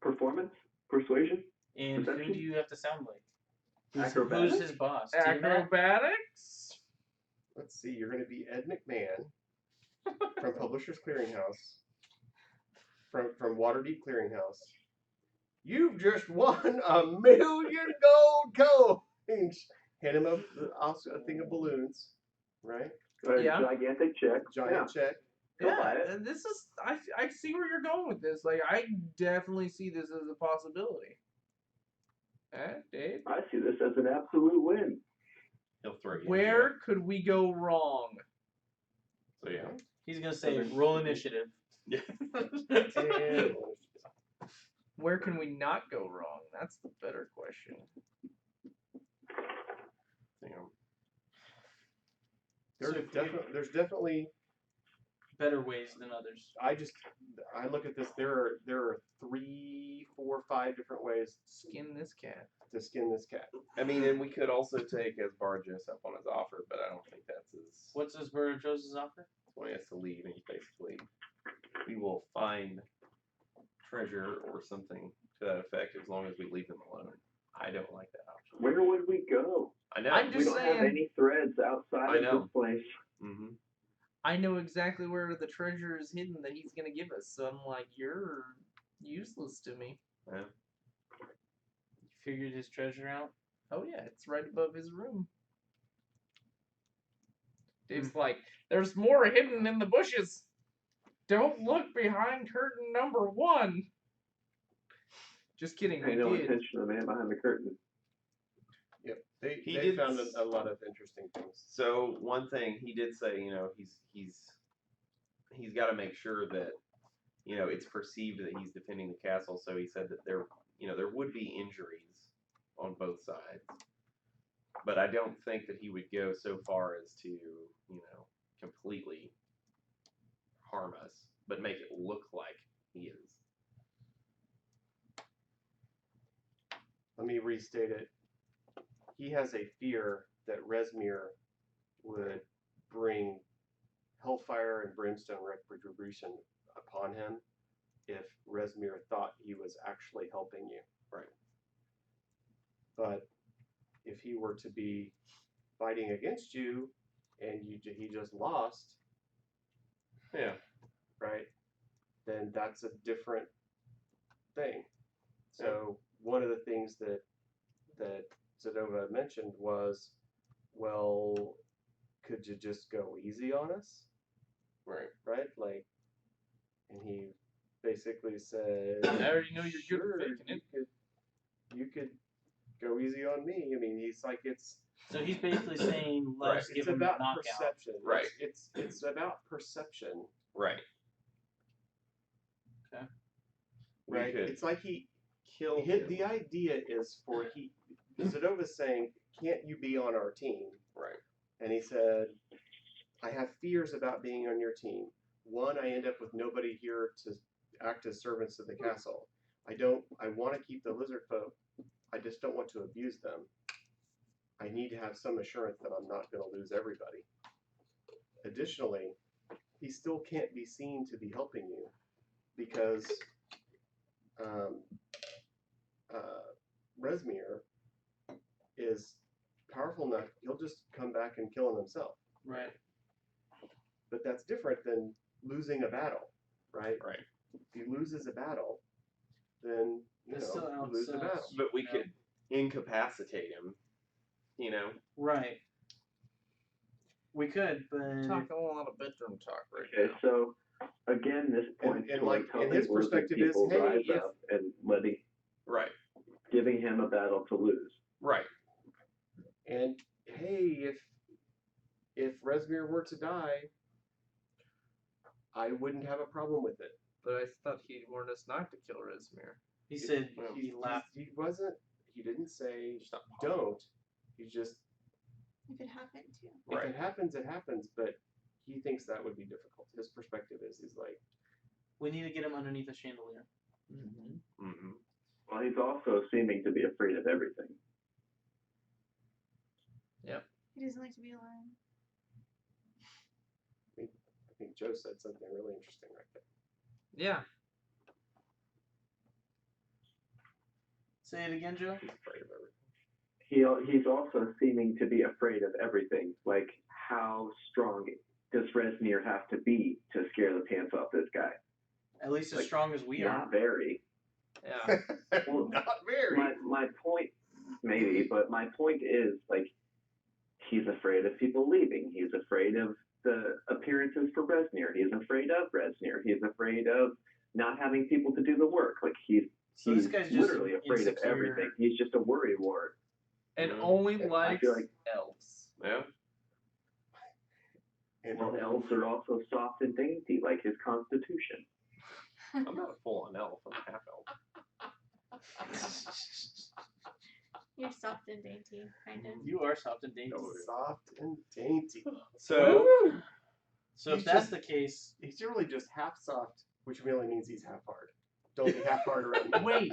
Performance, persuasion, And who Perception? do you have to sound like? Who's Acrobatics? his boss? T-Mac? Acrobatics. Let's see. You're gonna be Ed McMahon from Publishers Clearinghouse, from Waterdeep Clearinghouse. You've just won $1 million gold coins. Hand him a thing of balloons, right? a Yeah. gigantic check. Giant check. Go Yeah, buy it. and this is I see where you're going with this. Like I definitely see this as a possibility. Dave? I see this as an absolute win. He'll throw you. in Where jail. could we go wrong? So yeah. He's going to say, roll initiative. Yeah. And Where can we not go wrong? That's the better question. there's definitely. Better ways than others. I look at this. There are 3, 4, 5 different ways Skin this cat. to skin this cat. I mean, and we could also take Asbarjos up on his offer, but I don't think that's his. What's his Burjos' offer? When he has to leave, and he's basically, we will find treasure or something to that effect as long as we leave them alone. I don't like that option. Where would we go? I know. I'm We just don't have saying- any threads outside I of know. this place. Mm-hmm. I know exactly where the treasure is hidden that he's gonna give us. So I'm like, you're useless to me. Yeah. You figured his treasure out? Oh yeah, it's right above his room. Dave's like, there's more hidden in the bushes. Don't look behind curtain number 1. Just kidding. Pay We no did. attention to the man behind the curtain. Yep. He They did found a lot of interesting things. So one thing he did say, he's got to make sure that it's perceived that he's defending the castle. So he said that there would be injuries on both sides, but I don't think that he would go so far as to completely harm us, but make it look like he is. Let me restate it. He has a fear that Resmir would bring hellfire and brimstone retribution upon him if Resmir thought he was actually helping you. Right. But if he were to be fighting against you and he just lost, Yeah. right, then that's a different thing. So one of the things that Zadova mentioned was, well, could you just go easy on us? Right. Right? Like, and he basically said, I already know you're good sure, at faking it. you could go easy on me. I mean, he's like, it's So he's basically saying, let's it's give him about a knockout. perception. Right. It's about perception. Right. Okay. We Right. could It's like he kill hit him. the idea is for Zadova's saying, can't you be on our team? Right. And he said, I have fears about being on your team. one, I end up with nobody here to act as servants of the castle. I want to keep the lizard folk. I just don't want to abuse them. I need to have some assurance that I'm not going to lose everybody. Additionally, he still can't be seen to be helping you because Resmir is powerful enough, he'll just come back and kill him himself. Right. But that's different than losing a battle, right? Right. If he loses a battle, then, you It's know, still you lose the outside. battle. But we could incapacitate him, you know? Right. We could, but Talking a lot of bedroom talk right Okay, now. so again, this points and towards like, and helping his worthy perspective is, people hey, rise if- up and Right. giving him a battle to lose. Right. And hey, if Resmir were to die, I wouldn't have a problem with it. But I thought he warned us not to kill Resmir. he said well, he laughed. He wasn't. He didn't say Just not don't. He just If it happened to. Right. if it happens, it happens. But he thinks that would be difficult. His perspective is he's like, We need to get him underneath a chandelier. Mm-hmm. Mm-hmm. Well, he's also seeming to be afraid of everything. He doesn't like to be alone. I think Joe said something really interesting right there. Yeah. Say it again, Joe. He's afraid of everything. He's also seeming to be afraid of everything. Like, how strong does Resnir have to be to scare the pants off this guy? At least as Like, strong as we are. Not very. Yeah. Well, Not very. my point, maybe, but my point is, like, he's afraid of people leaving. He's afraid of the appearances for Resnir. He's afraid of Resnir. He's afraid of not having people to do the work. Like, he's So this guy's just literally afraid insecure. of everything. He's just a worry wart. And Mhm. only I likes feel like- elves. Yeah. And Well, elves are also soft and dainty, like his constitution. I'm not a full-on elf. I'm a half elf. You're soft and dainty, kind of. You are soft and dainty. soft and dainty. So, So if He's that's just- the case, He's really just half soft, which really means he's half hard. Don't be half hard around me. wait.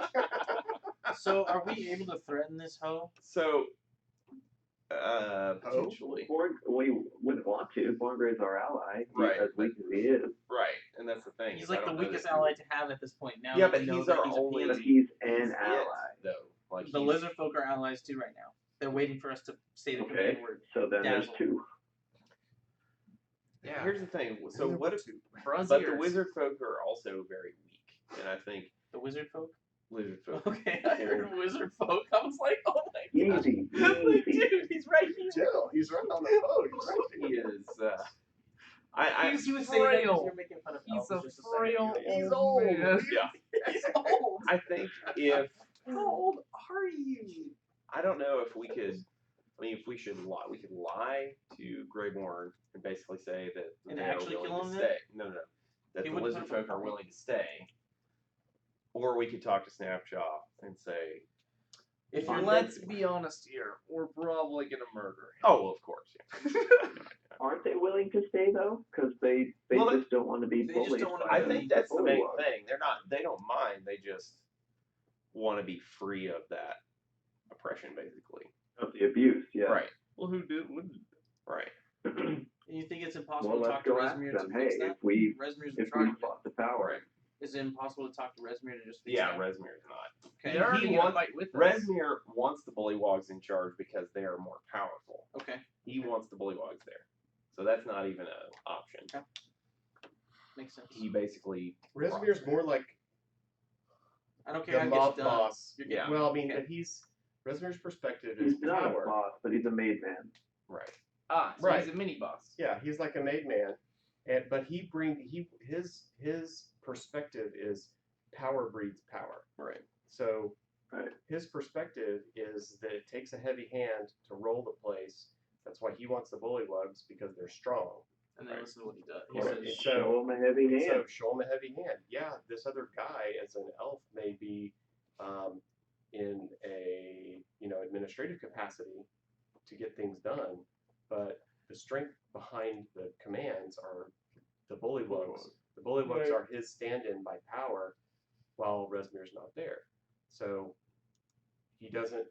So are we able to threaten this hoe? potentially. We wouldn't want to. Borngray's our ally. He's Right, as weak as he is. Right, and that's the thing. He's is like I the don't know weakest that ally to have at this point. Now Yeah, that but we know he's that our he's a only- But pansy. he's he's an it, ally. though. Like The he's- lizard folk are allies too right now. They're waiting for us to say the Okay. command word. So then there's Dazzle. two. Yeah. Here's the thing. So There what were if? two. Bronze But the ears. wizard folk are also very weak, and I think The wizard folk? lizard folk. Okay, I heard wizard folk. I was like, oh my god. Easy, Like, easy. dude, he's right here. Jill, he's right on the phone. He's right He is. I He was saying that 'cause frail. you're making fun of He's elves a just second frail ago. He's old old. man. yeah. He's old. I think if How old are you? I don't know if we could. I mean, if we should lie, we could lie to Greyborn and basically say that And they are actually willing kill to him stay. No, that He the wouldn't lizard put him folk on are fire. willing to stay. Or we could talk to Snapjaw and say, If you're Let's be honest here. We're probably gonna murder him. "Oh, well, of course, yeah." Aren't they willing to stay though? Because they Well, just don't want to be they just bullied. don't wanna by I be the think that's the main bullywug. thing. They don't mind. They just want to be free of that oppression, basically. Of the abuse, yeah. Right. Well, who did? Wouldn't? Right. And you think it's impossible Well, to let's talk to go ask Resmir them. to Hey, fix that? if we Resmir's in if charge we of it. fought the power, Right. Is it impossible to talk to Resmir to just fix Yeah, that? Resmir's not. Okay. They're already he gonna wants- fight with us. Resmir wants the Bullywogs in charge because they are more powerful. Okay. He wants the Bullywogs there. So that's not even an option. Makes sense. He basically. Resmir's more like I don't care the how it mob gets done. boss. You're Yeah. Well, I mean, Okay. but Resmir's perspective is he's not power. a boss, but he's a made man. Right. Ah, so Right. he's a mini boss. Yeah, he's like a made man, but his perspective is power breeds power. Right. So Right. his perspective is that it takes a heavy hand to roll the place. That's why he wants the bullywugs because they're strong. And then Right. listen to what he does. He Right. says, So- Show him a heavy hand. So show him a heavy hand. Yeah, this other guy as an elf may be in a administrative capacity to get things done, but the strength behind the commands are the bullywugs. The bullywugs are his stand-in by power, while Rezmir's not there. So he doesn't.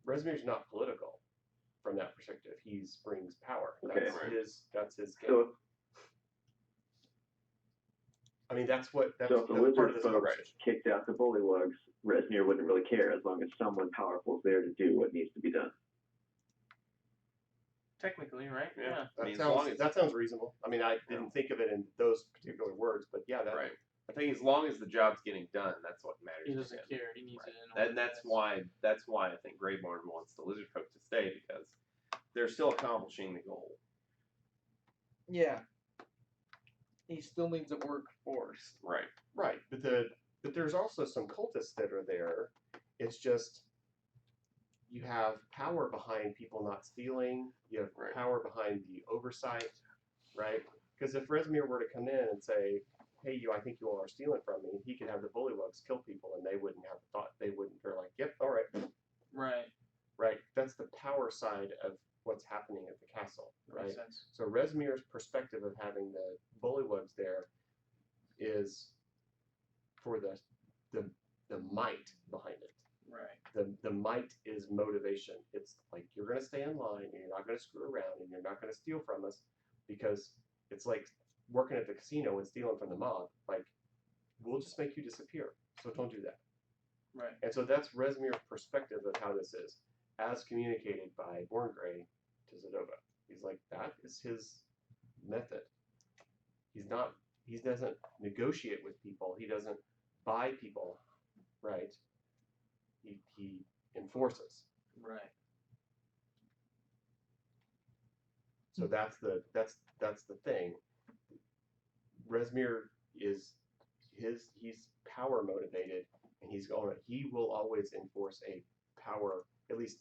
Rezmir's not political from that perspective. He brings power. That's Okay. his. That's his game. So, I mean, that's what. That's, so if the that's part of lizard this folk conversation. kicked out the bullywugs, Rezmir wouldn't really care as long as someone powerful is there to do what needs to be done. Technically, right? Yeah. That I mean, as sounds, long as- that sounds reasonable. I mean, I didn't think of it in those particular words, but yeah, that. Right. I think as long as the job's getting done, that's what matters. He to doesn't him. care. He needs Right. it in order. And that's why I think Greyborn wants the lizard folk to stay, because they're still accomplishing the goal. Yeah. He still needs a workforce. Right. Right, but there's also some cultists that are there. It's just you have power behind people not stealing. You have Right. power behind the oversight, right? Because if Rezmir were to come in and say, "Hey, I think you all are stealing from me," he could have the bullywugs kill people, and they wouldn't have thought. They wouldn't. They're like, "Yep, all right." Right. Right. That's the power side of what's happening at the castle, right? Makes sense. So Rezmir's perspective of having the bullywugs there is for the might behind it. Right. The might is motivation. It's like you're gonna stay in line and you're not gonna screw around and you're not gonna steal from us, because it's like working at the casino and stealing from the mob. Like, we'll just make you disappear. So don't do that. Right. And so that's Rezmir's perspective of how this is, as communicated by Borngray to Zadova. He's like, that is his method. He doesn't negotiate with people. He doesn't buy people, right? He enforces. Right. So that's the thing. Rezmir is he's power motivated, and he will always enforce a power. At least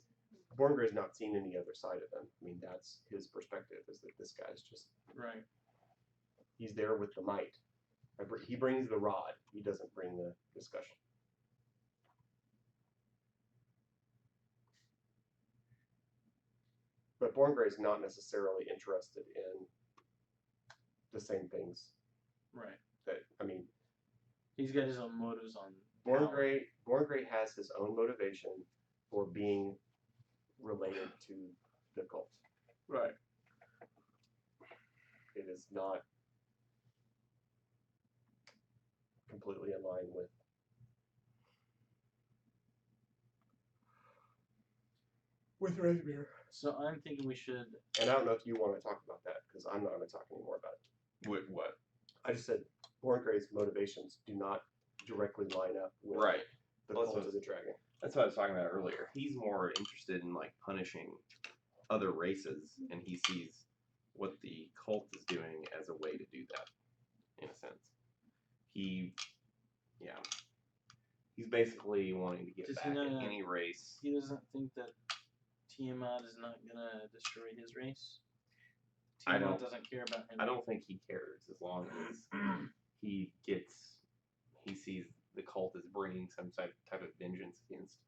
Borngray's not seen any other side of him. I mean, that's his perspective, is that this guy's just Right. he's there with the might. He brings the rod. He doesn't bring the discussion. But Borngray's not necessarily interested in the same things Right. that, I mean, He's got his own motives on. Borngray has his own motivation for being related to the cult. Right. It is not completely in line with Rezmir. So I'm thinking we should. And I don't know if you want to talk about that, because I'm not going to talk anymore about it. What? I just said Borngray's motivations do not directly line up with Right. the Well, cult that's of the dragon. That's what I was talking about earlier. He's more interested in like punishing other races, and he sees what the cult is doing as a way to do that, in a sense. He's basically wanting to get Does back he at not- any race. He doesn't think that Tiamat is not gonna destroy his race. I Tiamat don't- doesn't care about him. I don't think he cares, as long as he sees the cult as bringing some type of vengeance against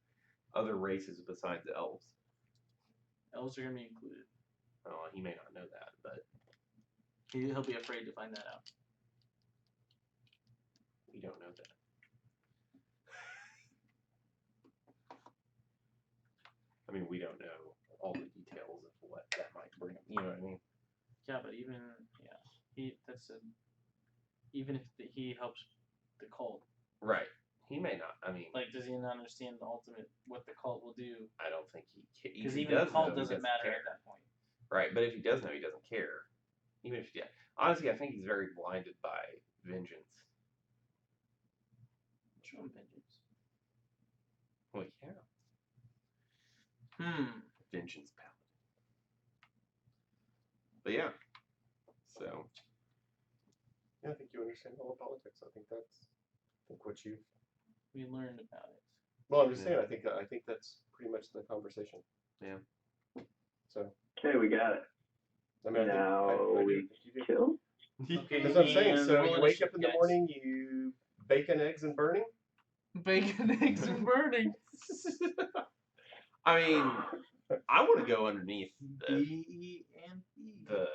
other races besides the elves. Elves are gonna be included. Oh, he may not know that, but He'll be afraid to find that out. we don't know that. I mean, we don't know all the details of what that might bring. You know what I mean? Yeah, but even even if he helps the cult, Right. He may not. I mean, like, does he not understand the ultimate what the cult will do? I don't think he. Because If he even the does cult know, he doesn't matter care. at that point. Right, but if he does know, he doesn't care. Even if he, honestly, I think he's very blinded by vengeance. Show him vengeance. Well, yeah, vengeance paladin. But yeah, so Yeah, I think you understand all the politics. I think what you. We learned about it. Well, I'm just saying. I think that's pretty much the conversation. Yeah. So. Okay, we got it. I mean, Now I do we think you do. kill? Okay, That's what I'm saying. and So roll you wake up initiative, in the guys. morning, you bacon, eggs, and burning. Bacon, eggs, and burning. I mean, I want to go underneath B and B. the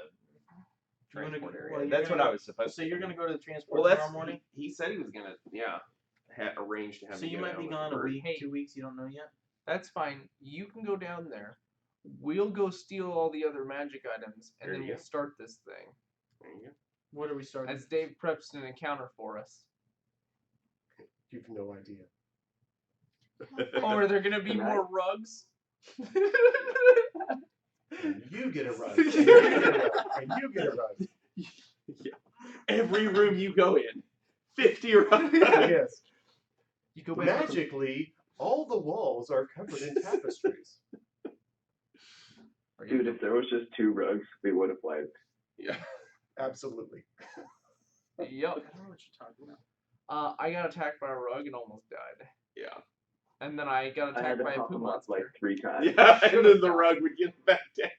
transport well, area. you're That's what gonna I was supposed So to you're do. gonna go to the transport Well, that's tomorrow morning. he said he was gonna arrange to have So me you go might down be with the gone a bird. week, Hey. 2 weeks. You don't know yet. That's fine. You can go down there. We'll go steal all the other magic items, and There then you we'll go. start this thing. There you go. What are we starting? As Dave preps an encounter for us. You've no idea. Oh, are there gonna be Tonight? more rugs? And you get a rug. And you get a rug. And you get a rug. Every room you go in, 50 runs. Yes. You go back. Magically, all the walls are covered in tapestries. Dude, if there was just 2 rugs, we would have wiped. Yeah. Absolutely. Yup. I don't know what you're talking about. I got attacked by a rug and almost died. Yeah. And then I got I had attacked to by a pop poo them up monster. like 3 times. Yeah, and then the rug would get back down.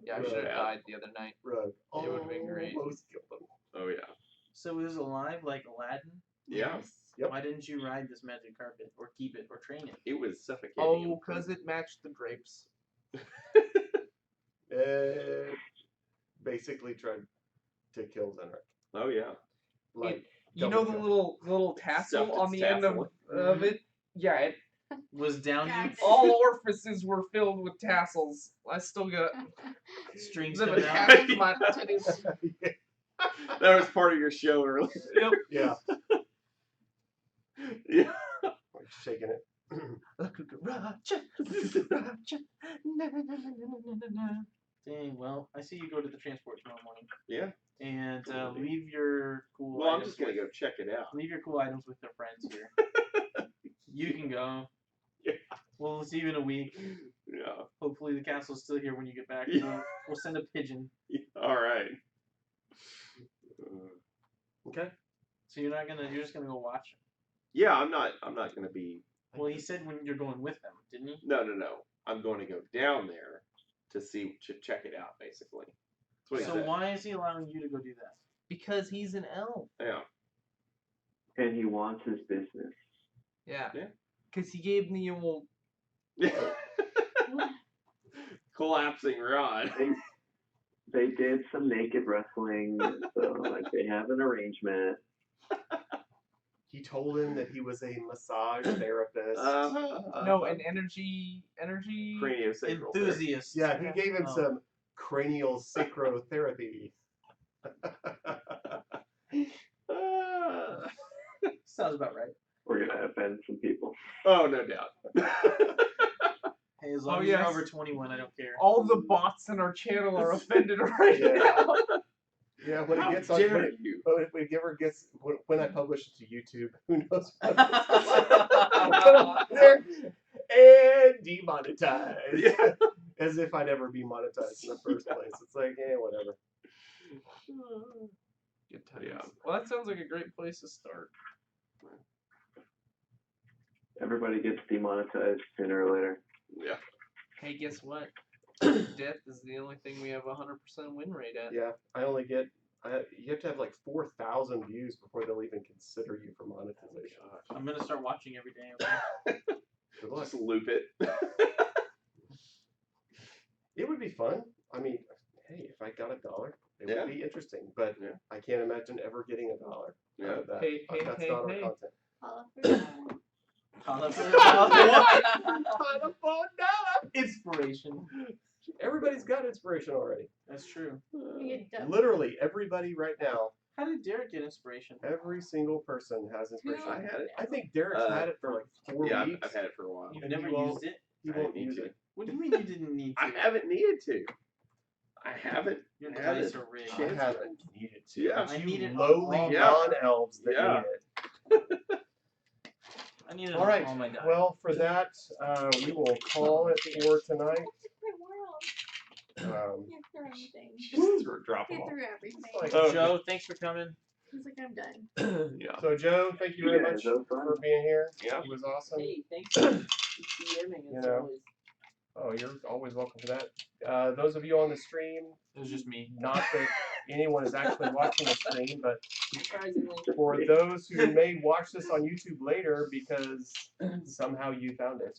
Yeah, I should have Yeah. died the other night. Rug. It would've been great. Almost killed them. Oh yeah. So it was alive like Aladdin. Yeah. Yep. Why didn't you ride this magic carpet or keep it or train it? It was suffocating. Oh, because it matched the drapes. Basically tried to kill Zenrik. Oh yeah. Like, You know double the kill. little tassel Stuffed on its the end of tassel. it? Yeah, Was down you Guys. all orifices were filled with tassels. I still got strings them coming out. attached to my titties. That was part of your show earlier. Yep. Yeah. Yeah. Like shaking it. Dang. Well, I see you go to the transport tomorrow morning, Yeah. and leave your cool. Well, I'm items just gonna with- go check it out. Leave your cool items with their friends here. You can go. Yeah. We'll see you in a week. Yeah. Hopefully the castle's still here when you get back. Yeah. We'll send a pigeon. All right. Okay. So you're just gonna go watch. Yeah, I'm not gonna be. Well, he said when you're going with them, didn't he? No. I'm going to go down there to check it out, basically. That's what he So said. why is he allowing you to go do that? Because he's an elf. Yeah. And he wants his business. Yeah. Yeah. Because he gave me the old. Collapsing rod. They did some naked wrestling, so like they have an arrangement. He told him that he was a massage therapist. No, an energy. Craniosacral. Enthusiast. Yeah, he gave him Oh. some cranial sacrotherapy. Sounds about right. We're gonna offend some people. Oh, no doubt. Hey, as long Oh, as you're yes. over 21, I don't care. All the bots in our channel are offended right Yeah. now. Yeah, when How it gets on, dare when it, you? when it ever gets, when I publish it to YouTube, who knows what there and demonetized. Yeah. As if I'd ever be monetized in the first place. It's like, whatever. Good times. Yeah. Well, that sounds like a great place to start. Everybody gets demonetized sooner or later. Yeah. Hey, guess what? Death is the only thing we have a 100% win rate at. Yeah, I only get, you have to have like 4,000 views before they'll even consider you for monetization. I'm gonna start watching every day. Okay? Good luck. Just loop it. It would be fun. I mean, hey, if I got $1, it Yeah. would be interesting, but Yeah. I can't imagine ever getting $1 out Yeah. of that. Hey, hey, That's hey, not hey. our content. Inspiration. Everybody's got inspiration already. That's true. Literally, everybody right now, How did Derek get inspiration? every single person has inspiration. I had it. I think Derek's had it for like 4 Yeah, weeks. I've had it for a while. You've And never you won't- used it? He I won't need use to. it. What do you mean you didn't need to? I haven't needed to. I haven't. Your had dice it. are rigged. I Chance haven't needed to. Yeah. It's I you need it lowly all. Yeah. non-elves that Yeah. need it. I need it All right. on my dice. Well, for that, we will call it for tonight. Just drop them Get off. through everything. Like- Oh. Joe, thanks for coming. He's like, I'm done. Yeah. So, Joe, thank you very Yeah, much that was fun. for being here. Yeah. It was awesome. Hey, thanks for DMing You as know. always. Oh, you're always welcome for that. Those of you on the stream, It was just me. not that anyone is actually watching the stream, but Surprisingly. for those who may watch this on YouTube later because somehow you found it.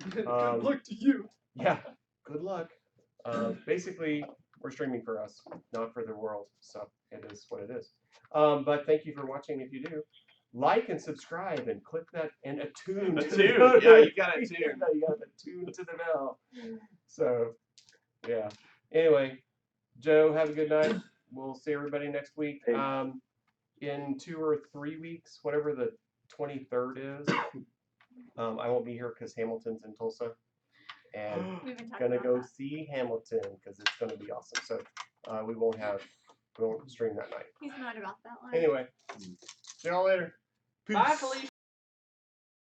Good luck to you. Yeah, good luck. Basically, we're streaming for us, not for the world. So it is what it is. But thank you for watching. If you do, like and subscribe and click that and attune. To Attune. the Yeah, you gotta notification. attune. You gotta attune to the bell. So, yeah. Anyway, Joe, have a good night. We'll see everybody next week. Hey. In 2 or 3 weeks, whatever the 23rd is, I won't be here because Hamilton's in Tulsa. And We've been talking gonna about go that. see Hamilton because it's gonna be awesome. So we won't stream that night. He's not about that one. Anyway, see y'all later. Bye, Felicia.